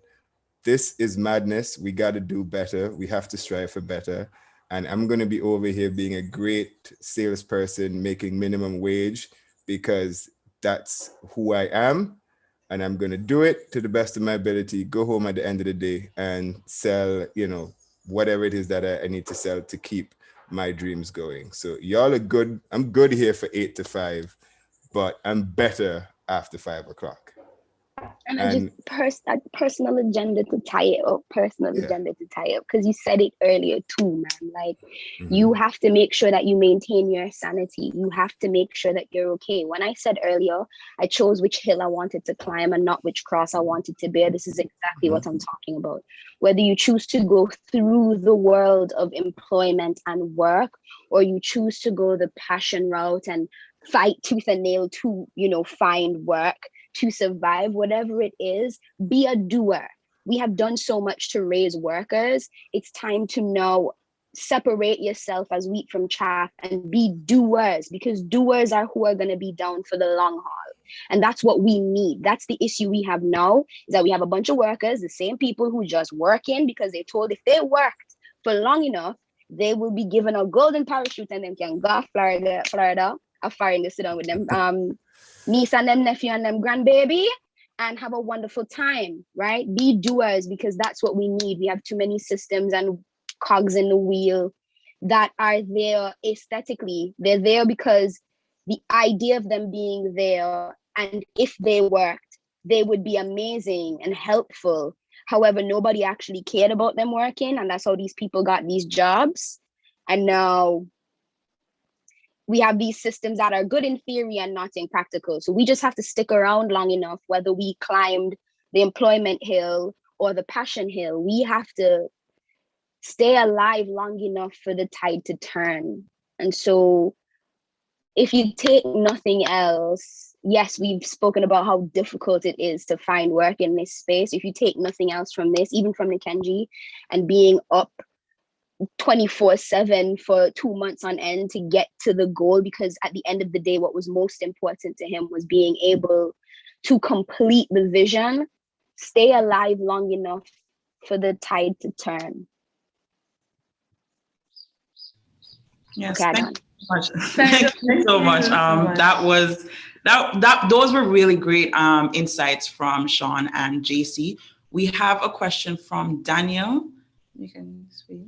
this is madness. We got to do better. We have to strive for better. And I'm going to be over here being a great salesperson, making minimum wage because that's who I am. And I'm going to do it to the best of my ability, go home at the end of the day and sell, whatever it is that I need to sell to keep my dreams going. So y'all are good. I'm good here for 8 to 5, but I'm better after 5 o'clock. And just personal agenda to tie it up, because you said it earlier too, man. Like you have to make sure that you maintain your sanity. You have to make sure that you're okay. When I said earlier, I chose which hill I wanted to climb and not which cross I wanted to bear. This is exactly what I'm talking about. Whether you choose to go through the world of employment and work, or you choose to go the passion route and fight tooth and nail to, find work, to survive, whatever it is, be a doer. We have done so much to raise workers. It's time to now separate yourself as wheat from chaff and be doers, because doers are who are going to be down for the long haul. And that's what we need. That's the issue we have now, is that we have a bunch of workers, the same people who just work in because they're told if they worked for long enough, they will be given a golden parachute and then can go Florida, a foreign to sit down with them. Niece and them nephew and them grandbaby and have a wonderful time, right? Be doers, because that's what we need. We have too many systems and cogs in the wheel that are there aesthetically. They're there because the idea of them being there, and if they worked, they would be amazing and helpful. However, nobody actually cared about them working, and that's how these people got these jobs. And now we have these systems that are good in theory and not in practical. So we just have to stick around long enough, whether we climbed the employment hill or the passion hill. We have to stay alive long enough for the tide to turn. And so if you take nothing else, yes, we've spoken about how difficult it is to find work in this space. If you take nothing else from this, even from Nikenji, and being up 24/7 for 2 months on end to get to the goal, because at the end of the day, what was most important to him was being able to complete the vision. Stay alive long enough for the tide to turn. Yes, okay, thank you so much. Thank you so much. That was Those were really great insights from Sean and JC. We have a question from Daniel. You can speak.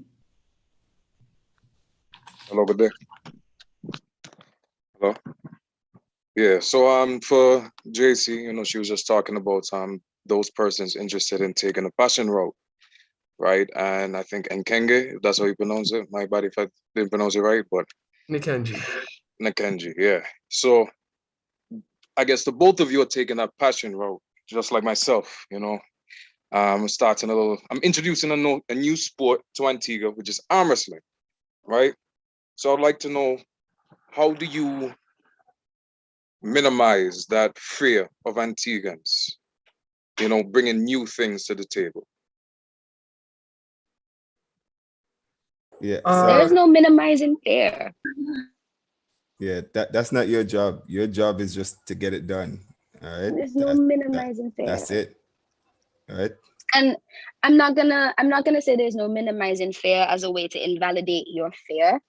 Hello, good day. Hello. Yeah, so for JC, you know, she was just talking about those persons interested in taking a passion route, right? And I think Nkenge, if that's how you pronounce it, my bad if I didn't pronounce it right, but Nkenji, yeah. So I guess the both of you are taking that passion route, just like myself, you know. I'm introducing a new sport to Antigua, which is arm wrestling, right? So I'd like to know, how do you minimize that fear of Antiguans, you know, bringing new things to the table? Yeah. There's no minimizing fear. Yeah, that's not your job. Your job is just to get it done. All right. There's no minimizing fear. That's it. All right. And I'm not gonna say there's no minimizing fear as a way to invalidate your fear.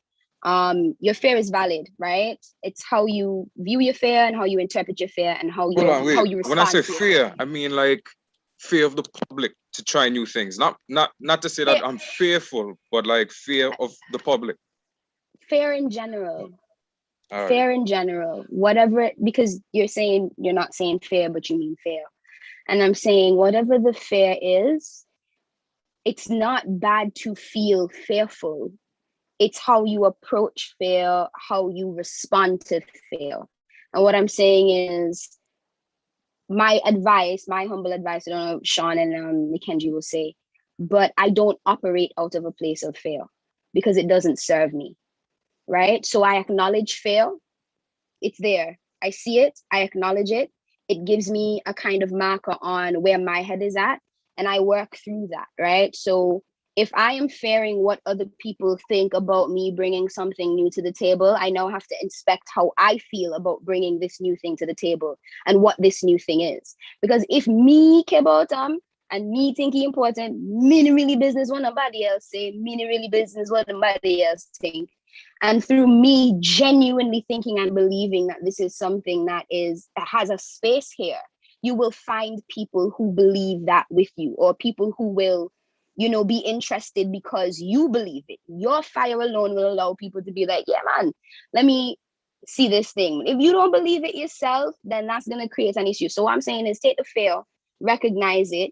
Your fear is valid, right? It's how you view your fear and how you interpret your fear and how you respond. When I say fear, I mean like fear of the public to try new things. Not to say that I'm fearful, but like fear of the public. Fear in general. All right. Fear in general. Whatever, because you're not saying fear, but you mean fear. And I'm saying whatever the fear is, it's not bad to feel fearful. It's how you approach fear, how you respond to fear. And what I'm saying is, my humble advice, I don't know, Sean and Nkenji will say, but I don't operate out of a place of fear because it doesn't serve me, right? So I acknowledge fear. It's there. I see it. I acknowledge it. It gives me a kind of marker on where my head is at, and I work through that, right? So if I am fearing what other people think about me bringing something new to the table, I now have to inspect how I feel about bringing this new thing to the table and what this new thing is. Because if me care about them and me thinking important, me really business what nobody else say, me really business what nobody else think. And through me genuinely thinking and believing that this is something that has a space here, you will find people who believe that with you, or people who will, you know, be interested because you believe it. Your fire alone will allow people to be like, yeah, man, let me see this thing. If you don't believe it yourself, then that's going to create an issue. So what I'm saying is take the fear, recognize it,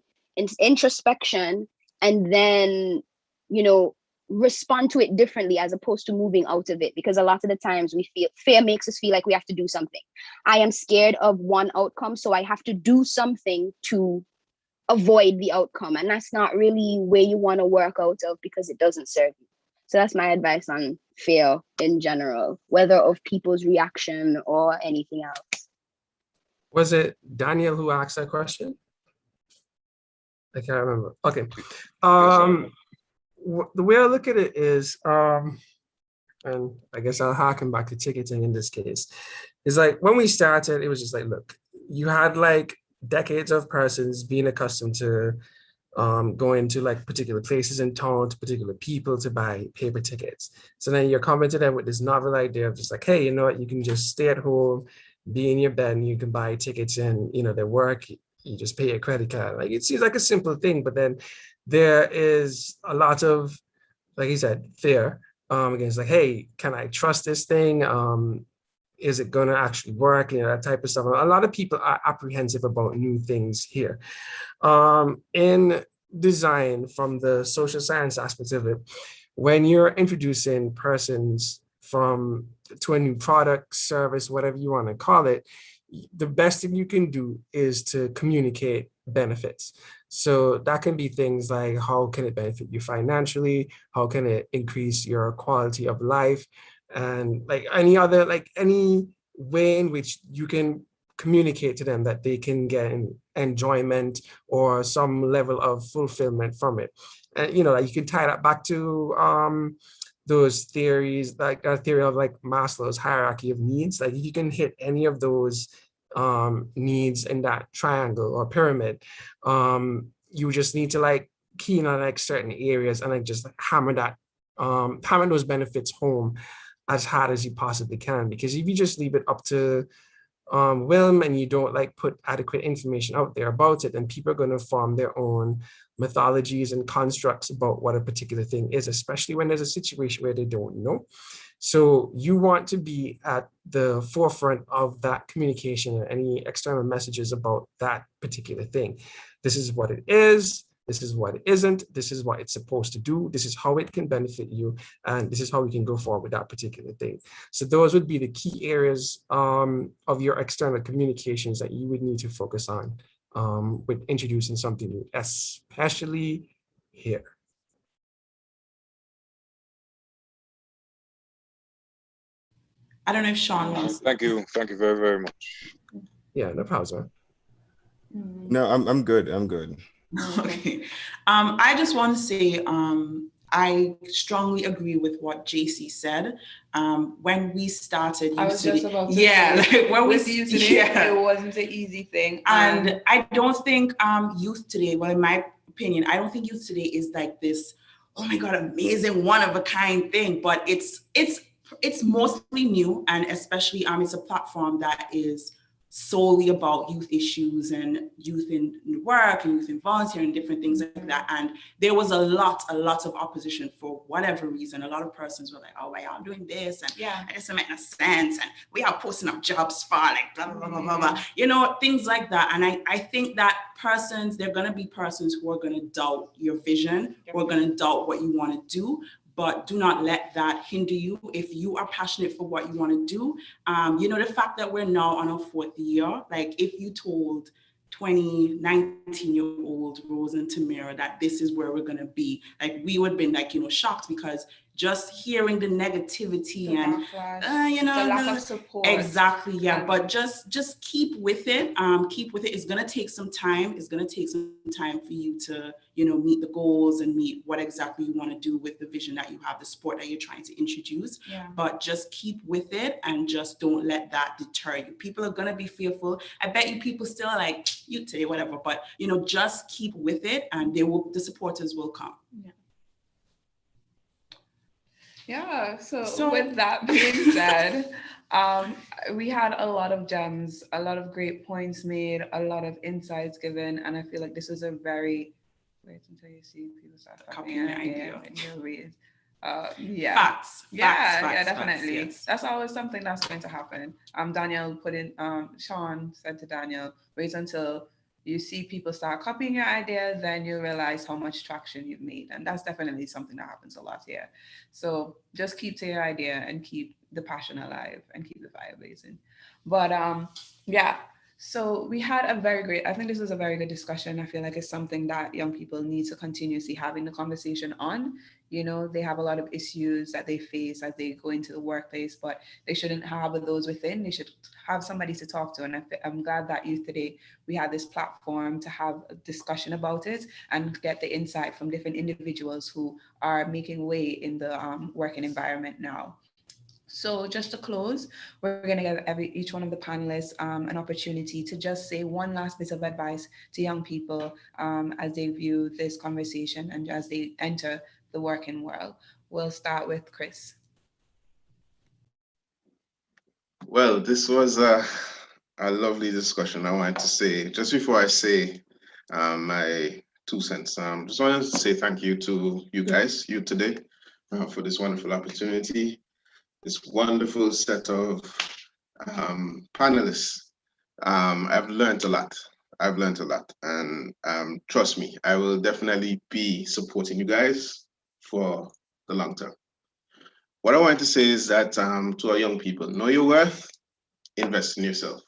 introspection, and then, you know, respond to it differently as opposed to moving out of it. Because a lot of the times we feel fear makes us feel like we have to do something. I am scared of one outcome, so I have to do something to avoid the outcome. And that's not really where you want to work out of, because it doesn't serve you. So that's my advice on fear in general, whether of people's reaction or anything else. Was it Daniel who asked that question? I can't remember. Okay. The way I look at it is, and I guess I'll harken back to ticketing in this case, is like when we started, it was just like, look, you had like decades of persons being accustomed to going to like particular places in town, to particular people to buy paper tickets. So then you're coming to them with this novel idea of just like, hey, you know what, you can just stay at home, be in your bed, and you can buy tickets, and you know, they work, you just pay your credit card. Like it seems like a simple thing, but then there is a lot of, like you said, fear against like, hey, can I trust this thing? Is it going to actually work? You know, that type of stuff. A lot of people are apprehensive about new things here. In design, from the social science aspect of it, when you're introducing persons to a new product, service, whatever you want to call it, the best thing you can do is to communicate benefits. So that can be things like, how can it benefit you financially? How can it increase your quality of life? And like any way in which you can communicate to them that they can get enjoyment or some level of fulfillment from it. And, you know, like you can tie that back to those theories, like a theory of like Maslow's hierarchy of needs. Like you can hit any of those needs in that triangle or pyramid. You just need to like key in on like certain areas and like just hammer those benefits home as hard as you possibly can. Because if you just leave it up to whim and you don't like put adequate information out there about it, then people are going to form their own mythologies and constructs about what a particular thing is, especially when there's a situation where they don't know. So you want to be at the forefront of that communication and any external messages about that particular thing. This is what it is. This is what it isn't. This is what it's supposed to do. This is how it can benefit you. And this is how we can go forward with that particular thing. So those would be the key areas of your external communications that you would need to focus on with introducing something new, especially here. I don't know if Sean wants. Thank you very, very much. Yeah, no problem. No, I'm good. I'm good. Okay. I just want to say I strongly agree with what JC said. When we started, I was just about to say, like when with we you today, yeah. it wasn't an easy thing. And I don't think youth today, well, in my opinion, I don't think youth today is like this, oh my God, amazing, one of a kind thing, but it's mostly new, and especially it's a platform that is solely about youth issues and youth in work and youth in volunteering and different things like that. And there was a lot of opposition for whatever reason. A lot of persons were like, oh, why y'all doing this? And yeah, it doesn't make no sense. And we are posting up jobs for like blah, blah, blah, blah, blah. You know, things like that. And I think that persons, there are going to be persons who are going to doubt your vision, who are going to doubt what you want to do. But do not let that hinder you. If you are passionate for what you want to do, you know, the fact that we're now on our 4th year, like if you told 19-year-old Rose and Tamira that this is where we're going to be, like we would have been like, you know, shocked, because just hearing the negativity and you know, the lack of support. Exactly, yeah. But just keep with it. Keep with it. It's gonna take some time. It's gonna take some time for you to, you know, meet the goals and meet what exactly you want to do with the vision that you have, the sport that you're trying to introduce. Yeah. But just keep with it and just don't let that deter you. People are gonna be fearful. I bet you people still are like, you today, whatever. But you know, just keep with it, and the supporters will come. Yeah. Yeah, so with that being said, we had a lot of gems, a lot of great points made, a lot of insights given, and I feel like this was a very, wait until you see people start copying your idea in your ways. Yeah. Facts. Yeah, definitely. Yes. That's always something that's going to happen. Daniel put in, Sean said to Daniel, wait until you see people start copying your idea, then you realize how much traction you've made. And that's definitely something that happens a lot here. So just keep to your idea and keep the passion alive and keep the fire blazing. But yeah, so we had I think this was a very good discussion. I feel like it's something that young people need to continuously having the conversation on. You know, they have a lot of issues that they face as they go into the workplace, but they shouldn't harbor those within. They should have somebody to talk to. And I'm glad that youth today, we had this platform to have a discussion about it and get the insight from different individuals who are making way in the working environment now. So just to close, we're going to give each one of the panelists an opportunity to just say one last bit of advice to young people as they view this conversation and as they enter the working world. We'll start with Chris. Well, this was a lovely discussion. I wanted to say, just before I say my 2 cents, just wanted to say thank you to you guys, you today, for this wonderful opportunity, this wonderful set of panelists. I've learned a lot. And trust me, I will definitely be supporting you guys for the long term. What I wanted to say is that to our young people, know your worth, invest in yourself,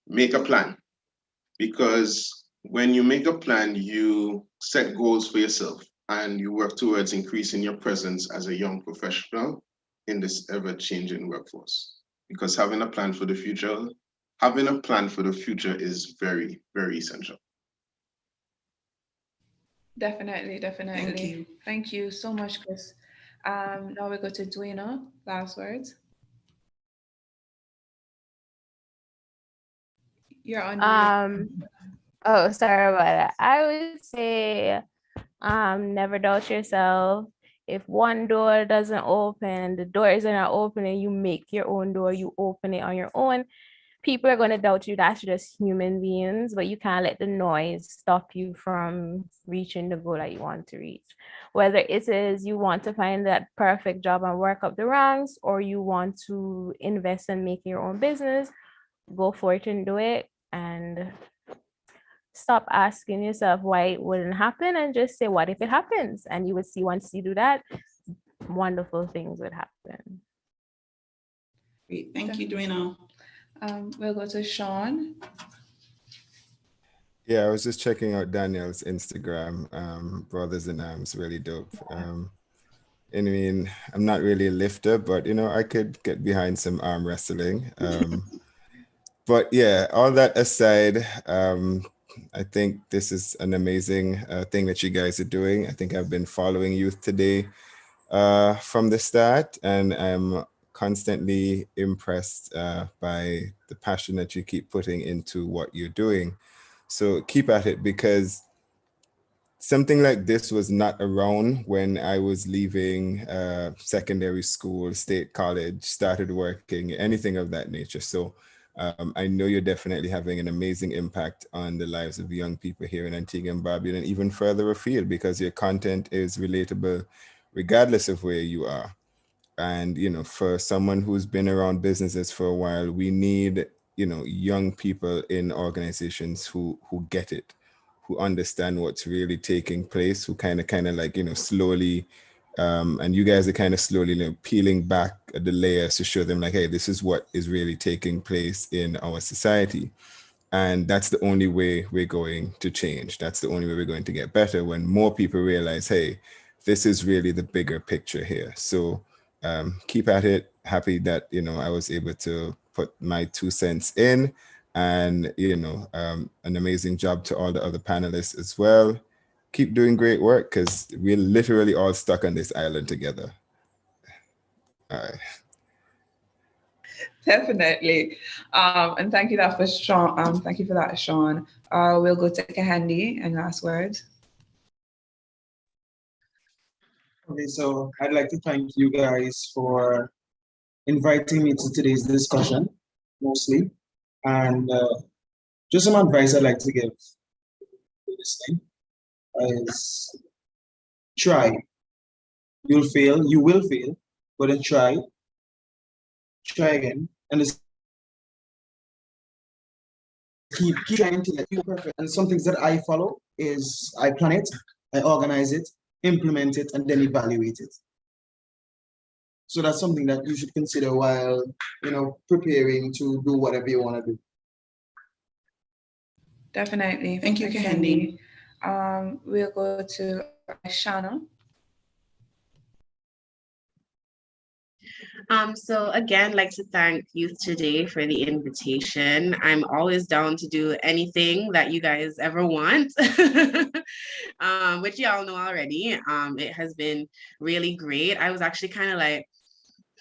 make a plan. Because when you make a plan, you set goals for yourself and you work towards increasing your presence as a young professional in this ever-changing workforce. Because having a plan for the future is very, very essential. Definitely. Thank you so much, Chris. Now we go to Duina. Last words. You're on. Oh, sorry about that. I would say, never doubt yourself. If one door doesn't open, the door isn't opening, you make your own door. You open it on your own. people are going to doubt you. That's just human beings, but you can't let the noise stop you from reaching the goal that you want to reach. Whether it is you want to find that perfect job and work up the ranks, or you want to invest and make your own business, go for it and do it. And stop asking yourself why it wouldn't happen, and just say, what if it happens? And you would see, once you do that, wonderful things would happen. Great. Thank you, Dwayna. We'll go to Sean. Yeah, I was just checking out Daniel's Instagram. Brothers in Arms, really dope. I mean, I'm not really a lifter, but you know, I could get behind some arm wrestling. But yeah, all that aside, I think this is an amazing thing that you guys are doing. I think I've been following Youth Today from the start, and I'm constantly impressed by the passion that you keep putting into what you're doing. So keep at it, because something like this was not around when I was leaving secondary school, state college, started working, anything of that nature. So I know you're definitely having an amazing impact on the lives of young people here in Antigua and Barbuda, and even further afield, because your content is relatable regardless of where you are. And, you know, for someone who's been around businesses for a while, we need, you know, young people in organizations who get it, who understand what's really taking place, who kind of like, you know, slowly, and you guys are kind of slowly, you know, peeling back the layers to show them like, hey, this is what is really taking place in our society. And that's the only way we're going to change. That's the only way we're going to get better, when more people realize, hey, this is really the bigger picture here. So keep at it. Happy that, you know, I was able to put my 2 cents in, and, you know, an amazing job to all the other panelists as well. Keep doing great work, because we're literally all stuck on this island together. All right. Definitely. And thank you for Sean. Thank you for that, Sean. We'll go to Kahindi and last words. Okay, so I'd like to thank you guys for inviting me to today's discussion, mostly. And just some advice I'd like to give for this thing is try. You'll fail, you will fail, but then try again, and just keep trying to get you perfect. And some things that I follow is I plan it, I organize it, implement it, and then evaluate it. So that's something that you should consider while, you know, preparing to do whatever you want to do. Definitely. Thank you, Kahindi. We'll go to Shana. So again, like to thank Youth Today for the invitation. I'm always down to do anything that you guys ever want, which y'all know already. It has been really great. I was actually kind of like,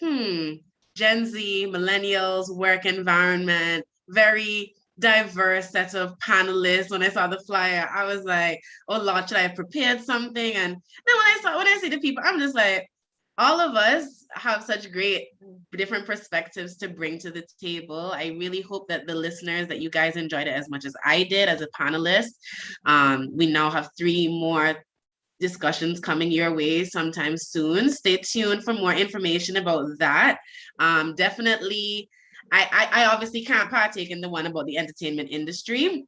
Gen Z, millennials, work environment, very diverse set of panelists. When I saw the flyer, I was like, oh Lord, should I have prepared something? And then when I see the people, I'm just like, all of us have such great different perspectives to bring to the table. I really hope that the listeners, that you guys enjoyed it as much as I did as a panelist. We now have 3 more discussions coming your way sometime soon. Stay tuned for more information about that. Definitely, I obviously can't partake in the one about the entertainment industry,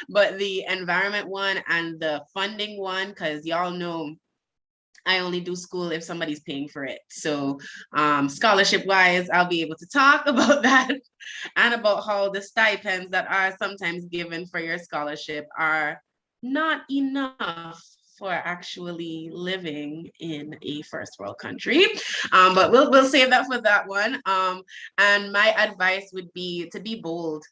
but the environment one and the funding one, because y'all know I only do school if somebody's paying for it. So scholarship wise, I'll be able to talk about that and about how the stipends that are sometimes given for your scholarship are not enough for actually living in a first world country. But we'll save that for that one. And my advice would be to be bold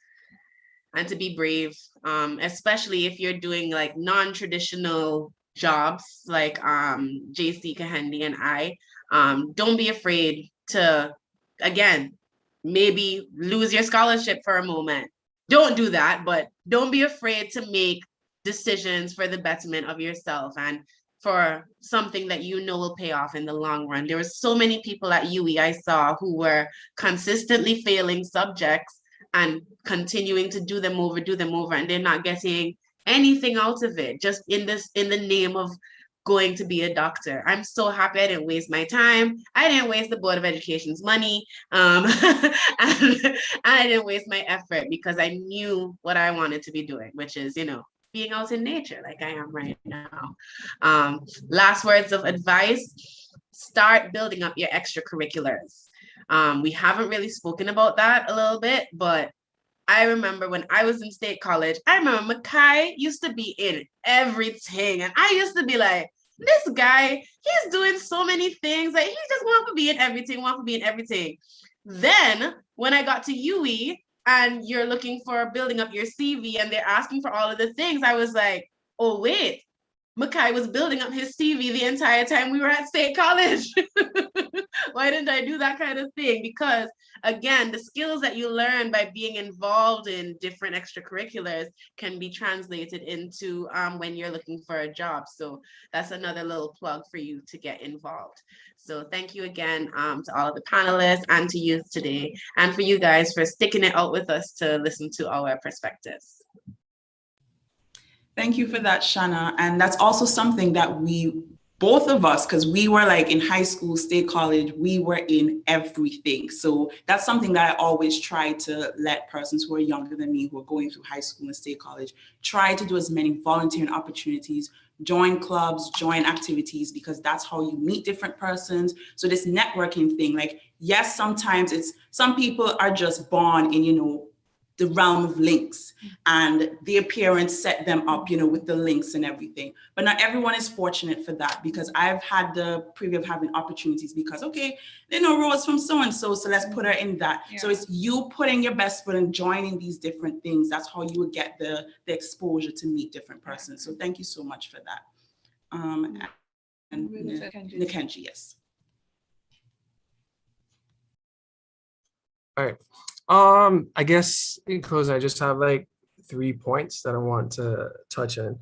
and to be brave, especially if you're doing like non-traditional jobs like JC, Kahindi, and I. Don't be afraid to, again, maybe lose your scholarship for a moment. Don't do that, but don't be afraid to make decisions for the betterment of yourself and for something that you know will pay off in the long run. There were so many people at UE I saw who were consistently failing subjects, and continuing to do them over, and they're not getting anything out of it, just in the name of going to be a doctor. I'm so happy I didn't waste my time. I didn't waste the Board of Education's money. And I didn't waste my effort because I knew what I wanted to be doing, which is, being out in nature like I am right now. Last words of advice, start building up your extracurriculars. We haven't really spoken about that a little bit, but I remember when I was in state college, I remember Makai used to be in everything. And I used to be like, this guy, he's doing so many things. Like, he just wants to be in everything, Then when I got to UE and you're looking for building up your CV and they're asking for all of the things, I was like, oh, wait, Makai was building up his CV the entire time we were at state college. Why didn't I do that kind of thing? Because again, the skills that you learn by being involved in different extracurriculars can be translated into when you're looking for a job. So that's another little plug for you to get involved. So thank you again to all of the panelists and to you today, and for you guys for sticking it out with us to listen to our perspectives. Thank you for that, Shanna. And that's also something that both of us, because we were like in high school, state college, we were in everything. So that's something that I always try to let persons who are younger than me, who are going through high school and state college, try to do as many volunteering opportunities, join clubs, join activities, because that's how you meet different persons. So this networking thing, like, yes, sometimes some people are just born in, the realm of links, and the appearance set them up, with the links and everything. But not everyone is fortunate for that, because I've had the privilege of having opportunities because, okay, they know Rose from so-and-so, so let's put her in that. Yeah. So it's you putting your best foot and joining these different things. That's how you would get the exposure to meet different persons. So thank you so much for that. And Nikenji, yes. All right. I guess in closing, I just have like 3 points that I want to touch on.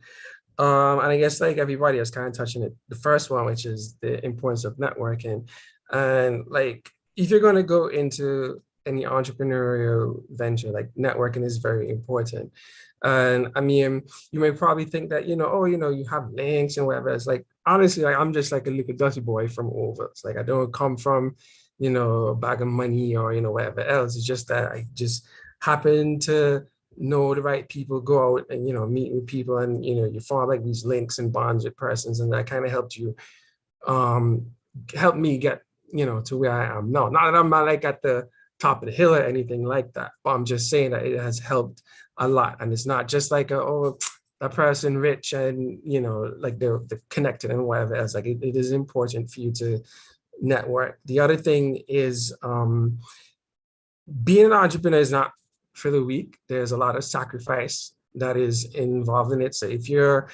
And I guess like everybody is kind of touching it. The first one, which is the importance of networking. And like, if you're going to go into any entrepreneurial venture, like networking is very important. And I mean, you may probably think that, you have links and whatever. It's like, honestly, like, I'm just like a little dirty boy from over. It's like, I don't come from, a bag of money or, whatever else. It's just that I just happen to know the right people, go out and, meet with people, and, you form like these links and bonds with persons. And that kind of helped you, help me get, to where I am now. Not that I'm not like at the top of the hill or anything like that, but I'm just saying that it has helped a lot. And it's not just like, that person rich and, like they're connected and whatever else. Like it is important for you to network. The other thing is being an entrepreneur is not for the weak. There's a lot of sacrifice that is involved in it. So if you're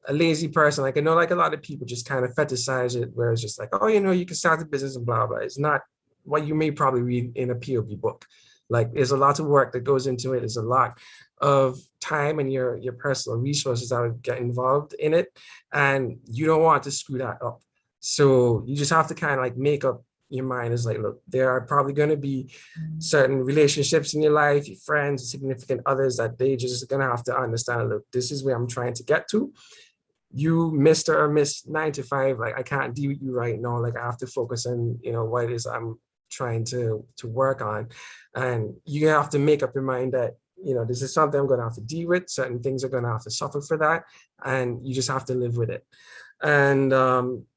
a lazy person, like I know like a lot of people just kind of fetishize it, where it's just like, oh, you can start a business and blah, blah. It's not what you may probably read in a POB book. Like there's a lot of work that goes into it. There's a lot of time and your personal resources that would get involved in it. And you don't want to screw that up. So you just have to kind of like make up your mind. Is like, look, there are probably going to be certain relationships in your life, your friends, significant others, that they just going to have to understand, look, this is where I'm trying to get to. You Mr. or Miss 9 to 5, like I can't deal with you right now. Like I have to focus on, what it is I'm trying to work on. And you have to make up your mind that, this is something I'm going to have to deal with. Certain things are going to have to suffer for that. And you just have to live with it. And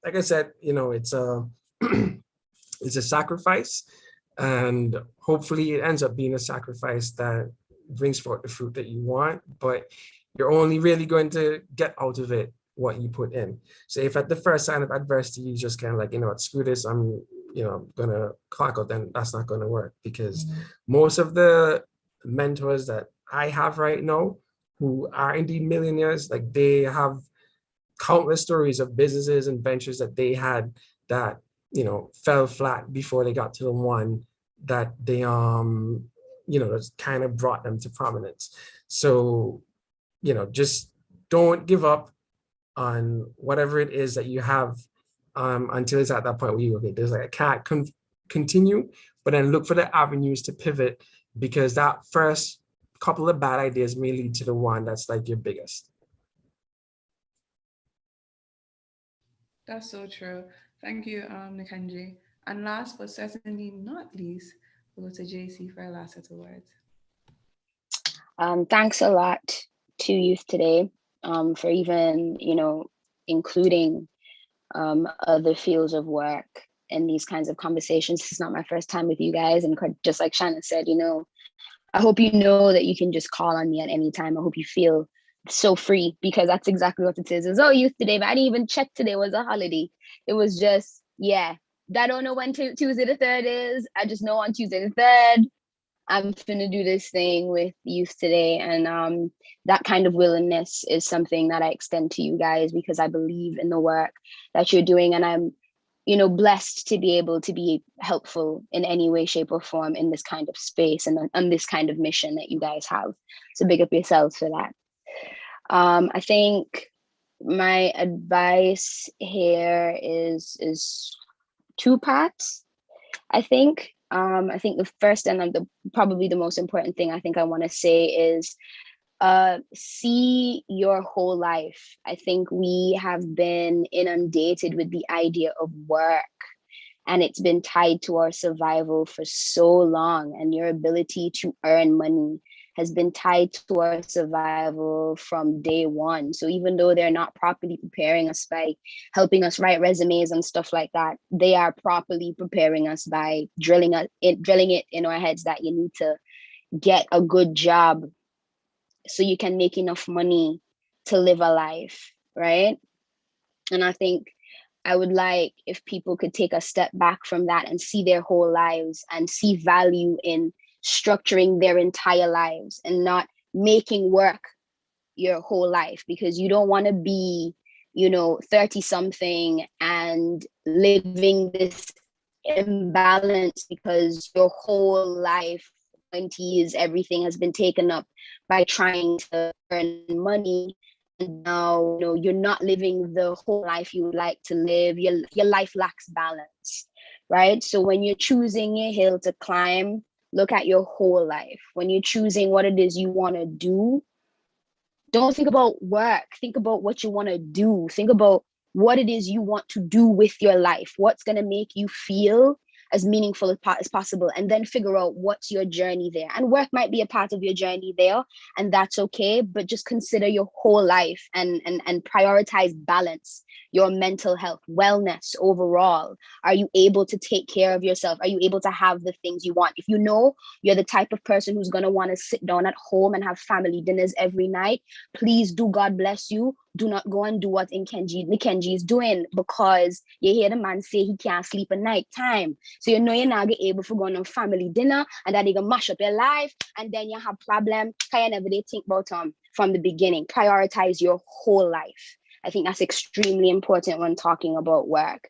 like I said, it's a it's a sacrifice, and hopefully it ends up being a sacrifice that brings forth the fruit that you want, but you're only really going to get out of it what you put in. So if at the first sign of adversity, you just kind of like, what, screw this, I'm gonna clock out, then that's not gonna work, because most of the mentors that I have right now who are indeed millionaires, like they have countless stories of businesses and ventures that they had that, fell flat before they got to the one that they, just kind of brought them to prominence. So, just don't give up on whatever it is that you have until it's at that point where you, okay, there's like, I can't continue, but then look for the avenues to pivot because that first couple of bad ideas may lead to the one that's like your biggest. That's so true. Thank you, Nikanji. And last but certainly not least, we'll go to JC for a last set of words. Thanks a lot to Youth Today for even, including other fields of work in these kinds of conversations. This is not my first time with you guys. And just like Shannon said, I hope you know that you can just call on me at any time. I hope you feel so free, because that's exactly what it is. It's Youth Today, but I didn't even check today was a holiday. It was just, I don't know when Tuesday the 3rd is. I just know on Tuesday the 3rd, I'm finna do this thing with Youth Today. And that kind of willingness is something that I extend to you guys, because I believe in the work that you're doing. And I'm, blessed to be able to be helpful in any way, shape, or form in this kind of space and on this kind of mission that you guys have. So big up yourselves for that. I think my advice here is 2 parts. I think the first and probably the most important thing I think I want to say is see your whole life. I think we have been inundated with the idea of work, and it's been tied to our survival for so long, and your ability to earn money has been tied to our survival from day one. So even though they're not properly preparing us by helping us write resumes and stuff like that, they are properly preparing us by drilling it in our heads that you need to get a good job so you can make enough money to live a life, right? And I think I would like if people could take a step back from that and see their whole lives and see value in structuring their entire lives and not making work your whole life, because you don't want to be, 30 something and living this imbalance because your whole life, 20s, everything has been taken up by trying to earn money. And now, you're not living the whole life you would like to live. Your life lacks balance, right? So when you're choosing a hill to climb, look at your whole life. When you're choosing what it is you want to do, don't think about work. Think about what you want to do. Think about what it is you want to do with your life. What's going to make you feel as meaningful as possible, and then figure out what's your journey there. And work might be a part of your journey there, and that's okay, but just consider your whole life and prioritize balance, your mental health, wellness overall. Are you able to take care of yourself? Are you able to have the things you want? If you know you're the type of person who's going to want to sit down at home and have family dinners every night, please do. God bless you. Do not go and do what Nikenji is doing, because you hear the man say he can't sleep at night time. So you're not able to go on a family dinner, and that they gonna mash up your life, and then you have problem. Can you never think about from the beginning? Prioritize your whole life. I think that's extremely important when talking about work.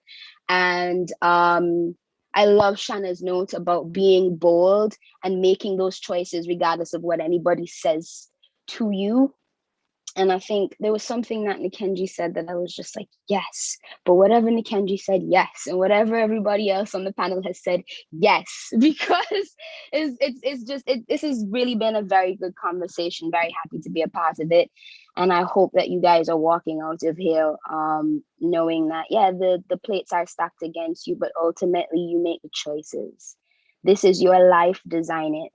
And I love Shanna's note about being bold and making those choices regardless of what anybody says to you. And I think there was something that Nikenji said that I was just like, yes. But whatever Nikenji said, yes. And whatever everybody else on the panel has said, yes. Because this has really been a very good conversation. Very happy to be a part of it. And I hope that you guys are walking out of here knowing that, the plates are stacked against you, but ultimately you make the choices. This is your life, design it.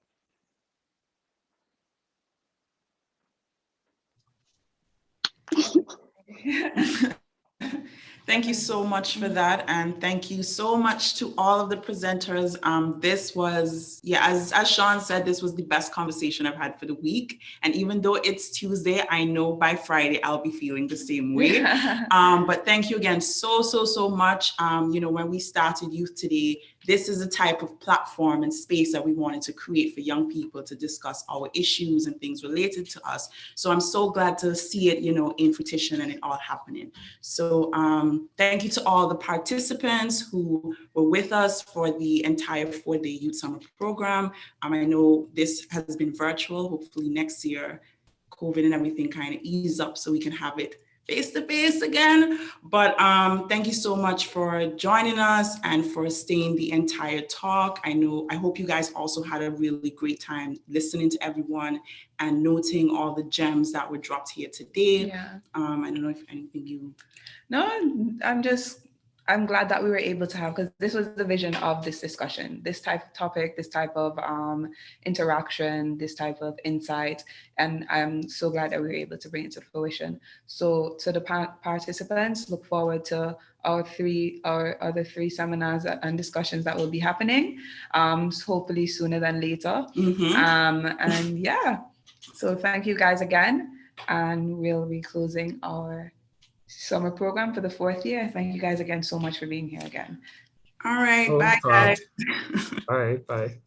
Thank you so much for that. And thank you so much to all of the presenters. This was, as Sean said, this was the best conversation I've had for the week. And even though it's Tuesday, I know by Friday I'll be feeling the same way. But thank you again so much. When we started Youth Today, this is the type of platform and space that we wanted to create for young people to discuss our issues and things related to us. So I'm so glad to see it, in fruition and it all happening. So thank you to all the participants who were with us for the entire 4-day Youth Summer program. I know this has been virtual. Hopefully next year, COVID and everything kind of ease up so we can have it face to face again. But thank you so much for joining us and for staying the entire talk. I hope you guys also had a really great time listening to everyone and noting all the gems that were dropped here today. Yeah. I don't know if anything you... No, I'm glad that we were able to have, because this was the vision of this discussion, this type of topic, this type of interaction, this type of insight. And I'm so glad that we were able to bring it to fruition. So to the participants, look forward to our other three seminars and discussions that will be happening, hopefully sooner than later. And yeah, so thank you guys again. And we'll be closing our summer program for the 4th year. Thank you guys again so much for being here again. All right, No bye problem. guys. All right, bye.